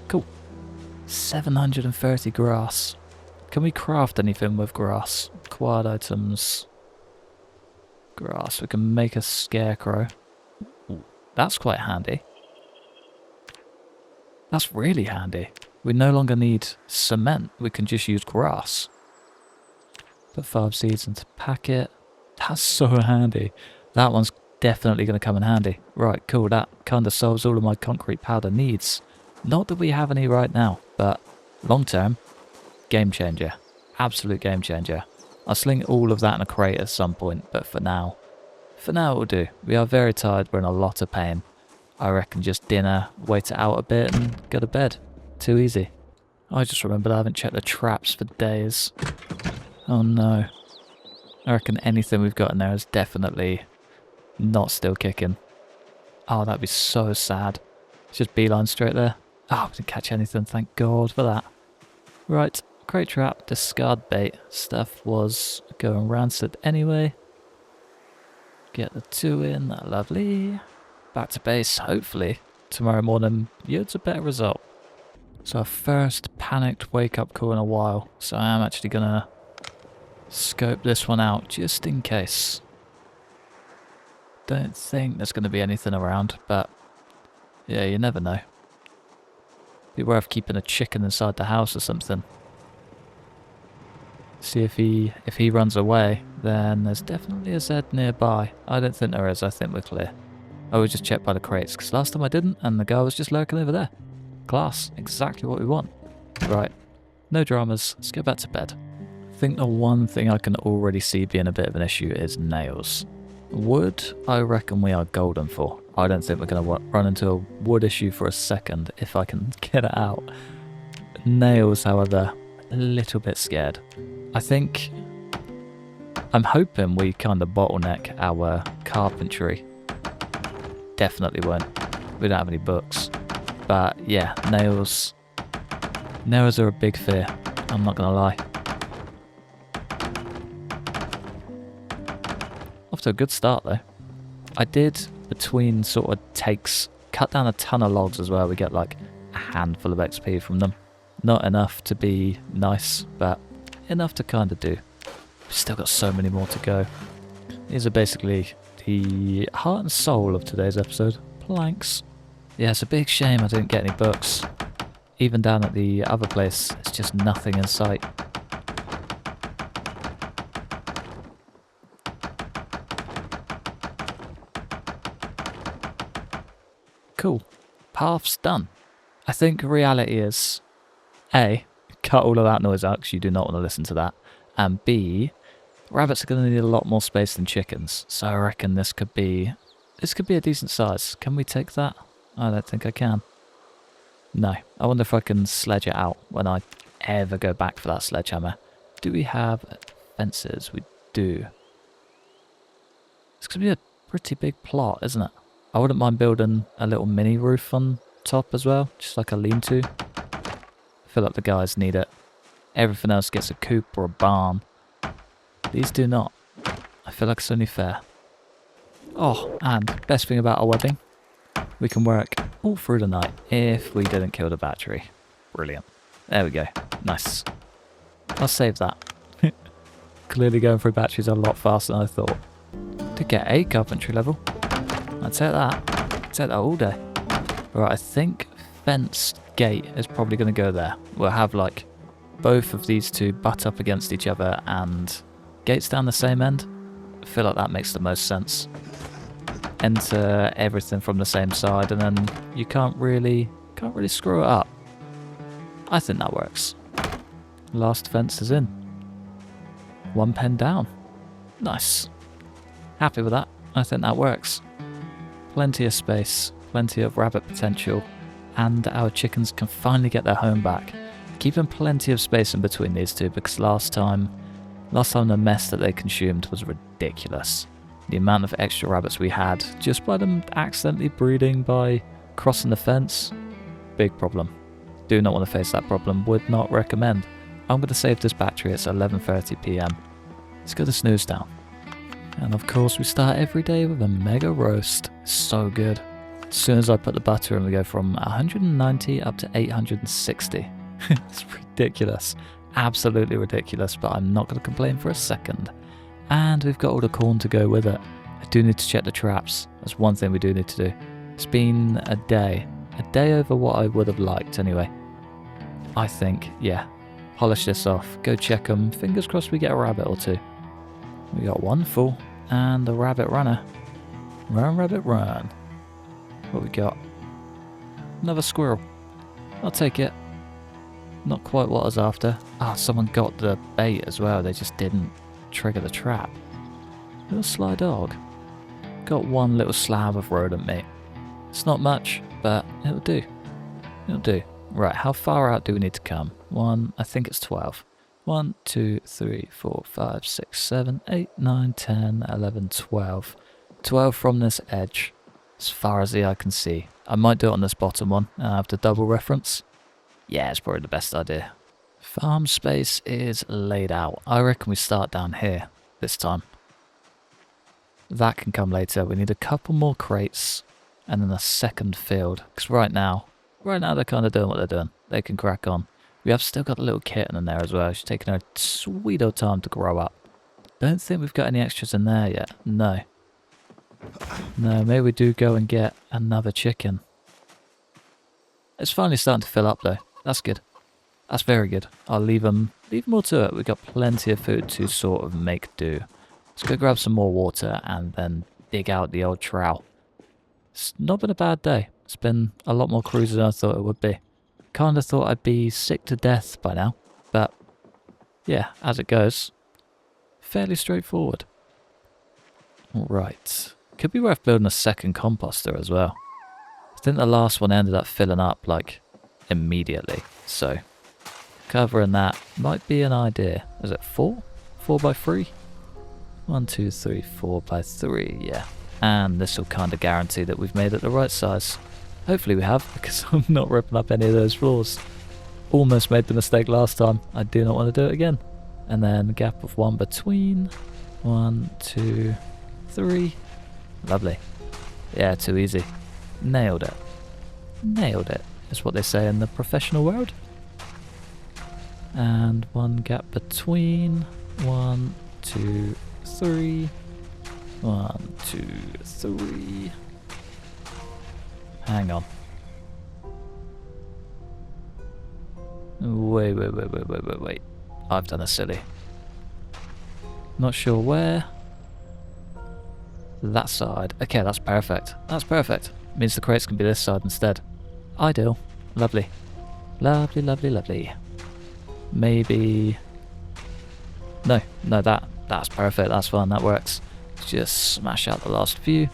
Speaker 1: Cool. 730 grass. Can we craft anything with grass? Acquired items. Grass. We can make a scarecrow. Ooh, that's quite handy. That's really handy. We no longer need cement. We can just use grass. Put 5 seeds into packet. That's so handy. That one's definitely going to come in handy. Right, cool. That kind of solves all of my concrete powder needs. Not that we have any right now, but long term, game changer. Absolute game changer. I'll sling all of that in a crate at some point, but for now it'll do. We are very tired. We're in a lot of pain. I reckon just dinner, wait it out a bit and go to bed. Too easy. I just remembered I haven't checked the traps for days. Oh no. I reckon anything we've got in there is definitely not still kicking. Oh, that'd be so sad. Just beeline straight there. Oh, we didn't catch anything, thank God for that. Right, crate trap, discard bait. Stuff was going rancid anyway. Get the 2 in, lovely. Back to base, hopefully. Tomorrow morning yields a better result. So our first panicked wake up call in a while. So I am actually gonna scope this one out just in case. Don't think there's going to be anything around, but yeah, you never know. Be worth keeping a chicken inside the house or something. See if he runs away, then there's definitely a Z nearby. I don't think there is, I think we're clear. I would just check by the crates, because last time I didn't, and the guy was just lurking over there. Class, exactly what we want. Right, no dramas, let's go back to bed. I think the one thing I can already see being a bit of an issue is nails. Wood, I reckon we are golden for. I don't think we're going to run into a wood issue for a second if I can get it out. Nails, however, a little bit scared. I'm hoping we kind of bottleneck our carpentry. Definitely won't. We don't have any books. But yeah, nails are a big fear. I'm not going to lie. Off to a good start though. I did, between sort of takes, cut down a ton of logs as well. We get like a handful of XP from them. Not enough to be nice, but enough to kind of do. We've still got so many more to go. These are basically the heart and soul of today's episode. Planks. Yeah, it's a big shame I didn't get any books. Even down at the other place, it's just nothing in sight. Cool. Path's done. I think reality is A, cut all of that noise out because you do not want to listen to that. And B, rabbits are going to need a lot more space than chickens. So I reckon this could be This could be a decent size. Can we take that? I don't think I can. No. I wonder if I can sledge it out when I ever go back for that sledgehammer. Do we have fences? We do. It's going to be a pretty big plot, isn't it? I wouldn't mind building a little mini roof on top as well, just like a lean-to. I feel like the guys need it. Everything else gets a coop or a barn. These do not. I feel like it's only fair. Oh, and best thing about our webbing, we can work all through the night if we didn't kill the battery. Brilliant. There we go. Nice. I'll save that. Clearly going through batteries a lot faster than I thought. To get a carpentry level. I'd take that. I'd take that all day. Right, I think fenced gate is probably going to go there. We'll have like both of these two butt up against each other and gates down the same end. I feel like that makes the most sense. Enter everything from the same side and then you can't really screw it up. I think that works. Last fence is in. 1 pen down. Nice. Happy with that. I think that works. Plenty of space, plenty of rabbit potential, and our chickens can finally get their home back. Keeping plenty of space in between these two because last time the mess that they consumed was ridiculous. The amount of extra rabbits we had just by them accidentally breeding by crossing the fence, big problem. Do not want to face that problem, would not recommend. I'm going to save this battery, it's 11:30 PM. Let's go to snooze down. And of course we start every day with a mega roast. So good. As soon as I put the butter in we go from 190 up to 860. It's ridiculous. Absolutely ridiculous, but I'm not going to complain for a second. And we've got all the corn to go with it. I do need to check the traps. That's one thing we do need to do. It's been a day over what I would have liked anyway. I think, yeah. Polish this off, go check them. Fingers crossed we get a rabbit or two. We got one full and a rabbit runner. Run, rabbit, run. What we got? Another squirrel. I'll take it. Not quite what I was after. Ah, someone got the bait as well. They just didn't trigger the trap. Little sly dog. Got one little slab of rodent meat. It's not much, but it'll do. It'll do. Right, how far out do we need to come? I think it's 12. 1, 2, 3, 4, 5, 6, 7, 8, 9, 10, 11, 12. 12 from this edge, as far as the eye can see. I might do it on this bottom one and have the double reference. Yeah, it's probably the best idea. Farm space is laid out. I reckon we start down here this time. That can come later. We need a couple more crates and then a second field. Because right now they're kind of doing what they're doing. They can crack on. We have still got a little kitten in there as well. She's taking her sweet old time to grow up. Don't think we've got any extras in there yet. No. No, maybe we do go and get another chicken. It's finally starting to fill up though. That's good. That's very good. I'll leave them all to it. We've got plenty of food to sort of make do. Let's go grab some more water and then dig out the old trowel. It's not been a bad day. It's been a lot more cruising than I thought it would be. Kind of thought I'd be sick to death by now. But yeah, as it goes, fairly straightforward. Alright. Could be worth building a second composter as well. I think the last one ended up filling up like immediately. So covering that might be an idea. Is it 4? 4 by 3? 1, 2, 3, 4 by 3, yeah. And this will kind of guarantee that we've made it the right size. Hopefully we have, because I'm not ripping up any of those floors. Almost made the mistake last time. I do not want to do it again. And then a gap of 1 between. 1, 2, 3. Lovely. Yeah, too easy. Nailed it. Nailed it, is what they say in the professional world. And 1 gap between. 1, 2, 3. 1, 2, 3. Hang on. Wait. I've done a silly. Not sure where. That side. Okay, that's perfect. That's perfect. Means the crates can be this side instead. Ideal. Lovely. Lovely, lovely, lovely. Maybe... No, that's perfect. That's fine. That works. Just smash out the last few.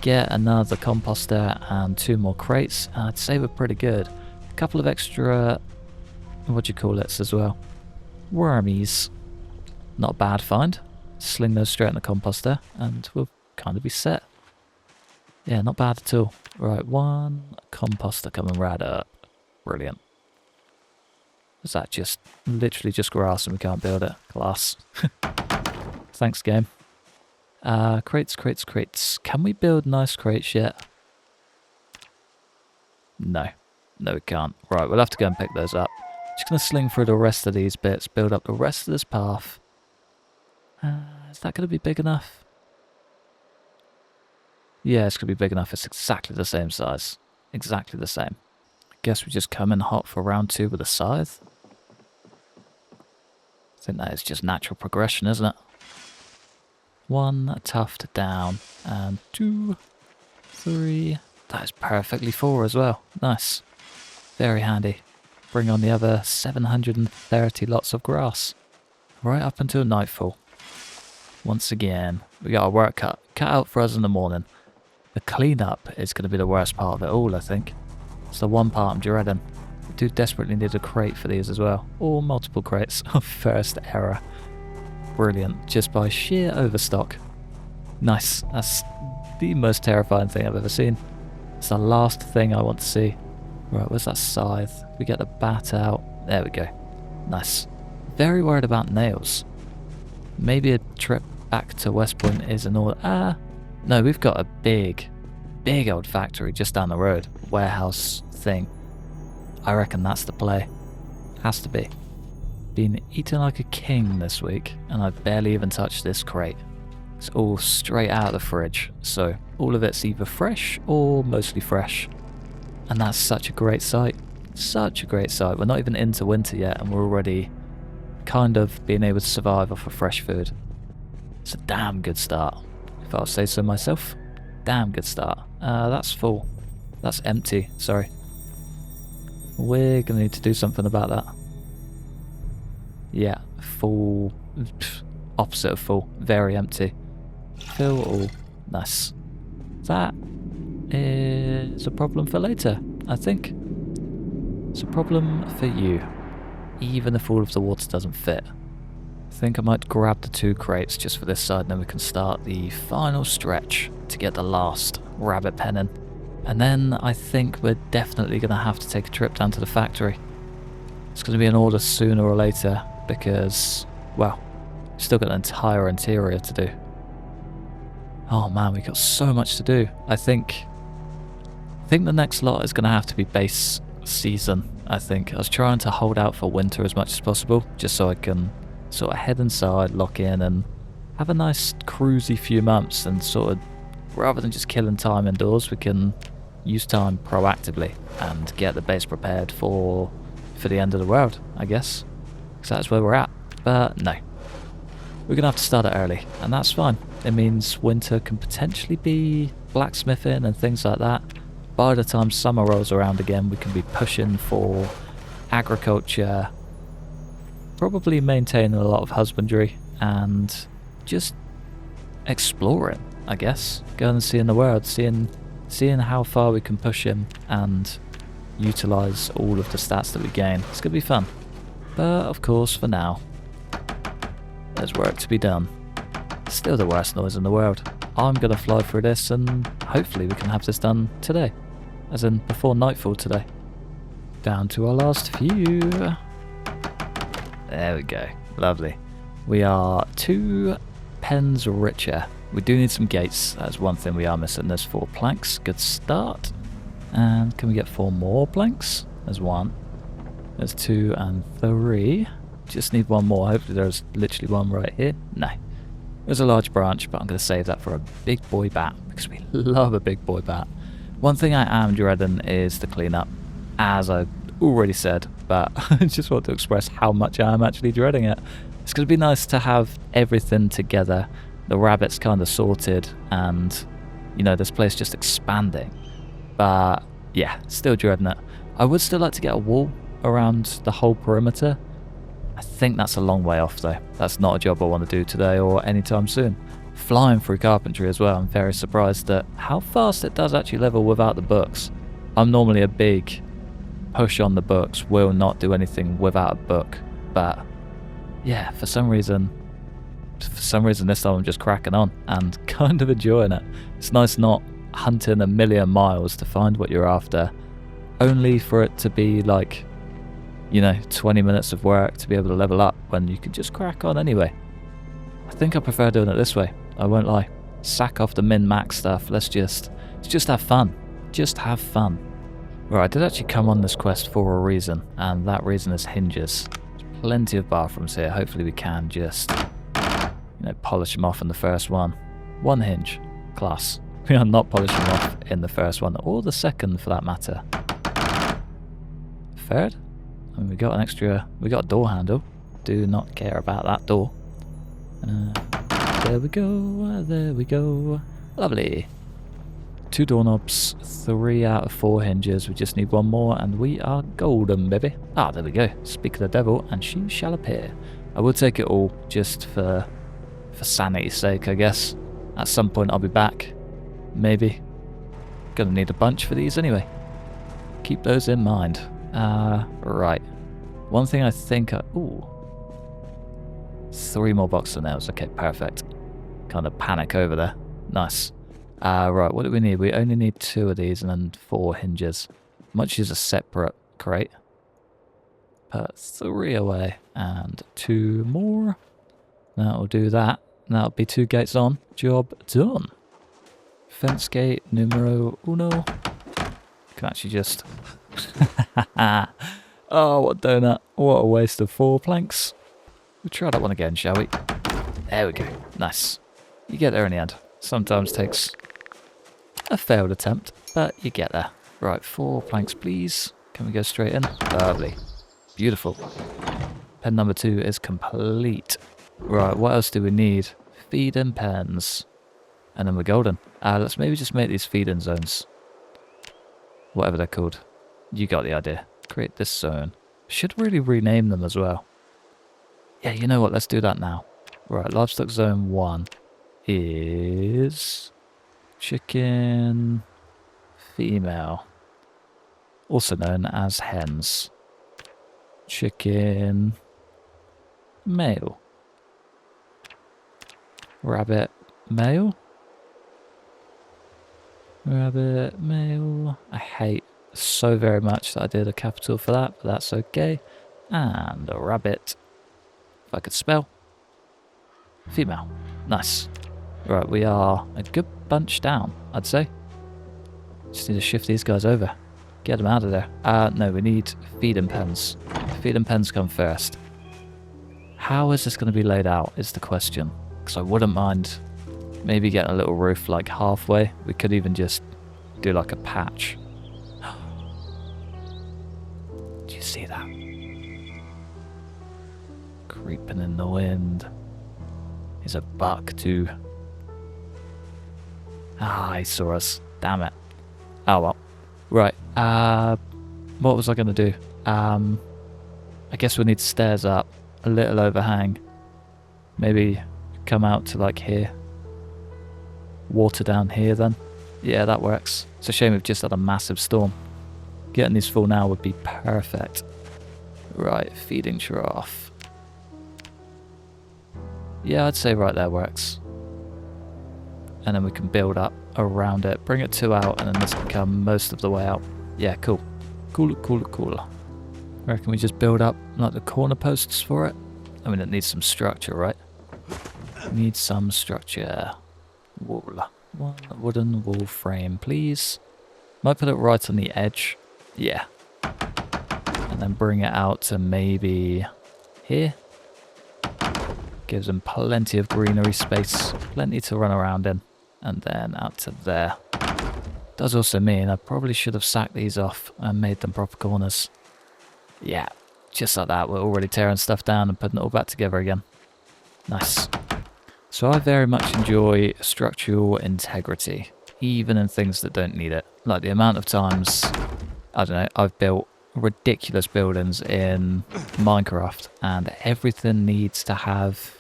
Speaker 1: get another composter and 2 more crates, and I'd say we're pretty good. A couple of extra, what do you call it as well? Wormies. Not a bad find. Sling those straight in the composter and we'll kind of be set. Yeah, not bad at all. Right, 1 composter coming right up. Brilliant. Is that just literally just grass and we can't build it? Class. Thanks, game. Crates. Can we build nice crates yet? No. No, we can't. Right, we'll have to go and pick those up. Just going to sling through the rest of these bits, build up the rest of this path. Is that going to be big enough? Yeah, it's going to be big enough. It's exactly the same size. Exactly the same. I guess we just come in hot for round 2 with a scythe. I think that is just natural progression, isn't it? 1 tuft down, and 2, 3. That is perfectly 4 as well. Nice. Very handy. Bring on the other 730 lots of grass. Right up until nightfall. Once again, we got our work cut out for us in the morning. The cleanup is going to be the worst part of it all, I think. It's the one part I'm dreading. I do desperately need a crate for these as well. Or multiple crates of first error. Brilliant. Just by sheer overstock. Nice. That's the most terrifying thing I've ever seen. It's the last thing I want to see. Right, where's that scythe? We get the bat out. There we go. Nice. Very worried about nails. Maybe a trip back to West Point is in order. No, we've got a big old factory just down the road. Warehouse thing. I reckon that's the play. Has to be. Been eating like a king this week, and I've barely even touched this crate. It's all straight out of the fridge, so all of it's either fresh or mostly fresh. And that's such a great sight. Such a great sight. We're not even into winter yet, and we're already kind of being able to survive off of fresh food. It's a damn good start, if I'll say so myself. Damn good start. That's full. That's empty, sorry. We're gonna need to do something about that. Yeah, full. Opposite of full. Very empty. Fill all. Nice. That is a problem for later, I think. It's a problem for you. Even if all of the water doesn't fit. I think I might grab the 2 crates just for this side, and then we can start the final stretch to get the last rabbit penning. And then I think we're definitely going to have to take a trip down to the factory. It's going to be an order sooner or later because, well, we've still got an entire interior to do. Oh man, we've got so much to do. I think the next lot is going to have to be base season, I think. I was trying to hold out for winter as much as possible, just so I can sort of head inside, lock in, and have a nice cruisy few months, and sort of, rather than just killing time indoors, we can use time proactively and get the base prepared for the end of the world, I guess. Because that's where we're at. But no. We're going to have to start it early, and that's fine. It means winter can potentially be blacksmithing and things like that. By the time summer rolls around again, we can be pushing for agriculture, probably maintaining a lot of husbandry, and just exploring, I guess. Going and seeing the world, seeing how far we can push him and utilise all of the stats that we gain. It's going to be fun. But of course, for now, there's work to be done. Still the worst noise in the world. I'm going to fly through this and hopefully we can have this done today. As in before nightfall today. Down to our last few. There we go. Lovely. We are 2 pens richer. We do need some gates. That's one thing we are missing. There's 4 planks. Good start. And can we get 4 more planks? There's 1. There's 2 and 3. Just need 1 more. Hopefully there's literally 1 right here. No. There's a large branch, but I'm going to save that for a big boy bat, because we love a big boy bat. One thing I am dreading is the cleanup, as I already said, but I just want to express how much I am actually dreading it. It's going to be nice to have everything together, the rabbits kind of sorted, and, you know, this place just expanding. But, yeah, still dreading it. I would still like to get a wall around the whole perimeter. I think that's a long way off though. That's not a job I want to do today or anytime soon. flying through carpentry as well. I'm very surprised at how fast it does actually level without the books. I'm normally a big push on the books, will not do anything without a book, but yeah, for some reason this time I'm just cracking on and kind of enjoying it. It's nice not hunting a million miles to find what you're after, only for it to be like, you know, 20 minutes of work to be able to level up when you can just crack on anyway. I think I prefer doing it this way, I won't lie. Sack off the min-max stuff, let's just have fun. Just have fun. Right, I did actually come on this quest for a reason, and that reason is hinges. There's plenty of bathrooms here, hopefully we can just, you know, polish them off in the first one. One hinge. Class. We are not polishing them off in the first one, or the second for that matter. Third? I mean, we got a door handle. Do not care about that door. There we go. Lovely. 2 doorknobs, 3 out of 4 hinges. We just need one more and we are golden, baby. Ah, there we go. Speak of the devil and she shall appear. I will take it all just for sanity's sake, I guess. At some point I'll be back. Maybe. Gonna need a bunch for these anyway. Keep those in mind. Right. One thing I think ooh. 3 more boxes of nails. Okay, perfect. Kind of panic over there. Nice. Right, what do we need? We only need 2 of these and then 4 hinges. Might use a separate crate. Put 3 away and 2 more. That'll do that. That'll be 2 gates on. Job done. Fence gate numero 1. Can actually just... Oh, what a donut. What a waste of 4 planks. We'll try that one again, shall we? There we go. Nice. You get there in the end. Sometimes takes a failed attempt, but you get there. Right, 4 planks, please. Can we go straight in? Lovely. Beautiful. Pen number 2 is complete. Right, what else do we need? Feed-in pens. And then we're golden. Let's maybe just make these feed-in zones. Whatever they're called. You got the idea. Create this zone. Should really rename them as well. Yeah, you know what? Let's do that now. Right, livestock zone 1 is chicken female, also known as hens. Chicken male. Rabbit male. Rabbit male. I hate so very much that I did a capital for that, but that's okay. And a rabbit, if I could spell. Female. Nice. Right, we are a good bunch down, I'd say. Just need to shift these guys over. Get them out of there. No, we need feed-in pens. Feed-in pens come first. How is this going to be laid out is the question. Because I wouldn't mind maybe getting a little roof like halfway. We could even just do like a patch. Do you see that? Creeping in the wind. He's a buck too. Ah, he saw us. Damn it. Oh well. Right. What was I going to do? I guess we need stairs up. A little overhang. Maybe come out to like here. Water down here then. Yeah, that works. It's a shame we've just had a massive storm. Getting these full now would be perfect. Right, feeding trough. Yeah, I'd say right there works. And then we can build up around it. Bring it 2 out and then this can come most of the way out. Yeah, cool. Cool. I reckon we just build up like the corner posts for it. I mean, it needs some structure, right? Need some structure. Wool. 1 wooden wool frame, please. Might put it right on the edge. Yeah. And then bring it out to maybe here. Gives them plenty of greenery space. Plenty to run around in. And then out to there. Does also mean I probably should have sacked these off and made them proper corners. Yeah, just like that. We're already tearing stuff down and putting it all back together again. Nice. So I very much enjoy structural integrity, even in things that don't need it. Like the amount of times, I don't know, I've built ridiculous buildings in Minecraft and everything needs to have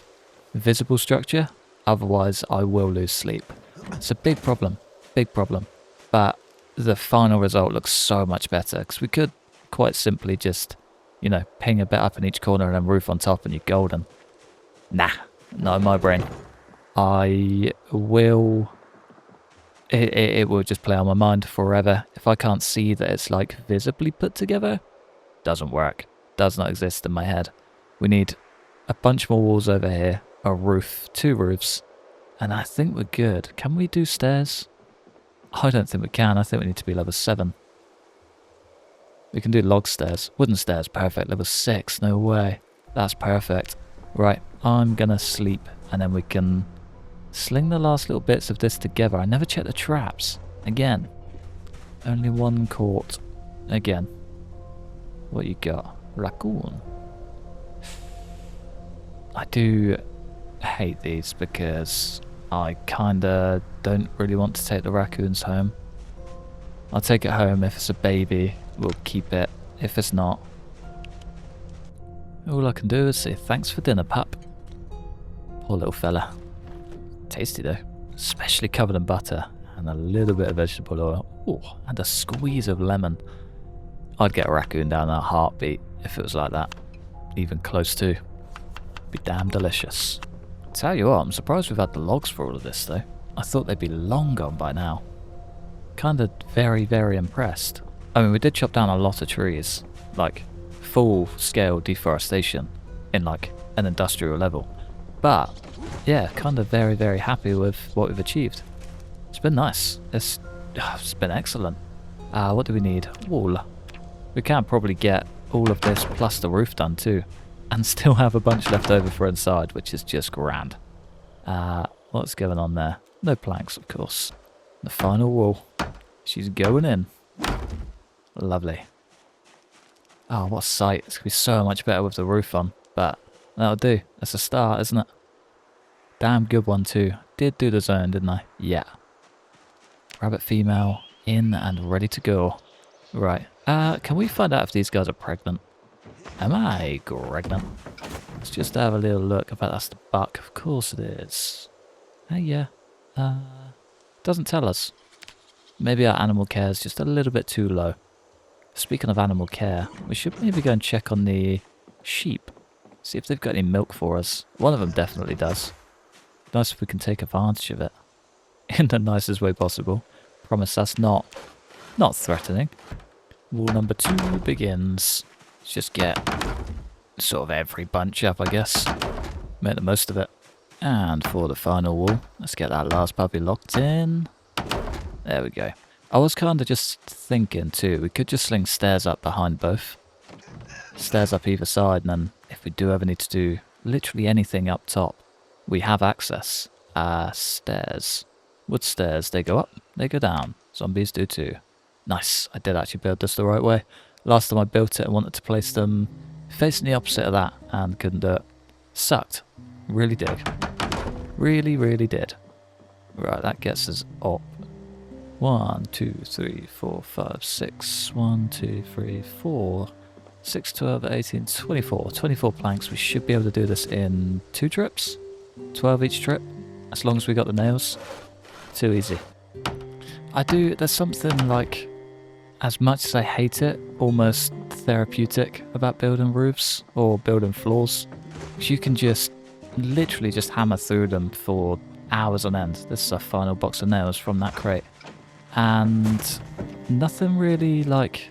Speaker 1: visible structure. Otherwise, I will lose sleep. It's a big problem. Big problem. But the final result looks so much better because we could quite simply just, you know, ping a bit up in each corner and then roof on top and you're golden. Nah, not in my brain. I will... It will just play on my mind forever. If I can't see that it's like visibly put together, doesn't work. Does not exist in my head. We need a bunch more walls over here, a roof, 2 roofs, and I think we're good. Can we do stairs? I don't think we can. I think we need to be level 7. We can do log stairs. Wooden stairs, perfect. Level 6, no way. That's perfect. Right, I'm gonna sleep and then we can sling the last little bits of this together. I never checked the traps. Again. Only 1 caught. Again. What you got? Raccoon. I do hate these because I kinda don't really want to take the raccoons home. I'll take it home if it's a baby. We'll keep it. If it's not, all I can do is say thanks for dinner, pup. Poor little fella. Tasty though, especially covered in butter and a little bit of vegetable oil. Oh, and a squeeze of lemon. I'd get a raccoon down in a heartbeat if it was like that. Even close to. Be damn delicious. Tell you what, I'm surprised we've had the logs for all of this though. I thought they'd be long gone by now. Kinda very, very impressed. I mean, we did chop down a lot of trees. Like, full scale deforestation in like an industrial level. But yeah, kind of very, very happy with what we've achieved. It's been nice. It's been excellent. What do we need? Wool. We can probably get all of this plus the roof done too, and still have a bunch left over for inside, which is just grand. What's going on there? No planks, of course. The final wall. She's going in. Lovely. Oh, what a sight. It's going to be so much better with the roof on, but that'll do. That's a start, isn't it? Damn good one too. Did do the zone, didn't I? Yeah. Rabbit female in and ready to go. Right. Can we find out if these guys are pregnant? Am I pregnant? Let's just have a little look. I bet that's the buck. Of course it is. Yeah. Doesn't tell us. Maybe our animal care is just a little bit too low. Speaking of animal care, we should maybe go and check on the sheep. See if they've got any milk for us. One of them definitely does. Nice if we can take advantage of it. In the nicest way possible. Promise that's not threatening. Wall number 2 begins. Let's just get sort of every bunch up, I guess. Make the most of it. And for the final wall, let's get that last puppy locked in. There we go. I was kind of just thinking too, we could just sling stairs up behind both. Stairs up either side, and then if we do ever need to do literally anything up top, we have access. Stairs. Wood stairs, they go up, they go down. Zombies do too. Nice, I did actually build this the right way. Last time I built it, I wanted to place them facing the opposite of that, and couldn't do it. Sucked. Really did. Really, really did. Right, that gets us up. 1, 2, 3, 4, 5, 6. 1, 2, 3, 4. 6, 12, 18, 24. 24 planks. We should be able to do this in 2 trips. 12 each trip. As long as we got the nails. Too easy. There's something like, as much as I hate it, almost therapeutic about building roofs or building floors. You can just literally just hammer through them for hours on end. This is our final box of nails from that crate. And nothing really like,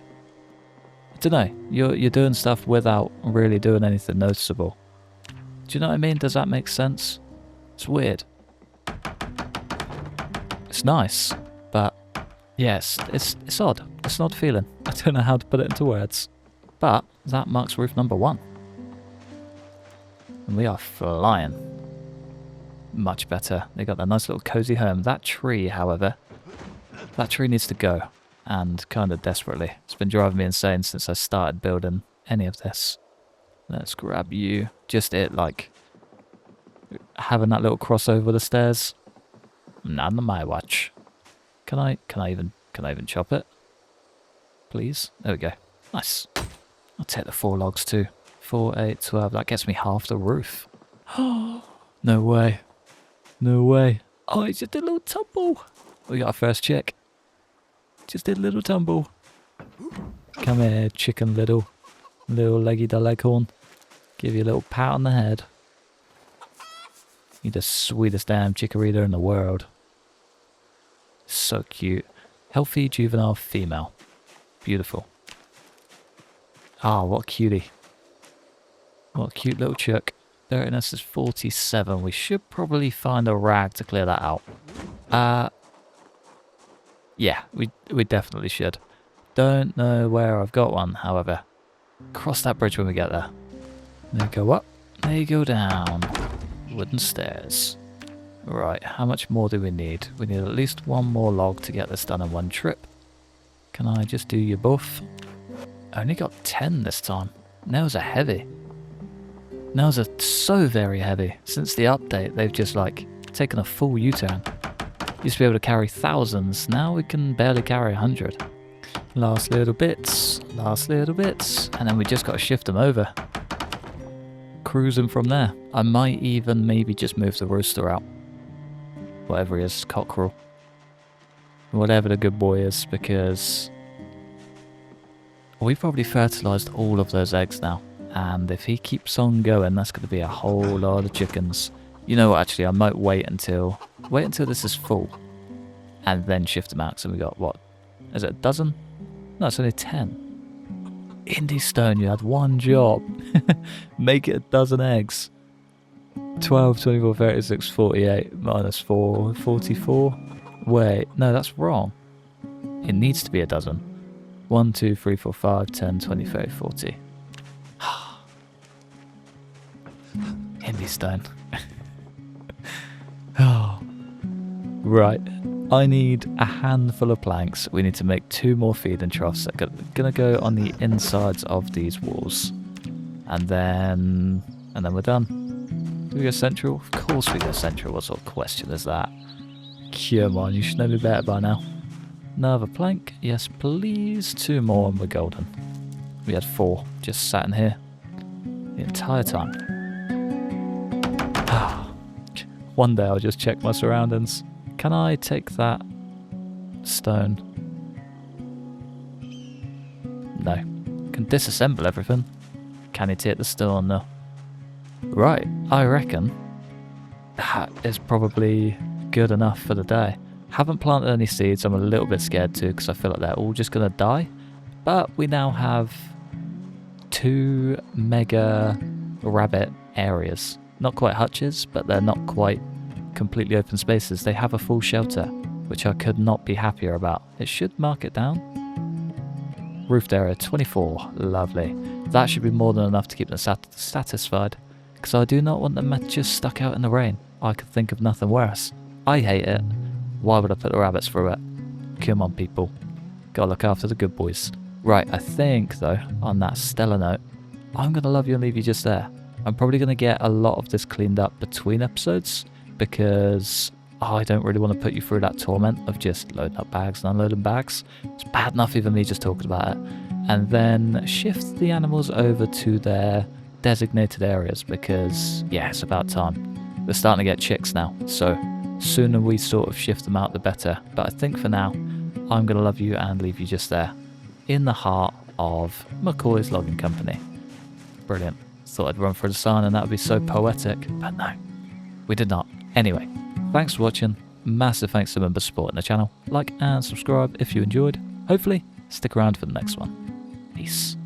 Speaker 1: I don't know, you're doing stuff without really doing anything noticeable. Do you know what I mean? Does that make sense? It's weird. It's nice, but yes, it's odd. It's an odd feeling. I don't know how to put it into words. But that marks roof number 1. And we are flying. Much better. They got that nice little cozy home. That tree, however, that tree needs to go. And kind of desperately. It's been driving me insane since I started building any of this. Let's grab you. Just it, like, having that little crossover with the stairs. Not on my watch. Can I even chop it? Please? There we go. Nice. I'll take the 4 logs too. 4, 8, 12. That gets me half the roof. No way. No way. Oh, it's just a little tumble. We got our first chick. Just a little tumble. Come here, chicken little. Little leggy the leghorn. Give you a little pat on the head. You're the sweetest damn chikorita in the world. So cute. Healthy juvenile female. Beautiful. Ah, what a cutie. What a cute little chick. Dirtiness is 47. We should probably find a rag to clear that out. Yeah, we definitely should. Don't know where I've got one, however. Cross that bridge when we get there. There you go up. There you go down. Wooden stairs. Right, how much more do we need? We need at least one more log to get this done in one trip. Can I just do you both? I only got 10 this time. Nails are heavy. Nails are so very heavy. Since the update, they've just like taken a full U-turn. Used to be able to carry thousands, now we can barely carry 100. Last little bits, and then we just got to shift them over. Cruising from there. I might even maybe just move the rooster out. Whatever he is, cockerel. Whatever the good boy is, because we've probably fertilised all of those eggs now. And if he keeps on going, that's going to be a whole lot of chickens. You know what, actually, I might wait until this is full. And then shift them out. So we got, what? Is it a dozen? No, it's only 10. Indie Stone, you had one job. Make it a dozen eggs. 12, 24, 36, 48, minus 4, 44. Wait, no, that's wrong. It needs to be a dozen. 1, 2, 3, 4, 5, 10, 20, 30, 40. Indie Stone. Oh. Right. I need a handful of planks. We need to make 2 more feeding troughs that are going to go on the insides of these walls. And then we're done. Do we go central? Of course we go central. What sort of question is that? Come on, you should know me better by now. Another plank. Yes, please. 2 more and we're golden. We had 4 just sat in here the entire time. One day I'll just check my surroundings. Can I take that stone? No. Can disassemble everything. Can you take the stone? No. Right, I reckon that is probably good enough for the day. Haven't planted any seeds. I'm a little bit scared too because I feel like they're all just going to die. But we now have 2 mega rabbit areas. Not quite hutches, but they're not quite completely open spaces. They have a full shelter, which I could not be happier about. It should mark it down. Roofed area 24. Lovely. That should be more than enough to keep them satisfied, because I do not want them just stuck out in the rain. I could think of nothing worse. I hate it. Why would I put the rabbits through it? Come on, people. Gotta look after the good boys. Right, I think, though, on that stellar note, I'm going to love you and leave you just there. I'm probably going to get a lot of this cleaned up between episodes, because I don't really want to put you through that torment of just loading up bags and unloading bags. It's bad enough even me just talking about it. And then shift the animals over to their designated areas, because, yeah, it's about time. They're starting to get chicks now, so sooner we sort of shift them out, the better. But I think for now, I'm going to love you and leave you just there, in the heart of McCoy's Logging Company. Brilliant. Thought I'd run through the sign and that would be so poetic, but no, we did not. Anyway, thanks for watching. Massive thanks to members supporting the channel. Like and subscribe if you enjoyed. Hopefully, stick around for the next one. Peace.